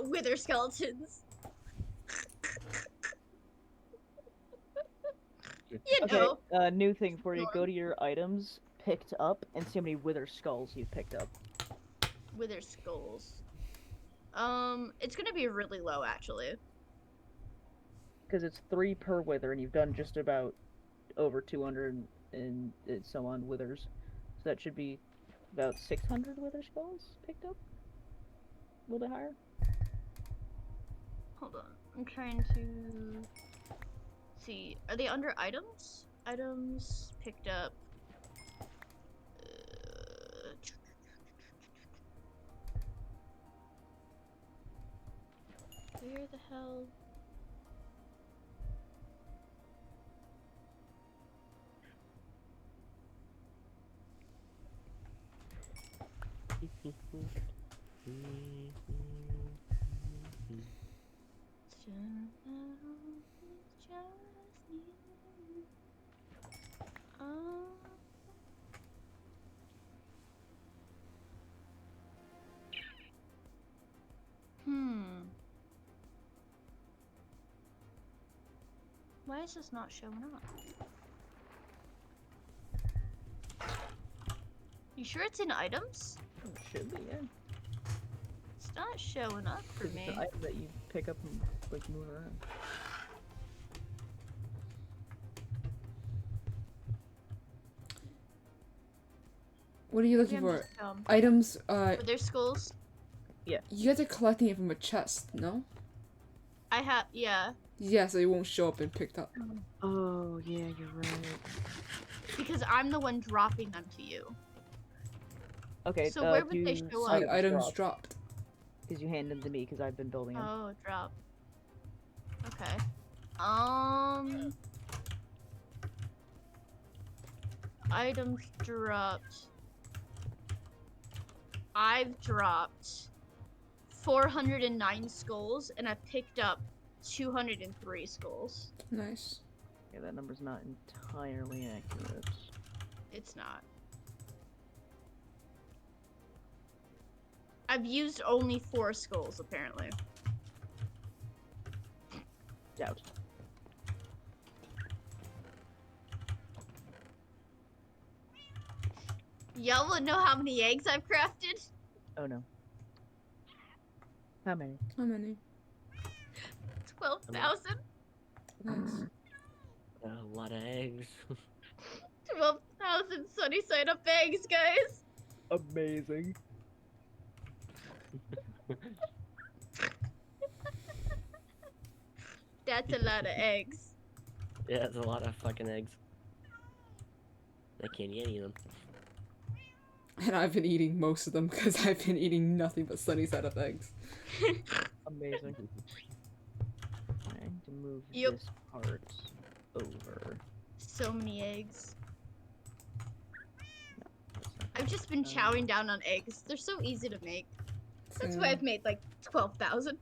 wither skeletons. You know. Okay, new thing for you. Go to your items, picked up, and see how many wither skulls you've picked up. Wither skulls. It's gonna be really low actually. Because it's 3 per wither, and you've done just about over 200 and so on withers. So that should be about 600 wither skulls picked up. A little bit higher. Hold on. I'm trying to see. Are they under items? Items picked up. Where the hell? Why is this not showing up? You sure it's in items? It should be, yeah. It's not showing up for 'Cause me. it's an item that you pick up and like move around. What are you looking Maybe I'm for? just dumb. Items, Are there skulls? you guys are collecting it from a chest, no? I have, yeah. Yeah, so it won't show up and picked up. Oh, yeah, you're right. Because I'm the one dropping them to you. Okay, So where would they do show So up? the items dropped. Because you hand them to me because I've been building them. Oh, drop. Okay. Items dropped. I've dropped 409 skulls, and I picked up 203 skulls. Nice. Yeah, that number's not entirely accurate. It's not. I've used only 4 skulls, apparently. Doubt. Y'all wanna know how many eggs I've crafted? Oh no. How many? How many? 12,000? Nice. A lot of eggs. 12,000 sunny side up eggs, guys! Amazing. That's a lot of eggs. Yeah, it's a lot of fucking eggs. I can't eat any of them. And I've been eating most of them because I've been eating nothing but sunny side up eggs. Amazing. Trying to move Yep. this part over. So many eggs. That's not I've just been Um, chowing down on eggs. They're so easy to make. That's why So, I've made like 12,000.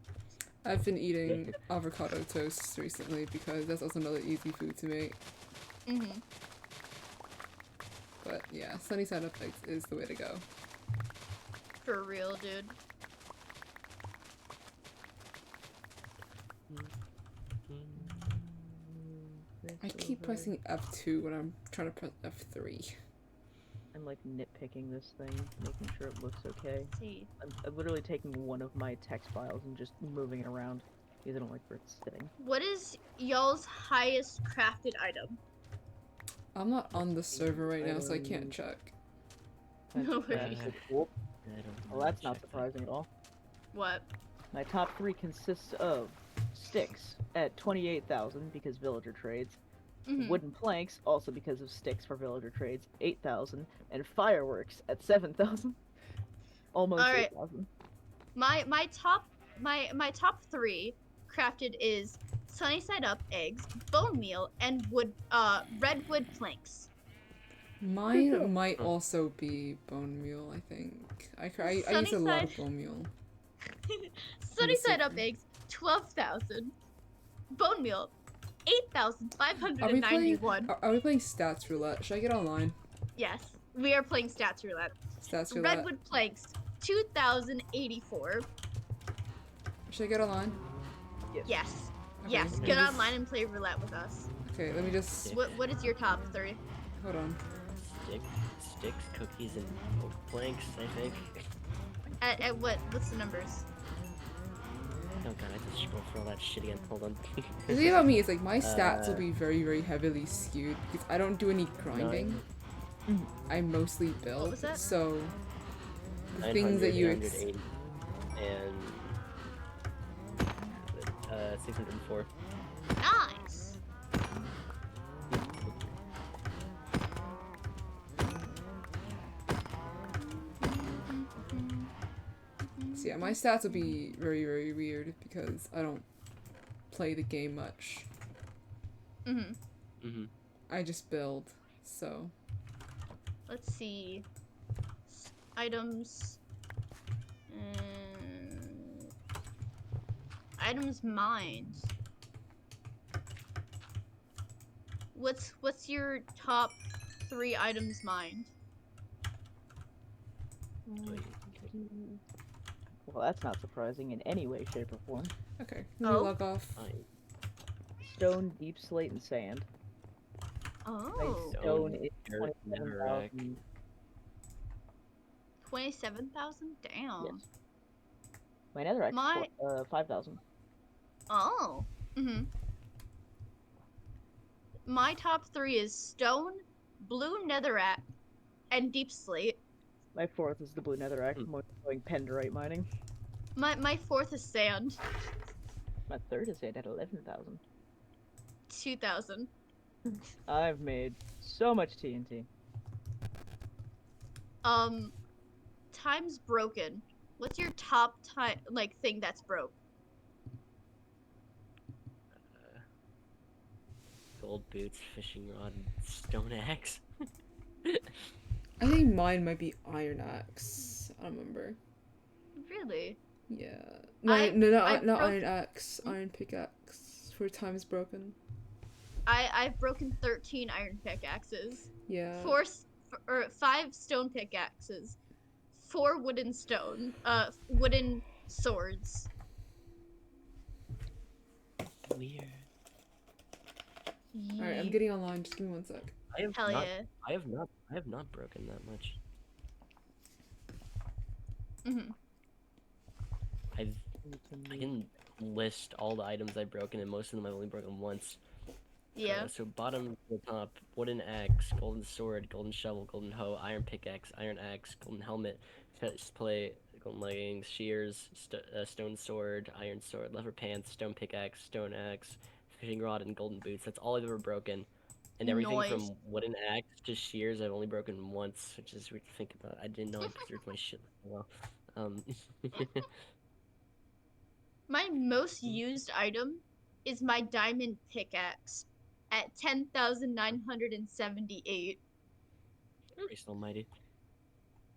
I've been eating avocado toasts recently because that's also another easy food to make. Mm-hmm. But yeah, sunny side up eggs is the way to go. For real, dude. I keep pressing F2 when I'm trying to press F3. I'm like nitpicking this thing, making sure it looks okay. Let's see. I'm literally taking one of my text files and just moving it around because I don't like where it's sitting. What is y'all's highest crafted item? I'm not on the server right now, so I can't check. No That's worries. actually cool. I don't Well, know, that's not check that. surprising at all. What? My top 3 consists of sticks at 28,000 because villager trades, Mhm. wooden planks also because of sticks for villager trades 8,000, and fireworks at 7,000. Almost Alright. 8,000. My top 3 crafted is sunny side up eggs, bone meal, and redwood planks. Mine might also be bone meal, I think. I use a lot of bone meal. Sunny side up server. eggs, 12,000. Bone meal, Are we playing? 8,591. Are we playing stats roulette? Should I get online? Yes, we are playing stats roulette. Stats roulette. Redwood planks, 2,084. Should I get online? Yes. Okay, Yes, let me get just- online and play roulette with us. Okay, let me just What is your top 3? hold on. Sticks, cookies, and planks, I think. At what's the numbers? Oh god, I have to scroll through all that shit again. Hold on. The thing about me is like my stats will be very, very heavily skewed because I don't do any grinding. I mostly build. was that? So the things that you 900, 808, and 604. Nice. So yeah, my stats will be very, very weird because I don't play the game much. Mhm. Mm-hmm. I just build. So Let's see. Items. Items mined. What's your top 3 items mined? Well, that's not surprising in any way, shape, or form. okay, let me Oh. log off. Fine. Stone, deep slate, and sand. Oh, Stone, Stone is dirt, netherrack. 27,000. 27,000? Damn. Yes. My netherrack My- is 5,000. Oh. Mhm. My top 3 is stone, blue netherrack, and deep slate. My 4th is the blue netherrack. I'm going penderite mining. My 4th is sand. My 3rd is at 11,000. 2,000. I've made so much TNT. Time's broken. What's your top time thing that's broke? Gold boots, fishing rod, and stone axe. I think mine might be iron axe. I don't remember. Really? Yeah. No, I- no, I not broke- iron axe. Iron pickaxe. For times broken. I've broken 13 iron pickaxes. Yeah. 5 stone pickaxes. 4 wooden swords. Weird. Alright, I'm getting online. Just give me one sec. I have Hell not. yeah. I have not broken that much. Mhm. I can list all the items I've broken, and most of them I've only broken once. Yeah. So bottom to top, wooden axe, golden sword, golden shovel, golden hoe, iron pickaxe, iron axe, golden helmet, chest plate, golden leggings, shears, stone sword, iron sword, leather pants, stone pickaxe, stone axe, fishing rod, and golden boots. That's all I've ever broken. And everything Nice. from wooden axe to shears I've only broken once, which is weird to think about. I didn't know I preserved my shit so well. My most used item is my diamond pickaxe at 10,978. Christ almighty.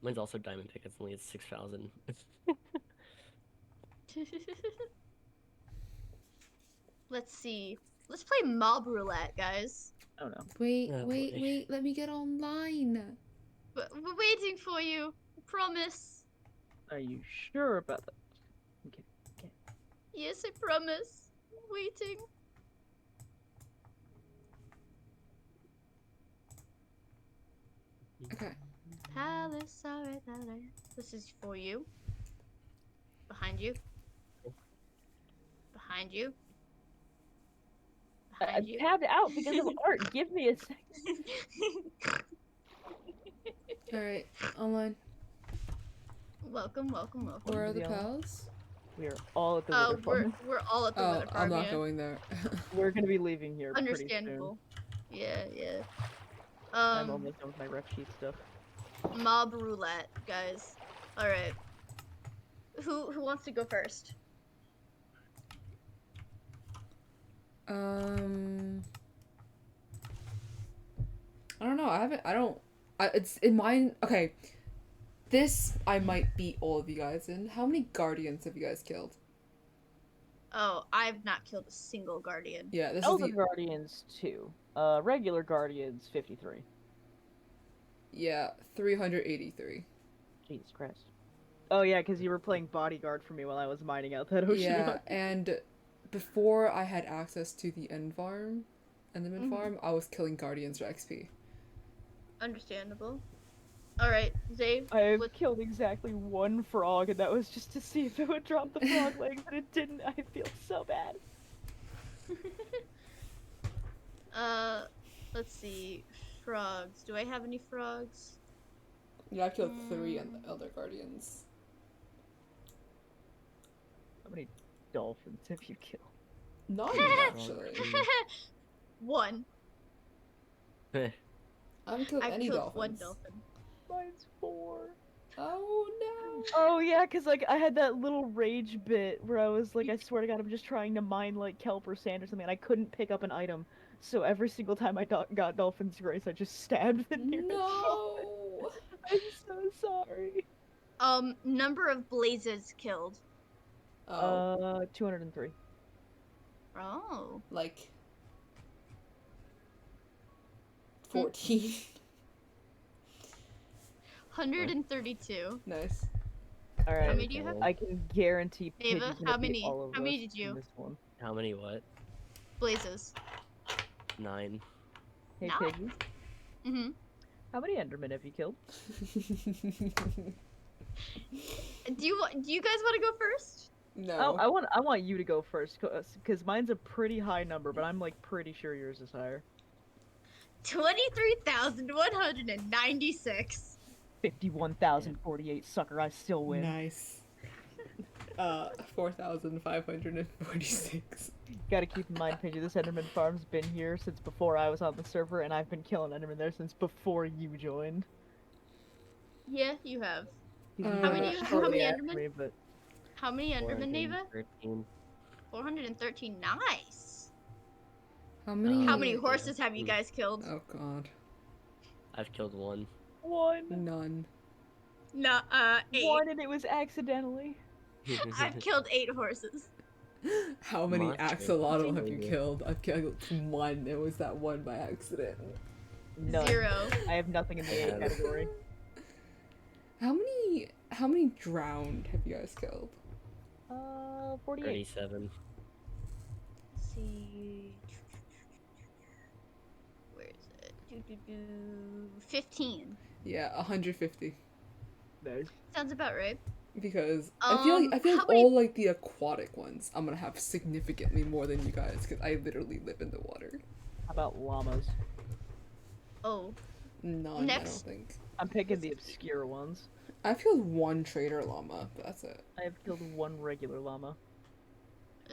Mine's also diamond pick. It's only at 6,000. Let's see. Let's play mob roulette, guys. Oh no. Wait, Oh, wait, boy. wait. Let me get online. But we're waiting for you. I promise. Are you sure about that? Okay. Yes, I promise. Waiting. Okay. Palace, alright, alright. This is for you. Behind you. Behind you. I'm Behind you. tabbed out because of art. Give me a second. Alright, online. Welcome, welcome, welcome. Where are the Yeah. pals? We are all at the wither farm. We're all at the Oh, wither farm. I'm not Yeah. going there. We're gonna be leaving here pretty soon. Understandable. Yeah, yeah. I'm almost done with my rep sheet stuff. Mob roulette, guys. All right. Who wants to go first? I don't know. It's in mine. Okay. This, I might beat all of you guys in. How many guardians have you guys killed? Oh, I've not killed a single guardian. Yeah, this Elder is the... Guardians 2. Regular Guardians 53. Yeah, 383. Jesus Christ. Oh yeah, because you were playing bodyguard for me while I was mining out that ocean. Yeah, and before I had access to the end farm, Enderman farm, I was killing guardians for XP. Understandable. All right, Zay. I've what- killed exactly one frog, and that was just to see if it would drop the frog legs, but it didn't. I feel so bad. Let's see. Frogs. Do I have any frogs? Yeah, I killed 3 Elder Guardians. How many dolphins have you killed? Not actually. One. I haven't killed I've any killed dolphins. one dolphin. Mine's 4. Oh no. Oh yeah, cause like I had that little rage bit where I was like, I swear to God, I'm just trying to mine like kelp or sand or something, and I couldn't pick up an item. So every single time I got Dolphin's Grace, I just stabbed the nearest dolphin. No. I'm so sorry. Number of blazes killed. Oh, 203. Oh. like 14. 132. Nice. All right. How many do you have? I can guarantee. Pidgey's Ava, gonna how beat many? all of How many us did you? in this one. How many what? Blazes. 9. Hey Nice. Piggy, Mm-hmm. how many Endermen have you killed? Do you guys want to go first? No. Oh, I want you to go first, cause mine's a pretty high number, but I'm like pretty sure yours is higher. 23,196. 51,048, sucker! I still win. Nice. 4,546. Gotta keep in mind, Pidgey, this Enderman farm's been here since before I was on the server, and I've been killing Enderman there since before you joined. Yeah, you have. He's How been many- there how shortly many after Endermen? me, but How many Enderman, Neva? 413. 413. Nice. How many? How many horses have you guys killed? Oh god. I've killed 1. one, None. No, 8. one, and it was accidentally. I've killed 8 horses. How many Monster. axolotl have you Continue. killed? I've killed 1. It was that one by accident. None. 0. I have nothing in the 8 Yeah. category. How many drowned have you guys killed? 48. 37. Let's see. Where is it? 15. Yeah, 150. Nice. Sounds about right. Because I feel like how many- all like the aquatic ones, I'm gonna have significantly more than you guys because I literally live in the water. How about llamas? Oh. None, Next. I don't think. I'm picking the obscure ones. I've killed 1 trader llama, but that's it. I have killed 1 regular llama,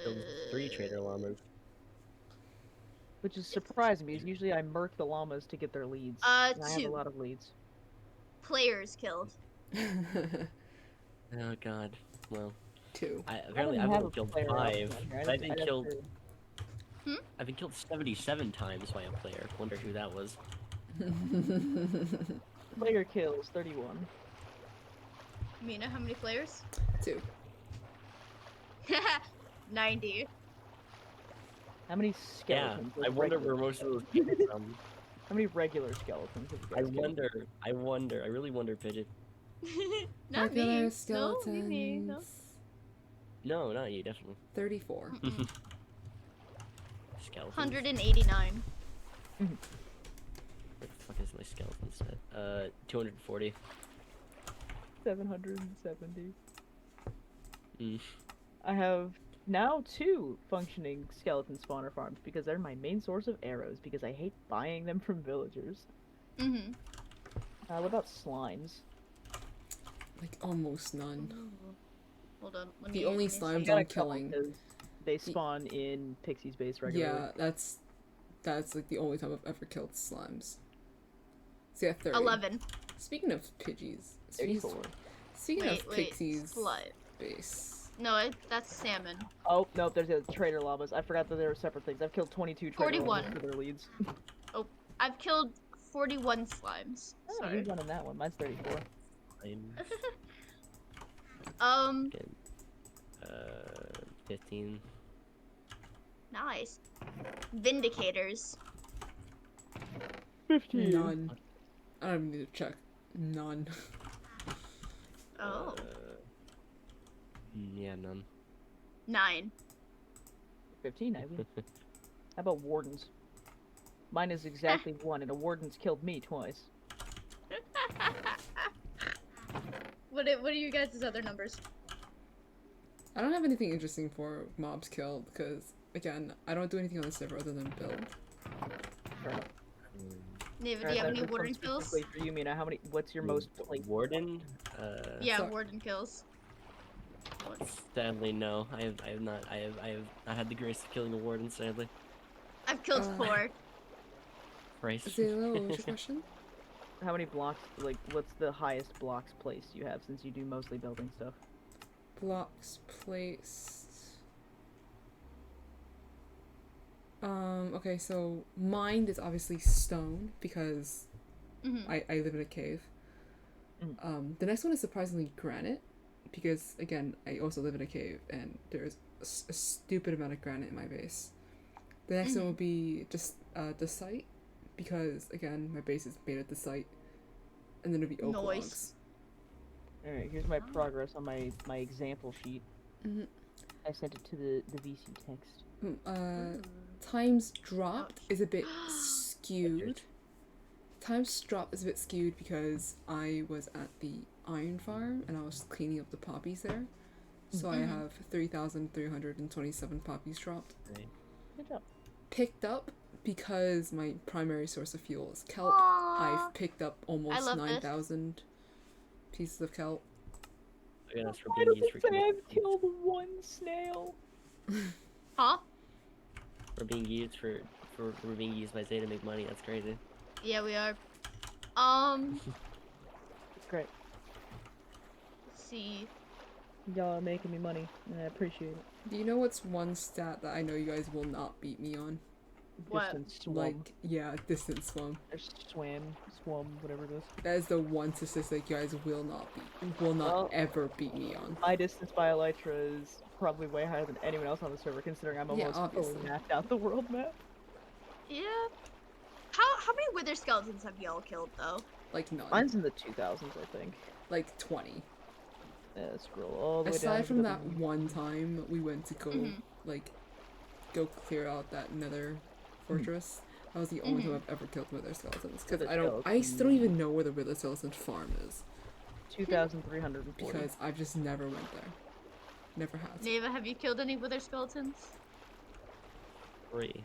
Killed 3 trader llamas. which is surprising because usually I murk the llamas to get their leads. And I have a 2 lot of leads. players killed. Oh god. Well, 2. Apparently don't I've have only a killed player 5. option here. But I've been I'd have killed. to- I've been killed 77 times by a player. Wonder who that was. Player kills 31. Mina, how many players? 2. 90. How many Yeah, skeletons? I like wonder regular where most of those skeletons? came from. How many regular skeletons have you I guys killed? wonder, I really wonder, Pidget. Not Regular me. skeletons. No, me. No. No, not you, definitely. 34. Mm-mm. Skeletons. 189. Where the fuck is my skeleton set? 240. 770. Mm. I have now 2 functioning skeleton spawner farms because they're my main source of arrows because I hate buying them from villagers. Mm-hmm. What about slimes? Like almost none. Hold on. Let The me, only let me slimes I got a I'm couple killing. 'cause they spawn in Pixie's base regularly. Yeah, that's like the only time I've ever killed slimes. So yeah, 30. 11. Speaking of Pidgeys, 34. speaking Wait, of wait. Pixie's Slut. base. No, that's salmon. Oh, no, there's a trader llamas. I forgot that they were separate things. I've killed 22 trader 41. llamas for their leads. I've killed 41 slimes. Oh, Sorry. you've done that one. Mine's 34. I'm getting, 15. Nice. Vindicators. 15. None. I don't even need to check. None. Oh. Yeah, none. 9. 15, I win. How about wardens? Mine is exactly 1, and a warden's killed me twice. What are you guys' other numbers? I don't have anything interesting for mobs killed because again, I don't do anything on the server other than build. Fair enough. Neva, do you have any This one's warden kills? specifically for you, Mina. What's your most, like, Warden? Yeah, Sorry. warden kills. Sadly, no. I have not had the grace of killing a warden. Sadly, I've killed 4. Christ. Zaylo, what was your question? how many blocks, like, what's the highest blocks placed you have since you do mostly building stuff? Blocks placed. Okay, so mine is obviously stone because Mm-hmm. I live in a cave. Mhm. The next one is surprisingly granite because again, I also live in a cave and there's a stupid amount of granite in my base. The next one will be just the site because again, my base is made of the site, and then it'll be oak Nice. logs. Alright, here's my progress on my example sheet. Mhm. I sent it to the VC text. Times dropped Ouch. is a bit skewed. Times drop is a bit skewed because I was at the iron farm and I was cleaning up the poppies there. So I have 3,327 poppies dropped. Good job. Picked up because my primary source of fuel is kelp. Aww. I've picked up almost love this. 9,000 pieces of kelp. Yeah, that's for Why being does used it for say I've killed 1 snail? Huh? for being used for being used by Zay to make money. That's crazy. Yeah, we are. It's great. Let's see. Y'all are making me money, and I appreciate it. Do you know what's one stat that I know you guys will not beat me on? What? Distance swum. Like, yeah, distance swim. Or swum, whatever it is. That is the one statistic you guys will not Well- ever beat me on. My distance by Elytra is probably way higher than anyone else on the server, considering I'm Yeah, almost obviously. fully mapped out the world map. Yeah. How many wither skeletons have y'all killed though? Like none. Mine's in the 2000s, I think. Like 20. Scroll all the way down. Aside to from the- that one time we went to go go clear out that nether fortress, that was the only time I've ever killed wither skeletons. Because Wither I still don't even know where the wither skeleton farm is. 2,340. Because I've just never went there. Never have. Neva, have you killed any wither skeletons? 3.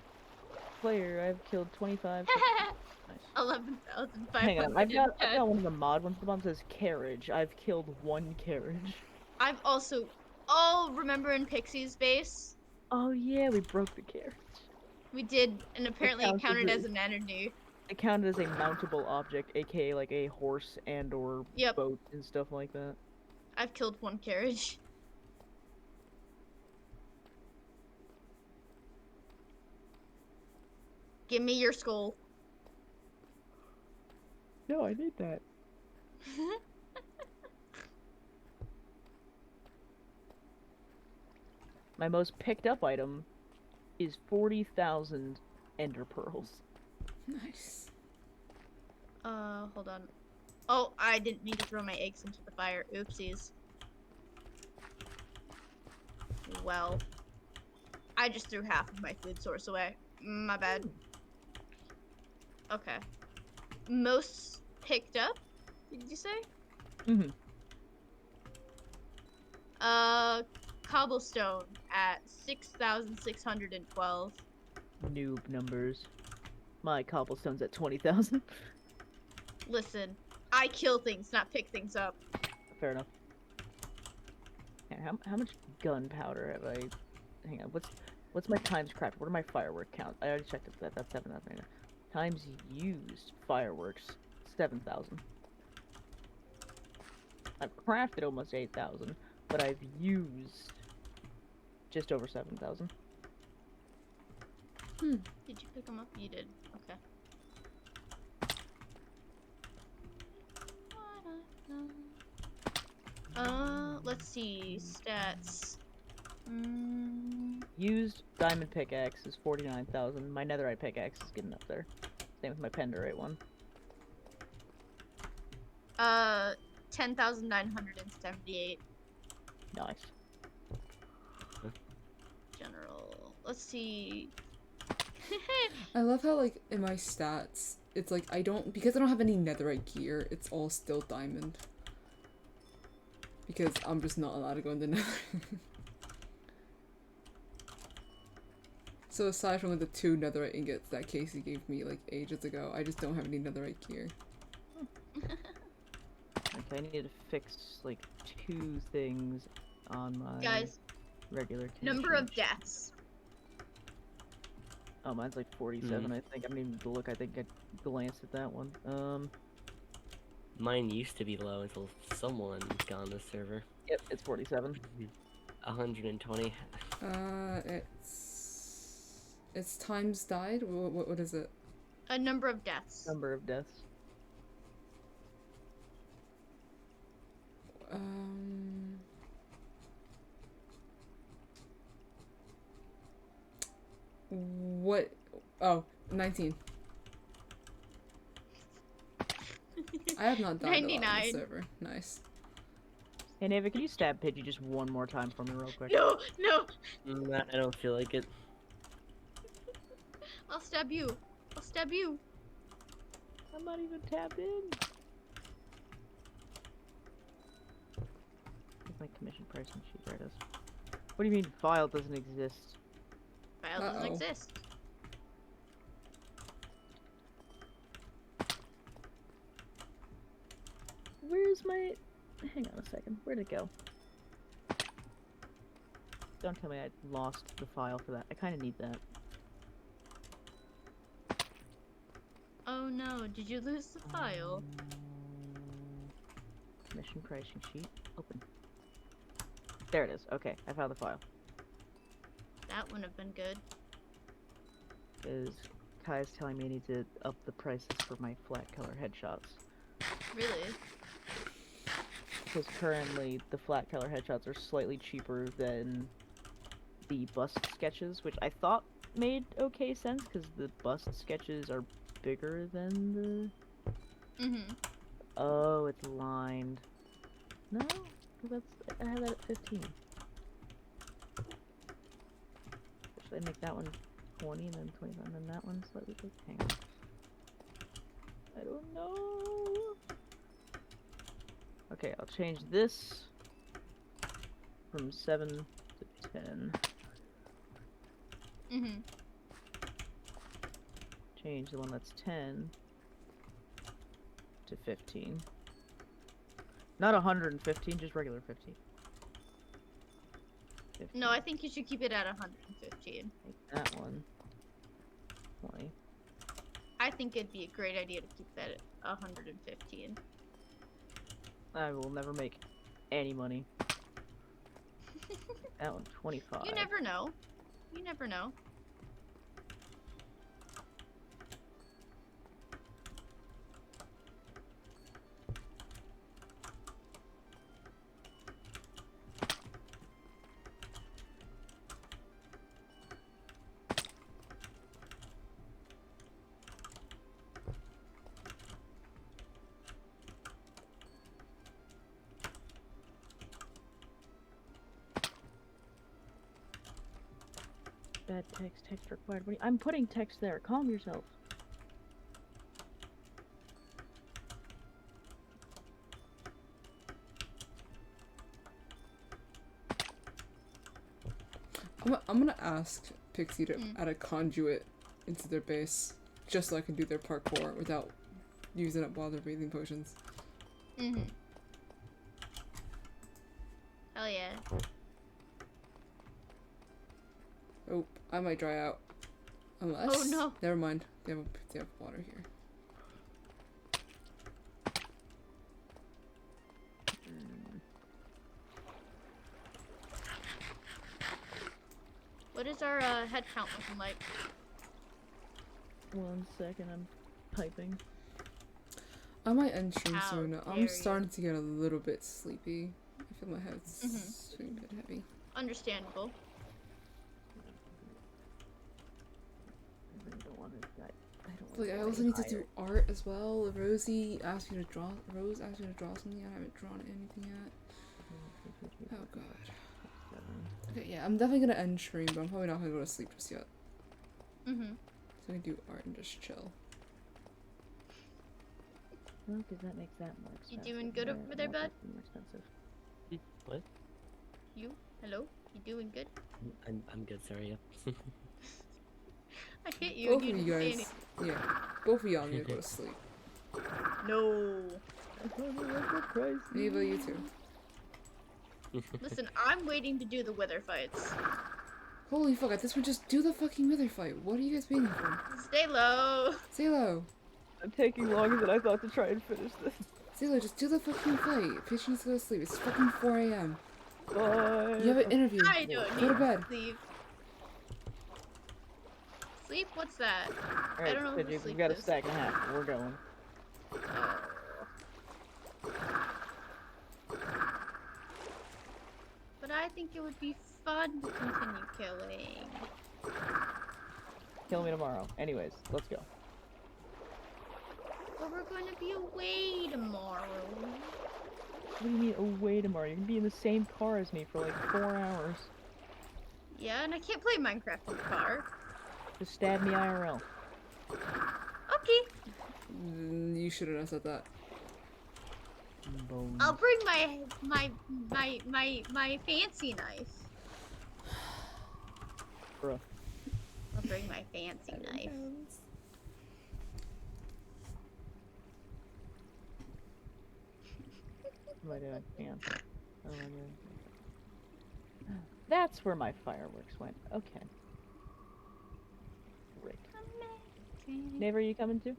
Player, I've killed 25. Nice. 11,500. Hang on, I've got one of the mod ones. The one says carriage. I've killed 1 carriage. I've also. Oh, remember in Pixie's base? Oh yeah, we broke the carriage. We did, and apparently it counts as counted a- as an energy. It counted as a mountable object, aka like a horse and or Yep. boat and stuff like that. I've killed 1 carriage. Give me your skull. No, I need that. My most picked up item is 40,000 ender pearls. Nice. Hold on. Oh, I didn't mean to throw my eggs into the fire. Oopsies. Well, I just threw half of my food source away. My bad. Okay. Most picked up? Did you say? Mm-hmm. Cobblestone at 6,612. Noob numbers. My cobblestone's at 20,000. Listen, I kill things, not pick things up. Fair enough. Yeah, how much gunpowder have I? Hang on. What's my times crafted? What are my firework counts? I already checked that. That's 7,000. Times used fireworks 7,000. I've crafted almost 8,000, but I've used just over 7,000. Did you pick them up? You did. Okay. Let's see. Stats. Used diamond pickaxe is 49,000. My netherite pickaxe is getting up there. Same with my penderite one. 10,978. Nice. General. Let's see. I love how, like, in my stats, it's like because I don't have any netherite gear, it's all still diamond. Because I'm just not allowed to go in the nether. So aside from like, the 2 netherite ingots that Casey gave me like ages ago, I just don't have any netherite gear. Okay, I need to fix like 2 things on my Guys, regular number of condition. deaths. Oh, mine's like 47, I think. I don't even need to look. I think I glanced at that one. Mine used to be low until someone got on the server. Yep, it's 47. 120. It's times died? What is it? A number of deaths. Number of deaths. What? Oh, 19. I have not died a lot on 99. the server. Nice. Hey, Nava, can you stab Pidgey just one more time for me real quick? No, no. I don't feel like it. I'll stab you. I'll stab you. I'm not even tapped in. Where's my commission pricing sheet? There it is. What do you mean file doesn't exist? File doesn't Uh-oh. exist. Where's my... Hang on a second. Where'd it go? Don't tell me I lost the file for that. I kind of need that. Oh no, did you lose the file? Commission pricing sheet. Open. There it is. Okay, I found the file. That wouldn't have been good. Because Kai's telling me I need to up the prices for my flat color headshots. Really? Because currently the flat color headshots are slightly cheaper than the bust sketches, which I thought made okay sense because the bust sketches are bigger than the... Mm-hmm. Oh, it's lined. No, 'cause that's... I have that at 15. Should I make that one 20 and then 25 and then that one slightly big? Hang on. I don't know. Okay, I'll change this from 7 to 10. Mm-hmm. Change the one that's 10 to 15. Not 115, just regular 15. 15. No, I think you should keep it at 115. Make that one 20. I think it'd be a great idea to keep that at 115. I will never make any money. That one 25. You never know. You never know. Bad text required. I'm putting text there. Calm yourself. I'm gonna ask Pixie to add a conduit into their base, just so I can do their parkour without using up while they're breathing potions. Mm-hmm. Hell yeah. Oh, I might dry out. Unless. Oh, no. Never mind. They have water here. What is our head count looking like? 1 second, I'm typing. I might end stream How soon. dare I'm you. starting to get a little bit sleepy. I feel my head's a bit heavy. Understandable. I really don't want to die. Like, I also need to do art as well. Rose asked me to draw something. I haven't drawn anything yet. Oh god. Okay, yeah, I'm definitely gonna end stream, but I'm probably not gonna go to sleep just yet. Mm-hmm. So I can do art and just chill. No, because that makes that more You expensive. doing good over That there, won't bud? be more expensive. What? You? Hello? You doing good? I'm good, sorry, yeah. I hit you Both and you of didn't you say guys, anything. yeah, both of y'all need to go to sleep. No. Eva, you too. Listen, I'm waiting to do the wither fights. Holy fuck, at this point, just do the fucking wither fight. What are you guys waiting for? Stay low. Say hello. I'm taking longer than I thought to try and finish this. Say hello, just do the fucking fight. Pitch needs to go to sleep. It's fucking 4 a.m. Bye. You have an interview. I don't Go to need bed. sleep. Sleep? What's that? Alright, don't know what Pidgey, sleep we've got a is. stack and a half. We're going. Oh. But I think it would be fun to continue killing. Kill me tomorrow. Anyways, let's go. But we're going to be away tomorrow. What do you mean away tomorrow? You're gonna be in the same car as me for like 4 hours. Yeah, and I can't play Minecraft in the car. Just stab me IRL. Okay. You shouldn't have said that. Boom. I'll bring my fancy knife. Bruh. I'll bring my fancy knife. What am I doing? Hang on. What am I doing? That's where my fireworks went. Okay. Great. Nave, are you coming too?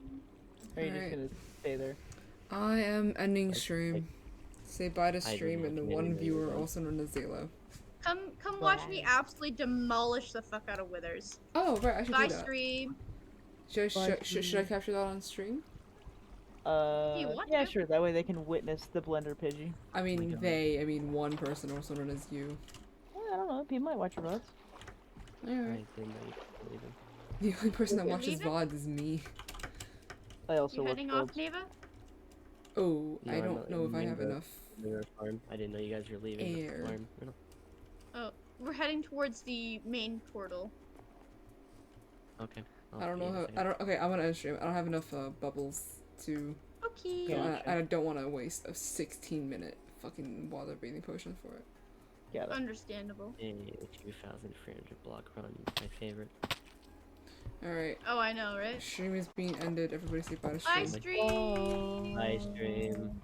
Or are you just Alright. gonna stay there? I am ending stream. Say bye to I stream didn't and the know one you were viewer, done. also known as Zaylo. Come watch me absolutely demolish the fuck out of withers. Oh, right, I should Bye do that. stream. Should I capture that on stream? You want Yeah, to? sure. That way they can witness the Blender Pidgey. I mean, God. I mean one person, also known as you. Well, I don't know. People might watch your VODs. I Alright. didn't know you could believe him. The only person that You're watches leaving? VODs is me. I also You watch heading off, VODs. Neva? Oh, No, I I'm don't not know if I leaving have the- enough. The farm. I didn't know you guys were leaving Air. the farm. No. Oh, we're heading towards the main portal. Okay. I don't know how. Okay, I'm gonna end stream. I don't have enough bubbles to. Okay. So Gotcha. I don't want to waste a 16-minute fucking water breathing potion for it. Got it. Understandable. A 2,300 block run. My favorite. Alright, Oh, I know, right? stream is being ended. Everybody say bye to Bye, stream. stream. Bye, stream.